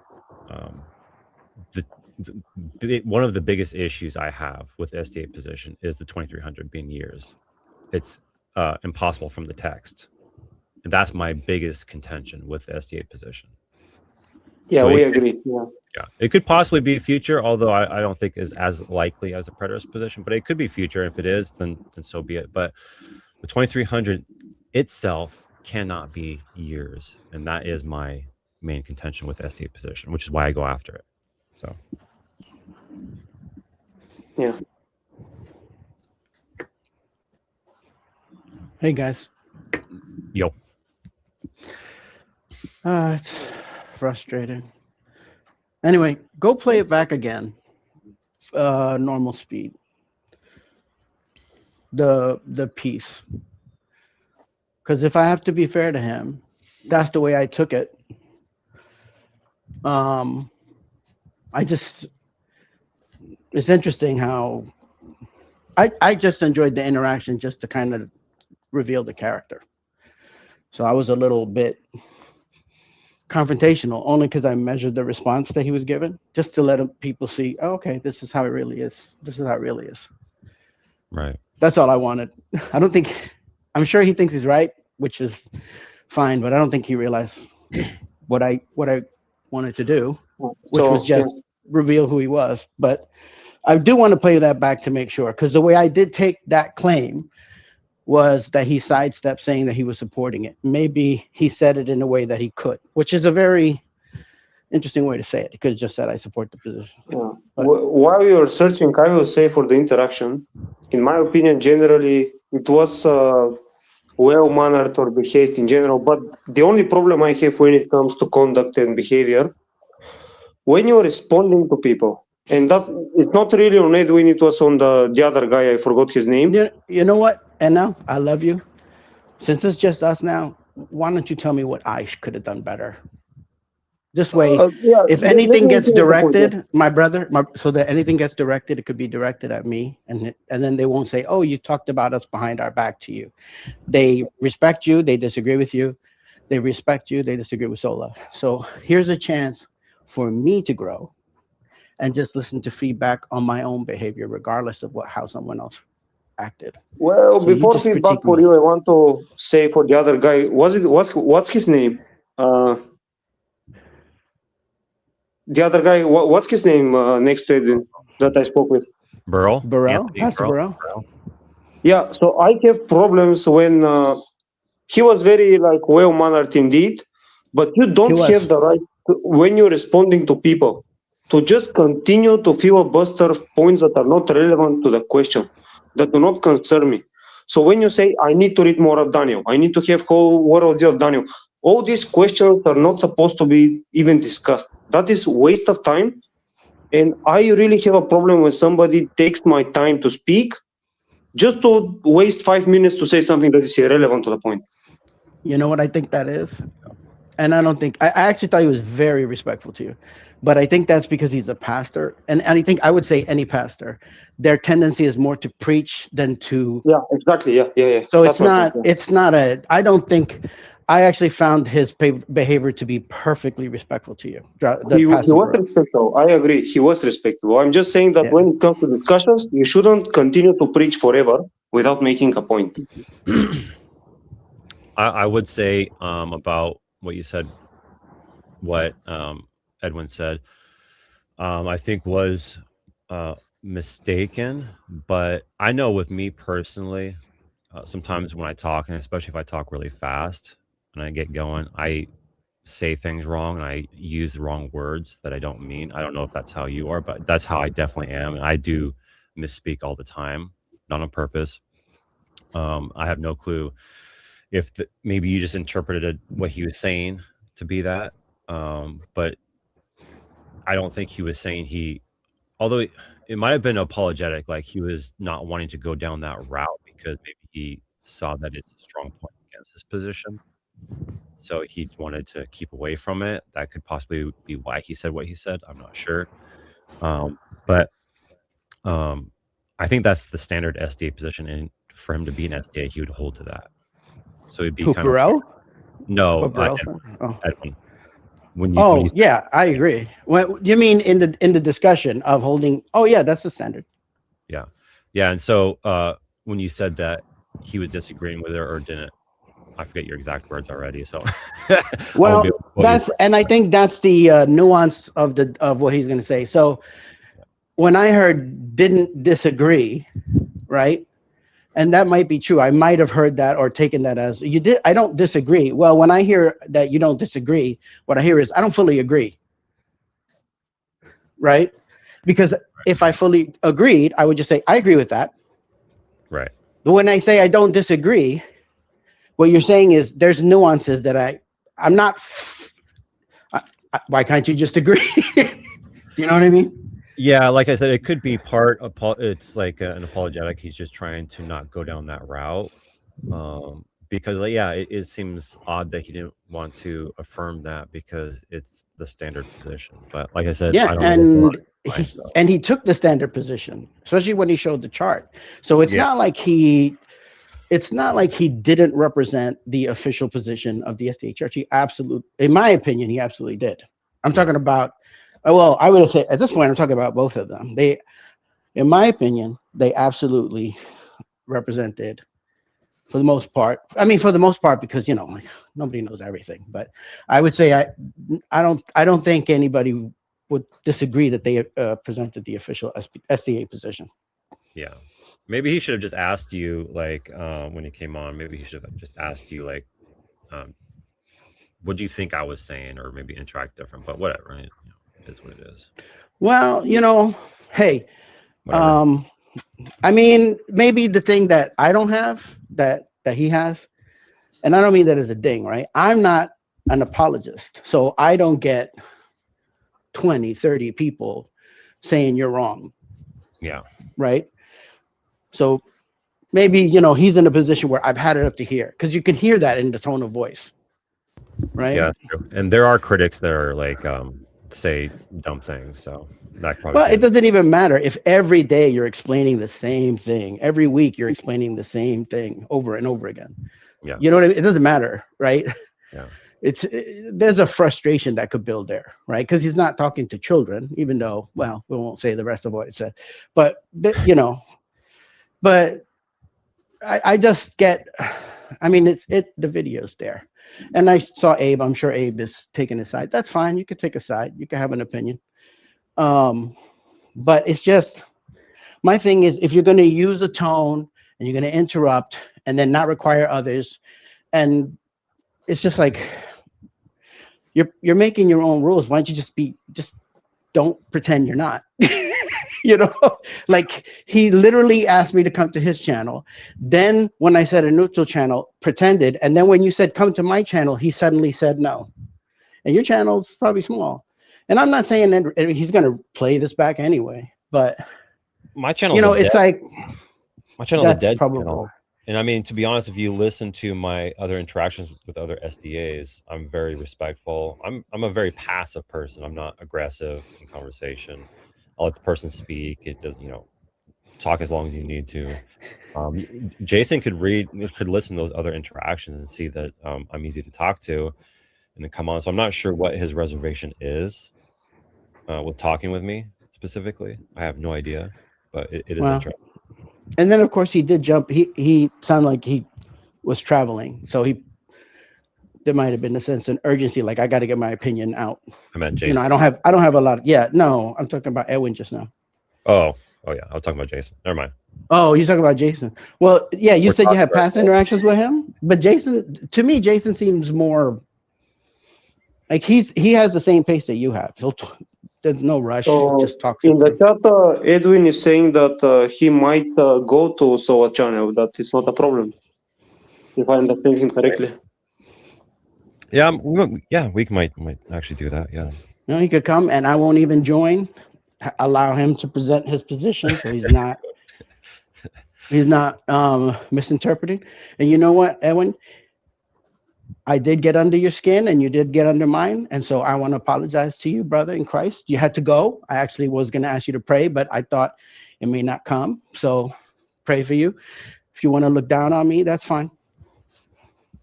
one of the biggest issues I have with the SD8 position is the 2300 being years. It's impossible from the text. And that's my biggest contention with the SD8 position. Yeah, So we agree. Yeah, it could possibly be future, although I don't think is as likely as a preterist position, but it could be future. If it is, then so be it. But the 2300 itself cannot be years, and that is my main contention with the SD8 position, which is why I go after it. So, yeah. Hey guys. Yo. It's frustrating. Anyway, go play it back again. Normal speed. The piece. Because if I have to be fair to him, that's the way I took it. It's interesting how I just enjoyed the interaction just to kind of reveal the character. So I was a little bit confrontational, only because I measured the response that he was given, just to let people see, oh, okay, this is how it really is. This is how it really is. Right. That's all I wanted. I'm sure he thinks he's right, which is fine, but I don't think he realized what I wanted to do, which was just reveal who he was. But I do want to play that back to make sure, because the way I did take that claim was that he sidestepped saying that he was supporting it. Maybe he said it in a way that he could, which is a very interesting way to say it. He could have just said, I support the position. Yeah. While we were searching, I will say for the interaction, in my opinion, generally, it was well-mannered or behaved in general. But the only problem I have when it comes to conduct and behavior, when you're responding to people, and that it's not really on Edwin, it was on the other guy, I forgot his name. You know what? And now, I love you. Since it's just us now, why don't you tell me what I could have done better? This way, if anything gets directed, so that anything gets directed, it could be directed at me, and then they won't say, oh, you talked about us behind our back to you. They respect you, they disagree with you. They respect you, they disagree with Sola. So here's a chance for me to grow and just listen to feedback on my own behavior, regardless of how someone else acted. Well, so before feedback for you, I want to say for the other guy, what's his name? The other guy, what's his name next to Edwin that I spoke with? Burrell? Pastor Burrell. Yeah, so I have problems when he was very well-mannered indeed, but you don't have the right to, when you're responding to people, to just continue to filibuster points that are not relevant to the question, that do not concern me. So when you say, I need to read more of Daniel, I need to have whole worldview of Daniel, all these questions are not supposed to be even discussed. That is waste of time. And I really have a problem when somebody takes my time to speak just to waste 5 minutes to say something that is irrelevant to the point. You know what I think that is? And I don't think I actually thought he was very respectful to you, but I think that's because he's a pastor, and I think I would say any pastor, their tendency is more to preach than to. Yeah, exactly. Yeah. So That's my point, yeah. it's not a. I don't think. I actually found his behavior to be perfectly respectful to you. He was respectful. I agree. He was respectful. I'm just saying that Yeah. when it comes to discussions, you shouldn't continue to preach forever without making a point. I would say about what you said, what Edwin said, I think was mistaken. But I know with me personally, sometimes when I talk, and especially if I talk really fast and I get going, I say things wrong and I use the wrong words that I don't mean. I don't know if that's how you are, but that's how I definitely am. And I do misspeak all the time, not on purpose. I have no clue if maybe you just interpreted what he was saying to be that. But I don't think he was saying although it might have been apologetic, like he was not wanting to go down that route because maybe he saw that it's a strong point against his position. So he wanted to keep away from it. That could possibly be why he said what he said. I'm not sure. But I think that's the standard SDA position. And for him to be an SDA, he would hold to that. So it'd be kind Burrell? of. No, Edwin. When yeah, I agree. What you mean in the discussion of holding? Oh, yeah, that's the standard. Yeah. And so when you said that he was disagreeing with it or didn't, I forget your exact words already. So, well, and I think that's the nuance of what he's going to say. So, when I heard didn't disagree, right? And that might be true. I might have heard that or taken that as you did. I don't disagree. Well, when I hear that you don't disagree, what I hear is I don't fully agree. Right? Because if I fully agreed, I would just say I agree with that. Right. But when I say I don't disagree, what you're saying is there's nuances that I'm not. Why can't you just agree? You know what I mean? Yeah, like I said, it could be part of. It's like an apologetic. He's just trying to not go down that route, because it seems odd that he didn't want to affirm that because it's the standard position. But like I said, I don't know and he took the standard position, especially when he showed the chart. So it's not like he didn't represent the official position of the SDA Church. In my opinion, he absolutely did. I'm talking about. Well, I would say at this point, I'm talking about both of them. In my opinion, they absolutely represented, for the most part. I mean, for the most part, because nobody knows everything. But I would say I don't think anybody would disagree that they presented the official SDA position. Yeah, maybe he should have just asked you, like, when he came on. Maybe he should have just asked you, like, what do you think I was saying, or maybe interact different. But whatever. Right? Is what it is. Well, hey, whatever. I mean, maybe the thing that I don't have that he has, and I don't mean that as a ding, right? I'm not an apologist, so I don't get 20, 30 people saying you're wrong. Yeah. Right. So maybe, he's in a position where I've had it up to here, because you can hear that in the tone of voice. Right. Yeah. True. And there are critics that are like, say dumb things, so that probably. Well, it doesn't even matter if every day you're explaining the same thing, every week you're explaining the same thing over and over again. Yeah, you know what I mean? It doesn't matter, right? Yeah, there's a frustration that could build there, right? Because he's not talking to children, even though, well, we won't say the rest of what it said, but but I just get, I mean, the video's there. And I saw Abe. I'm sure Abe is taking a side. That's fine. You could take a side. You can have an opinion. But it's just, my thing is, if you're going to use a tone and you're going to interrupt and then not require others, and it's just like you're making your own rules. Why don't you just don't pretend you're not? Like he literally asked me to come to his channel. Then when I said a neutral channel, pretended. And then when you said come to my channel, he suddenly said no. And your channel's probably small. And I'm not saying that he's going to play this back anyway, but my channel, it's like my channel's a dead probable. channel. And I mean, to be honest, if you listen to my other interactions with other SDAs, I'm very respectful. I'm a very passive person. I'm not aggressive in conversation. I'll let the person speak. It does, talk as long as you need to. Jason could listen to those other interactions and see that I'm easy to talk to, and then come on. So I'm not sure what his reservation is with talking with me specifically. I have no idea, but it is interesting. And then of course he did jump. He sounded like he was traveling, so there might have been a sense of urgency, like I got to get my opinion out. I meant Jason. I don't have a lot. No, I'm talking about Edwin just now. Oh yeah, I was talking about Jason. Never mind. Oh, you're talking about Jason. Well, yeah, you said you had past interactions with him, but to me, Jason seems more like he has the same pace that you have. There's no rush. So just talks. in the chat, Edwin is saying that he might go to SOA channel. That is not a problem, if I understand him correctly. Yeah, we might actually do that. Yeah. He could come, and I won't even join. Allow him to present his position, so he's not misinterpreting. And you know what, Edwin? I did get under your skin, and you did get under mine, and so I want to apologize to you, brother in Christ. You had to go. I actually was going to ask you to pray, but I thought it may not come, so pray for you. If you want to look down on me, that's fine.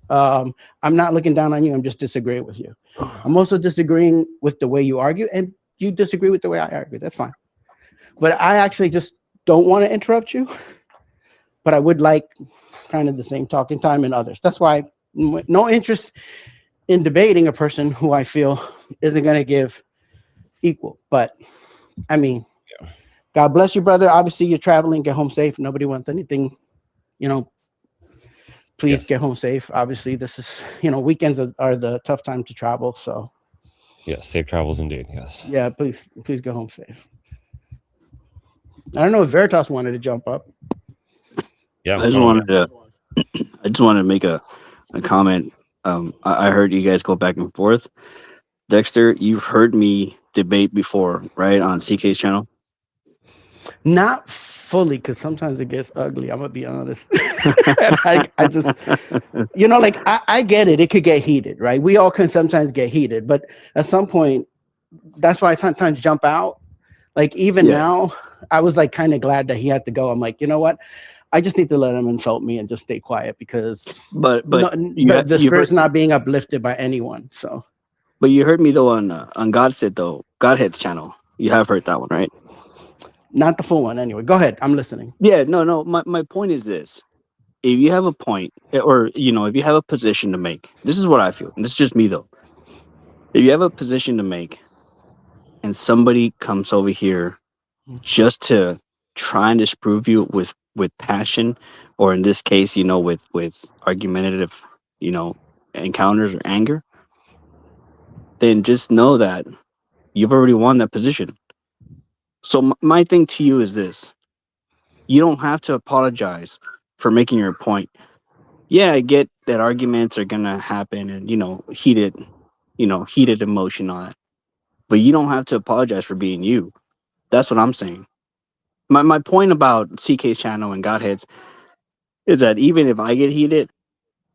I'm not looking down on you. I'm just disagreeing with you. I'm also disagreeing with the way you argue, and you disagree with the way I argue. That's fine. But I actually just don't want to interrupt you, but I would like kind of the same talking time and others. That's why no interest in debating a person who I feel isn't going to give equal. But I mean, God bless you, brother. Obviously, you're traveling. Get home safe. Nobody wants anything, please get home safe. Obviously, this is, weekends are the tough time to travel. So yes, safe travels indeed. Yes. Yeah, please go home safe. I don't know if Veritas wanted to jump up. Yeah, I just wanted to make a comment. I heard you guys go back and forth. Dexter, you've heard me debate before, right, on CK's channel? Not fully, because sometimes it gets ugly. I'm gonna be honest. And I just, I get it. It could get heated, right? We all can sometimes get heated, but at some point, that's why I sometimes jump out. Like even now, I was like kind of glad that he had to go. I'm like, you know what? I just need to let him insult me and just stay quiet because the spirit's not being uplifted by anyone. So, but you heard me though on Godhead's channel. You have heard that one, right? Not the full one, anyway. Go ahead. I'm listening. Yeah, no. My point is this: if you have a point, or if you have a position to make, this is what I feel. And this is just me though. If you have a position to make, and somebody comes over here just to try and disprove you with passion, or in this case, with argumentative, encounters or anger, then just know that you've already won that position. So my thing to you is this: you don't have to apologize for making your point. Yeah, I get that arguments are gonna happen, and heated emotion on it, but you don't have to apologize for being you. That's what I'm saying. My point about CK's channel and Godheads is that even if I get heated,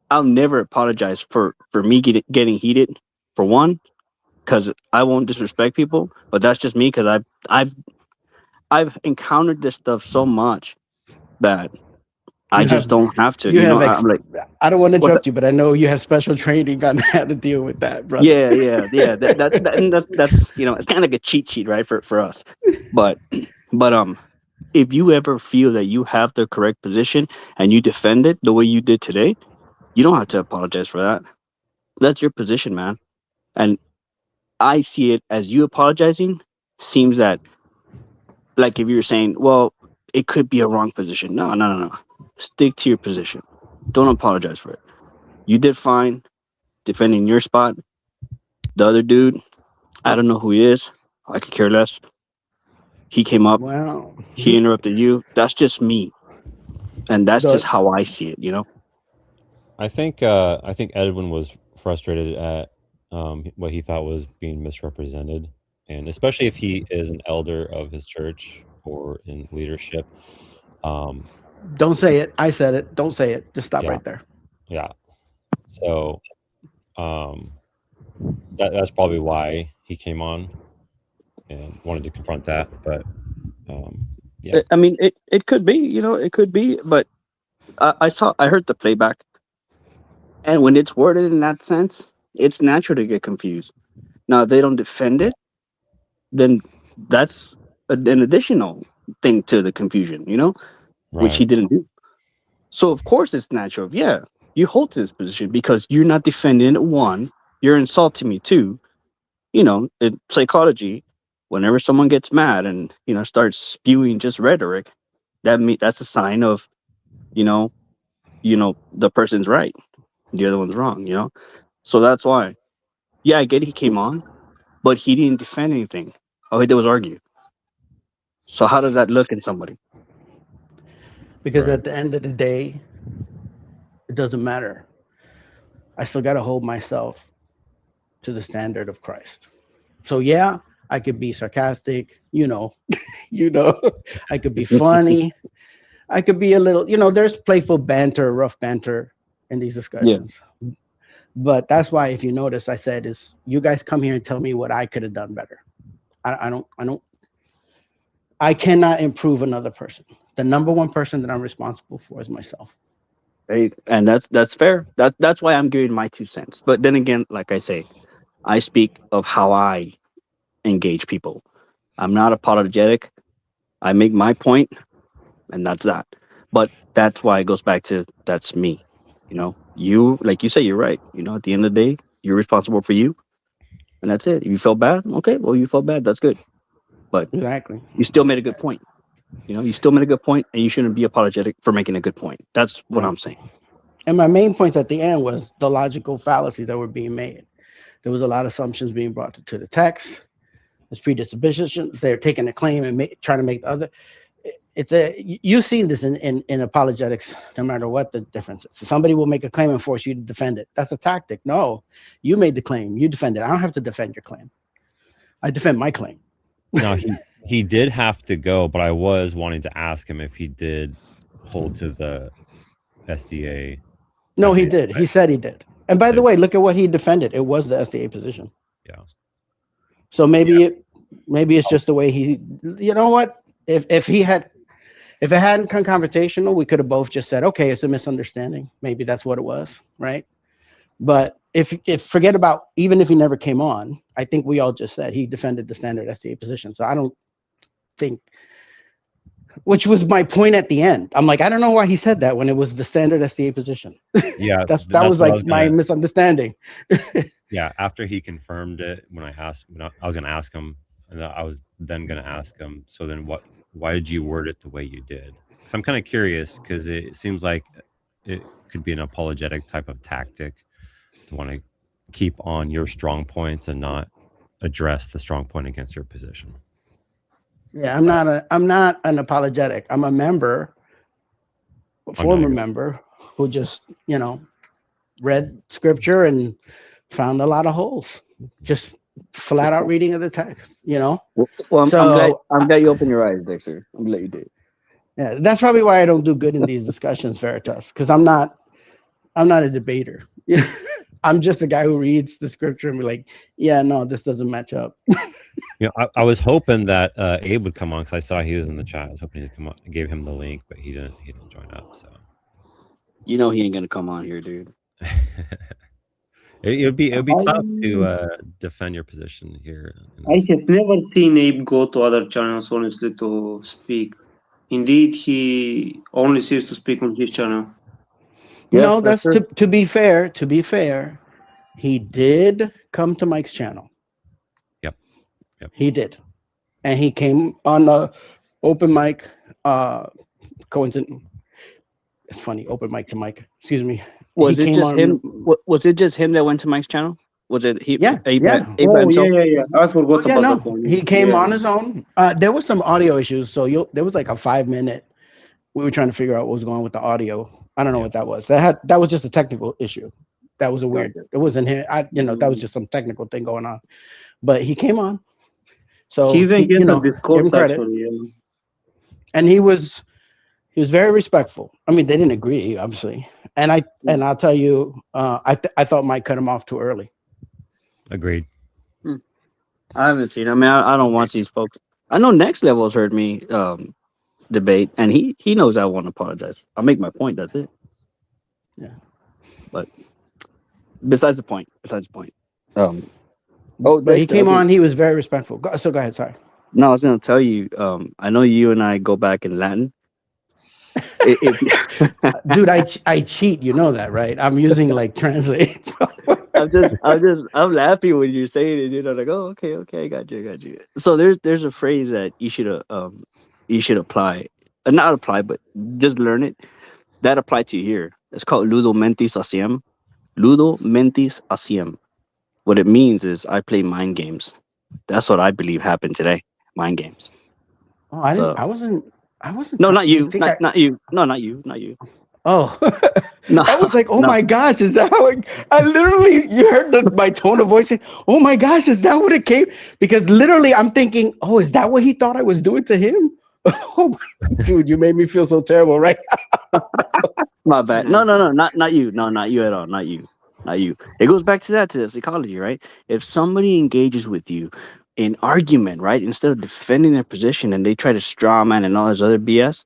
I'll never apologize for me getting heated. For one, because I won't disrespect people, but that's just me because I've encountered this stuff so much that I just don't have to. I don't want to interrupt you, but I know you have special training on how to deal with that, brother. Yeah. That's it's kind of like a cheat sheet, right, for us. But if you ever feel that you have the correct position and you defend it the way you did today, you don't have to apologize for that. That's your position, man. And I see it as you apologizing seems that, like, if you're saying, well, it could be a wrong position. No. Stick to your position. Don't apologize for it. You did fine defending your spot. The other dude, I don't know who he is. I could care less. He came up. Wow. He interrupted you. That's just me. And that's just how I see it, I think Edwin was frustrated at what he thought was being misrepresented, and especially if he is an elder of his church or in leadership, Don't say it. I said it. Don't say it. Just stop Yeah. right there. Yeah. So, that's probably why he came on and wanted to confront that. But, yeah. I mean, it could be, it could be, but I heard the playback, and when it's worded in that sense, it's natural to get confused. Now, if they don't defend it, then that's an additional thing to the confusion, which he Right. didn't do. So of course it's natural. Yeah, you hold to this position because you're not defending it. One, you're insulting me. Two, in psychology, whenever someone gets mad and starts spewing just rhetoric, that's a sign of you know the person's right, the other one's wrong. So that's why. Yeah, I get he came on, but he didn't defend anything. All he did was argue. So how does that look in somebody? Because Right. at the end of the day, it doesn't matter. I still got to hold myself to the standard of Christ. So yeah, I could be sarcastic, I could be funny. I could be a little, there's playful banter, rough banter in these discussions. But that's why, if you notice, I said is you guys come here and tell me what I could have done better. I cannot improve another person. The number one person that I'm responsible for is myself. Right? And that's fair. That's why I'm giving my 2 cents. But then again, like I say, I speak of how I engage people. I'm not apologetic. I make my point, and that's that. But that's why it goes back to that's me. You, like you say, you're right. At the end of the day, you're responsible for you, and that's it. If you felt bad, okay, well, you felt bad. That's good. But Exactly. you still made a good point. You still made a good point, and you shouldn't be apologetic for making a good point. That's what I'm saying. And my main point at the end was the logical fallacies that were being made. There was a lot of assumptions being brought to the text. There's predispositions. They're taking a claim and trying to make the other. You've seen this in apologetics, no matter what the difference is. So somebody will make a claim and force you to defend it. That's a tactic. No, you made the claim. You defend it. I don't have to defend your claim. I defend my claim. Now, he did have to go, but I was wanting to ask him if he did hold to the SDA. No, he did. He said he did. And by the way, look at what he defended. It was the SDA position. Yeah. So maybe it's just the way he. You know what? If it hadn't come confrontational, we could have both just said, okay, it's a misunderstanding. Maybe that's what it was, right? But if forget about, even if he never came on, I think we all just said he defended the standard SDA position. So I don't think, which was my point at the end. I'm like, I don't know why he said that when it was the standard SDA position. Yeah, that was like my misunderstanding. Yeah, after he confirmed it, when I was going to ask him, and I was then going to ask him, so then why did you word it the way you did? Because I'm kind of curious, because it seems like it could be an apologetic type of tactic to want to keep on your strong points and not address the strong point against your position. Yeah, I'm not an apologetic. I'm a member, former member, who just read scripture and found a lot of holes. Just flat out reading of the text. Well, I'm glad you opened your eyes, Dexter. I'm glad you did. Yeah, that's probably why I don't do good in these discussions, Veritas, because I'm not a debater. I'm just a guy who reads the scripture and be like, yeah, no, this doesn't match up. I was hoping that Abe would come on, because I saw he was in the chat. I was hoping he'd come on. I gave him the link, but he didn't join up. So he ain't gonna come on here, dude. It would be tough to defend your position here. I have never seen Abe go to other channels, honestly, to speak. Indeed, he only seems to speak on his channel. That's sure. To be fair. To be fair, he did come to Mike's channel. Yep. He did, and he came on the open mic. Coincident. It's funny. Open mic to Mike. Excuse me. Was it just him? Was it just him that went to Mike's channel? Was it he? Yeah. Yeah. I forgot about that. He came on his own. There was some audio issues, so there was like a 5-minute. We were trying to figure out what was going on with the audio. I don't know what that was. That was just a technical issue. That was a weird. It wasn't him. That was just some technical thing going on. But he came on. So he even give him credit. Actually, yeah. And he was He was very respectful. I mean, they didn't agree, obviously. And I'll tell you, I thought Mike cut him off too early. Agreed. I haven't seen. I mean, I don't watch these folks. I know Next Level has heard me debate, and he knows I won't apologize. I'll make my point. That's it. Yeah. But besides the point. But he came on. He was very respectful. So go ahead. Sorry. No, I was gonna tell you. I know you and I go back in Latin. Dude, I cheat. You know that, right? I'm using like translate. I'm laughing when you're saying it. You know, like, oh, okay, I got you. So there's a phrase that you should apply, not apply, but just learn it. That apply to you here. It's called ludo mentis aciem. Ludo mentis aciem. What it means is I play mind games. That's what I believe happened today. Mind games. Oh, I didn't. So, I wasn't. No, not you. Not you. No, not you. Not you. Oh, no. I was like, oh my gosh, is that how I literally, you heard my tone of voice saying, oh my gosh, is that what it came? Because literally I'm thinking, oh, is that what he thought I was doing to him? Oh, dude, you made me feel so terrible, right? My bad. No, not you. No, not you at all. Not you. It goes back to the psychology, right? If somebody engages with you in argument, right, instead of defending their position and they try to straw man and all this other BS,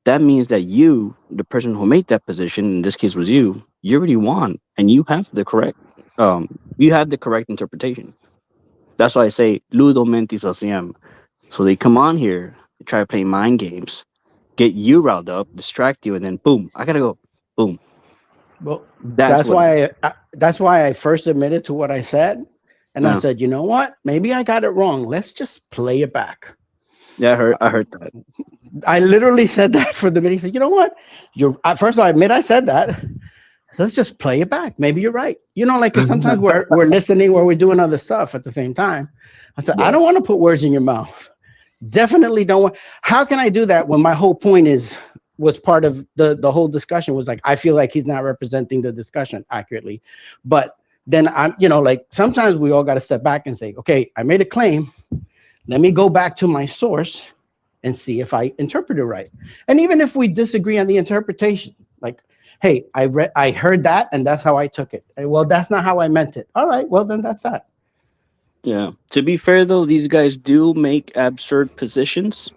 that means that you, the person who made that position, in this case was you already won, and you have the correct interpretation. That's why I say ludo mentis aciem. So they come on here, they try to play mind games, get you riled up, distract you, and then boom, I gotta go, boom. Well, that's why I first admitted to what I said, and I said, you know what? Maybe I got it wrong. Let's just play it back. Yeah, I heard that. I literally said that for the meeting. He said, you know what? First of all, I admit I said that. Let's just play it back. Maybe you're right. You know, like sometimes we're listening or we're doing other stuff at the same time. I said, I don't want to put words in your mouth. Definitely don't want. How can I do that when my whole point was part of the whole discussion was like, I feel like he's not representing the discussion accurately. But then I'm, like sometimes we all got to step back and say, okay, I made a claim. Let me go back to my source and see if I interpret it right. And even if we disagree on the interpretation, like, hey, I heard that and that's how I took it. Well, that's not how I meant it. All right, well then that's that. Yeah. To be fair though, these guys do make absurd positions,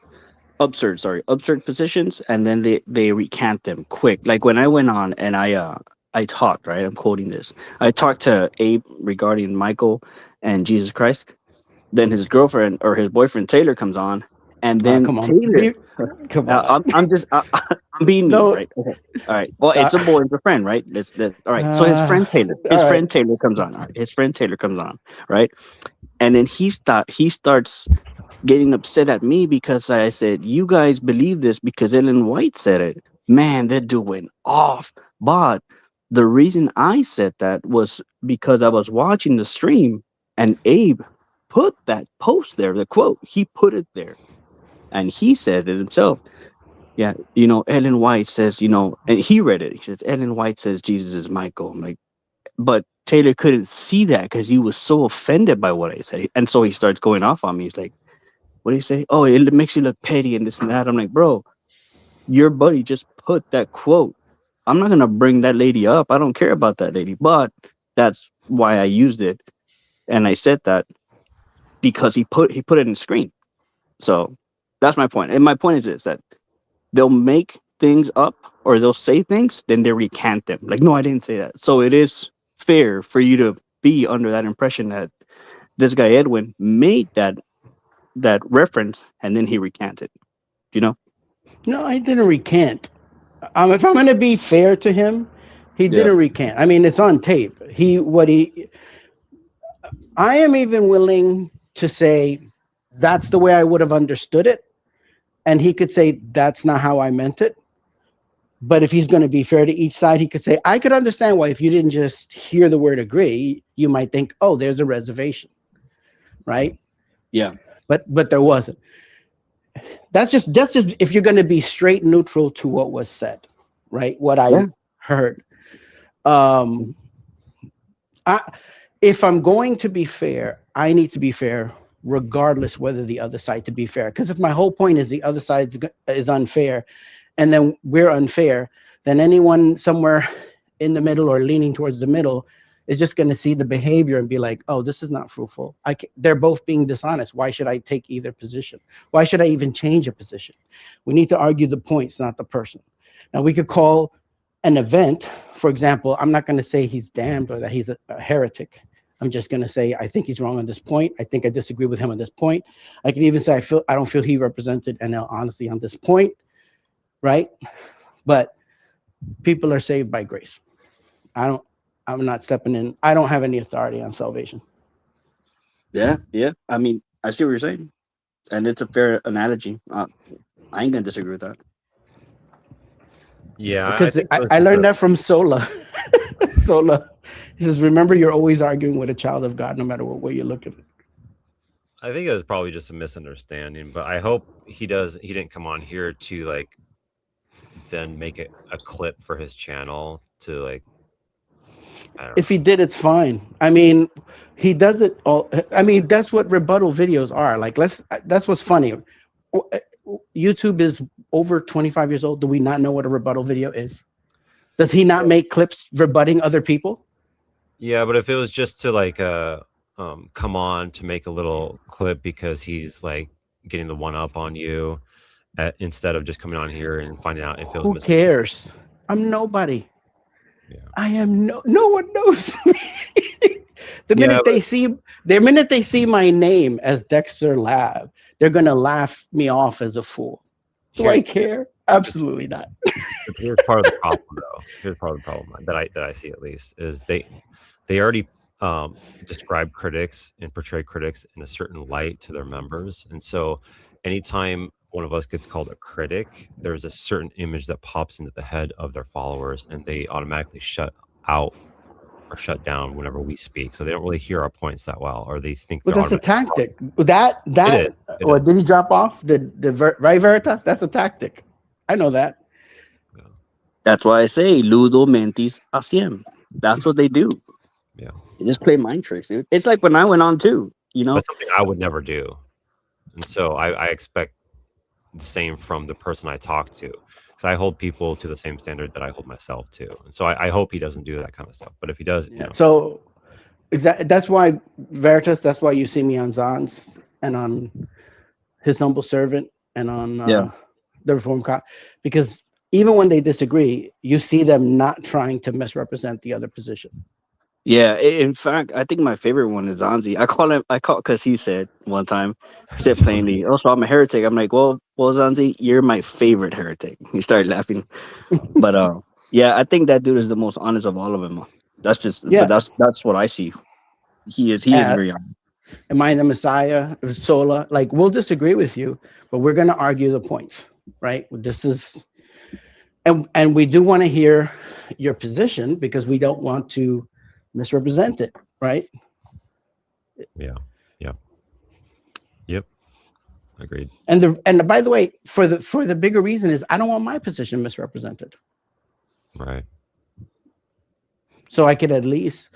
and then they recant them quick. Like when I went on and I talked, right? I'm quoting this. I talked to Abe regarding Michael and Jesus Christ. Then his girlfriend or his boyfriend Taylor comes on, and then Taylor. Come on. I'm being mean, right? Okay. All right. Well, it's a boy, it's a friend, right? All right. So his friend Taylor comes on. All right. His friend Taylor comes on, right? And then he starts getting upset at me because I said, "You guys believe this because Ellen White said it." Man, that dude went off. But the reason I said that was because I was watching the stream and Abe put that post there, the quote, he put it there. And he said it himself. Yeah, Ellen White says, and he read it. He says, Ellen White says Jesus is Michael. I'm like, but Taylor couldn't see that because he was so offended by what I said. And so he starts going off on me. He's like, what do you say? Oh, it makes you look petty and this and that. I'm like, bro, your buddy just put that quote. I'm not going to bring that lady up. I don't care about that lady. But that's why I used it. And I said that because he put it in the screen. So that's my point. And my point is this, that they'll make things up or they'll say things, then they recant them. Like, no, I didn't say that. So it is fair for you to be under that impression that this guy Edwin made that reference and then he recanted. No, I didn't recant. If I'm going to be fair to him, he didn't recant. I mean, it's on tape. I am even willing to say that's the way I would have understood it. And he could say, that's not how I meant it. But if he's going to be fair to each side, he could say, I could understand why if you didn't just hear the word agree, you might think, oh, there's a reservation. Right? Yeah. But there wasn't. That's just if you're going to be straight neutral to what was said, right? What I heard. If I'm going to be fair, I need to be fair regardless whether the other side to be fair. Because if my whole point is the other side is unfair, and then we're unfair, then anyone somewhere in the middle or leaning towards the middle is just going to see the behavior and be like, oh, this is not fruitful. They're both being dishonest. Why should I take either position? Why should I even change a position? We need to argue the points, not the person. Now, we could call an event, for example, I'm not going to say he's damned or that he's a heretic. I'm just going to say, I think he's wrong on this point. I think I disagree with him on this point. I can even say, I don't feel he represented NL honestly on this point, right? But people are saved by grace. I'm not stepping in. I don't have any authority on salvation. Yeah. I mean, I see what you're saying, and it's a fair analogy. I ain't gonna disagree with that. Yeah, because I learned that from Sola. Sola, he says, remember, you're always arguing with a child of God, no matter what way you look at it. I think it was probably just a misunderstanding, but I hope he didn't come on here to like then make it a clip for his channel to like. If he did, it's fine. I mean, he does it all. I mean, that's what rebuttal videos are. Like, that's what's funny. YouTube is over 25 years old. Do we not know what a rebuttal video is? Does he not make clips rebutting other people? Yeah, but if it was just to like come on to make a little clip because he's like getting the one up on you instead of just coming on here and finding out if it was Who cares? I'm nobody. Yeah. I am no one knows me. The minute they see my name as Dexter Lab, they're gonna laugh me off as a fool. Do I care? Absolutely not. Here's part of the problem, though. Here's part of the problem that I see, at least, is they already describe critics and portray critics in a certain light to their members, and so anytime one of us gets called a critic, there's a certain image that pops into the head of their followers, and they automatically shut out or shut down whenever we speak. So they don't really hear our points that well, or they think. Well, that's a tactic. Did he drop off? Right, Veritas? That's a tactic. I know that. Yeah. That's why I say Ludo Mentis Asiem. That's what they do. Yeah. They just play mind tricks, dude. It's like when I went on too, you know. That's something I would never do. And so I expect the same from the person I talk to. Because I hold people to the same standard that I hold myself to. And so I hope he doesn't do that kind of stuff. But if he does, you know. So that's why Veritas, that's why you see me on Zon's and on His Humble Servant and on the Reform Cop, because even when they disagree, you see them not trying to misrepresent the other position. Yeah, in fact, I think my favorite one is Zanzi. I call because he said one time, he said plainly, "Oh, so I'm a heretic." I'm like, well, Zanzi, you're my favorite heretic. He started laughing, but yeah, I think that dude is the most honest of all of them. That's just, but that's what I see. He is very honest. Am I the Messiah? Sola, like, we'll disagree with you, but we're going to argue the points, right? This is, and we do want to hear your position because we don't want to misrepresent it, right? Yeah. Yep. Agreed. And by the way, for the bigger reason is I don't want my position misrepresented. Right. So I could at least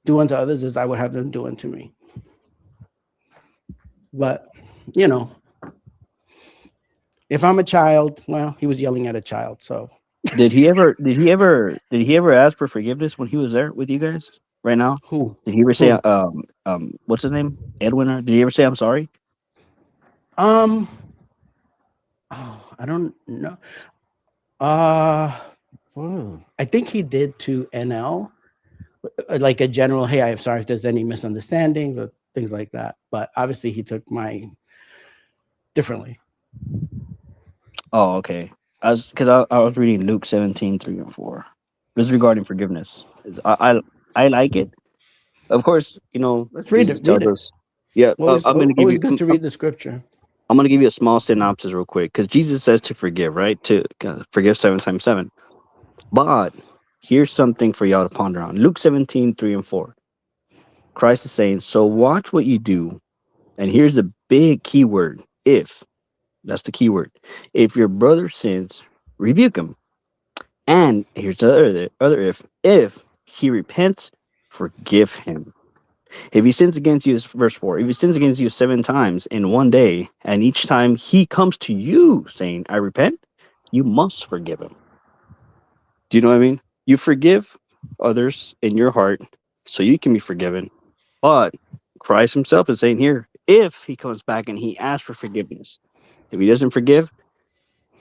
do unto others as I would have them do unto me. But, you know, if I'm a child, well, he was yelling at a child, so. Did he ever ask for forgiveness when he was there with you guys right now? Who? Did he ever say what's his name? Edwin, or did he ever say I'm sorry? I don't know. I think he did to NL, like a general, hey, I'm sorry if there's any misunderstandings or things like that. But obviously he took mine differently. Oh, okay. I was reading Luke 17:3-4. This is regarding forgiveness. I like it. Of course, you know. Let's read it. Yeah, I'm going to give you. Good to read the scripture. I'm going to give you a small synopsis real quick, because Jesus says to forgive, right? To forgive 7 times 7. But here's something for y'all to ponder on. Luke 17:3-4. Christ is saying, so watch what you do. And here's the big key word, if. That's the key word. If your brother sins, rebuke him. And here's the other if he repents, forgive him. If he sins against you, verse 4, if he sins against you 7 times in one day, and each time he comes to you saying, I repent, you must forgive him. Do you know what I mean? You forgive others in your heart so you can be forgiven. But Christ himself is saying here, if he comes back and he asks for forgiveness, if he doesn't forgive,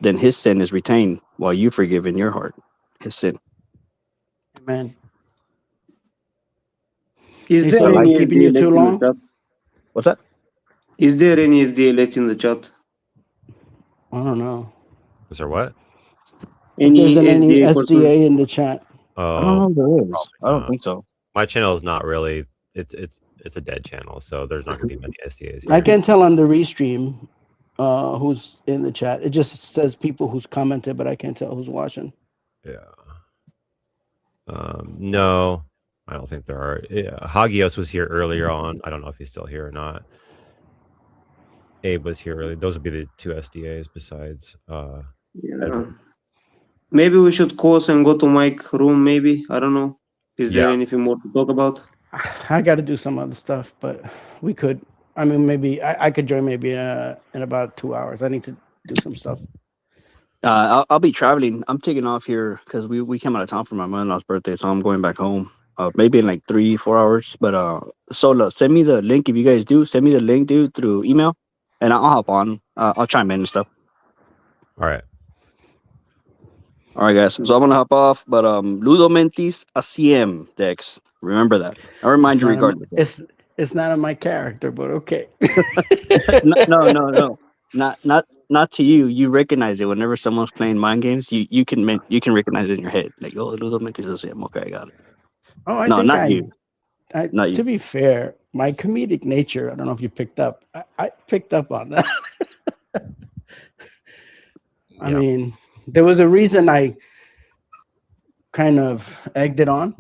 then his sin is retained while you forgive in your heart his sin. Amen. Is Hey, there so am I any keeping SDA you too left in the long? chat? What's that? Is there any SDA left in the chat? I don't know. Is there what? If there's Any any SDA person? SDA in the chat. I don't Oh, know if there is. probably I don't not. think so. My channel is not really. It's a dead channel, so there's not going to be many SDAs I here. can tell on the restream who's in the chat. It just says people who's commented, but I can't tell who's watching. Yeah. No, I don't think there are. Yeah, Hagios was here earlier on. I don't know if he's still here or not. Abe was here earlier. Those would be the two SDAs besides. Yeah. Maybe we should pause and go to Mike's room. Maybe, I don't know. Is there anything more to talk about? I got to do some other stuff, but we could. I mean, maybe I could join maybe in about 2 hours. I need to do some stuff. I'll be traveling. I'm taking off here because we came out of town for my mother-in-law's birthday, so I'm going back home. Maybe in like 3-4 hours. But Sola, send me the link if you guys do. Send me the link, dude, through email, and I'll hop on. I'll chime in and stuff. All right. All right, guys. So I'm gonna hop off. But Ludo Mentis ACM, Dex. Remember that. I remind you regardless. It's not in my character, but okay. No. Not to you. You recognize it whenever someone's playing mind games. You can recognize it in your head. Like, oh, Ludo Mentis ACM. Okay, I got it. Oh, I No, think not you. Not you. To be fair, my comedic nature, I don't know if you picked up. I picked up on that. I mean, there was a reason I kind of egged it on,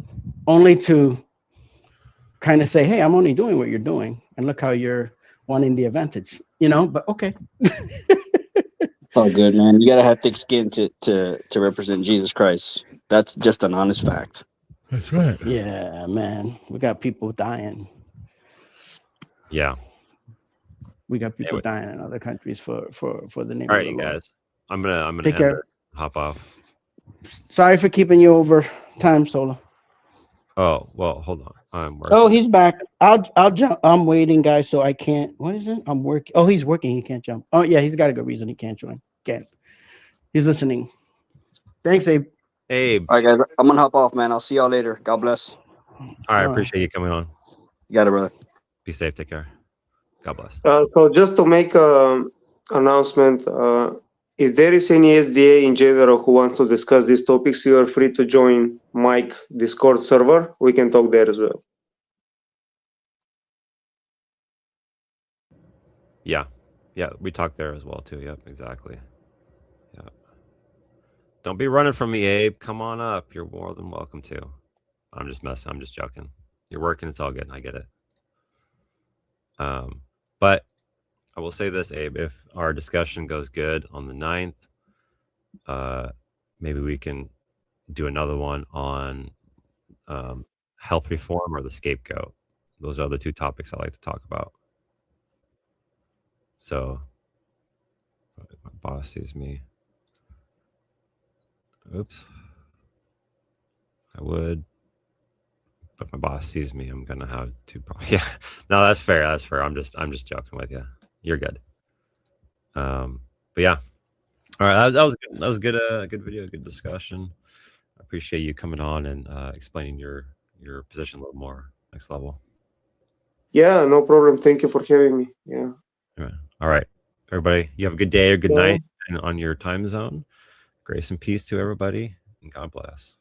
only to kind of say, hey, I'm only doing what you're doing, and look how you're wanting the advantage, but okay. It's all good, man. You gotta have thick skin to represent Jesus Christ. That's just an honest fact. That's right. Yeah, man. We got people dying. Yeah. We got people dying in other countries for the name All of right, the you Lord. guys. I'm gonna Take end care. this. Hop off. Sorry for keeping you over time, Solo. Oh well, hold on. I'm working. Oh, he's back. I'll jump. I'm waiting, guys, so I can't. What is it? I'm working. Oh, he's working. He can't jump. Oh, yeah, he's got a good reason he can't join. Can't. He's listening. Thanks, Abe. Abe. All right, guys. I'm gonna hop off, man. I'll see y'all later. God bless. All right, appreciate you coming on. You got it, brother. Be safe. Take care. God bless. So just to make an announcement, if there is any SDA in general who wants to discuss these topics, you are free to join Mike Discord server. We can talk there as well. Yeah, we talked there as well too. Yep, exactly. Yeah. Don't be running from me, Abe. Come on up. You're more than welcome to. I'm just messing. I'm just joking. You're working. It's all good. I get it. But I will say this, Abe. If our discussion goes good on the 9th, maybe we can do another one on health reform or the scapegoat. Those are the two topics I like to talk about. So my boss sees me. Oops. I would, but my boss sees me. I'm gonna have two problems. Yeah, no, that's fair. That's fair. I'm just joking with you. You're good. But yeah. All right, that was good. Good video, good discussion. I appreciate you coming on and explaining your position a little more. Next level. Yeah, no problem. Thank you for having me. Yeah. All right, everybody. You have a good day or good night, and on your time zone. Grace and peace to everybody, and God bless.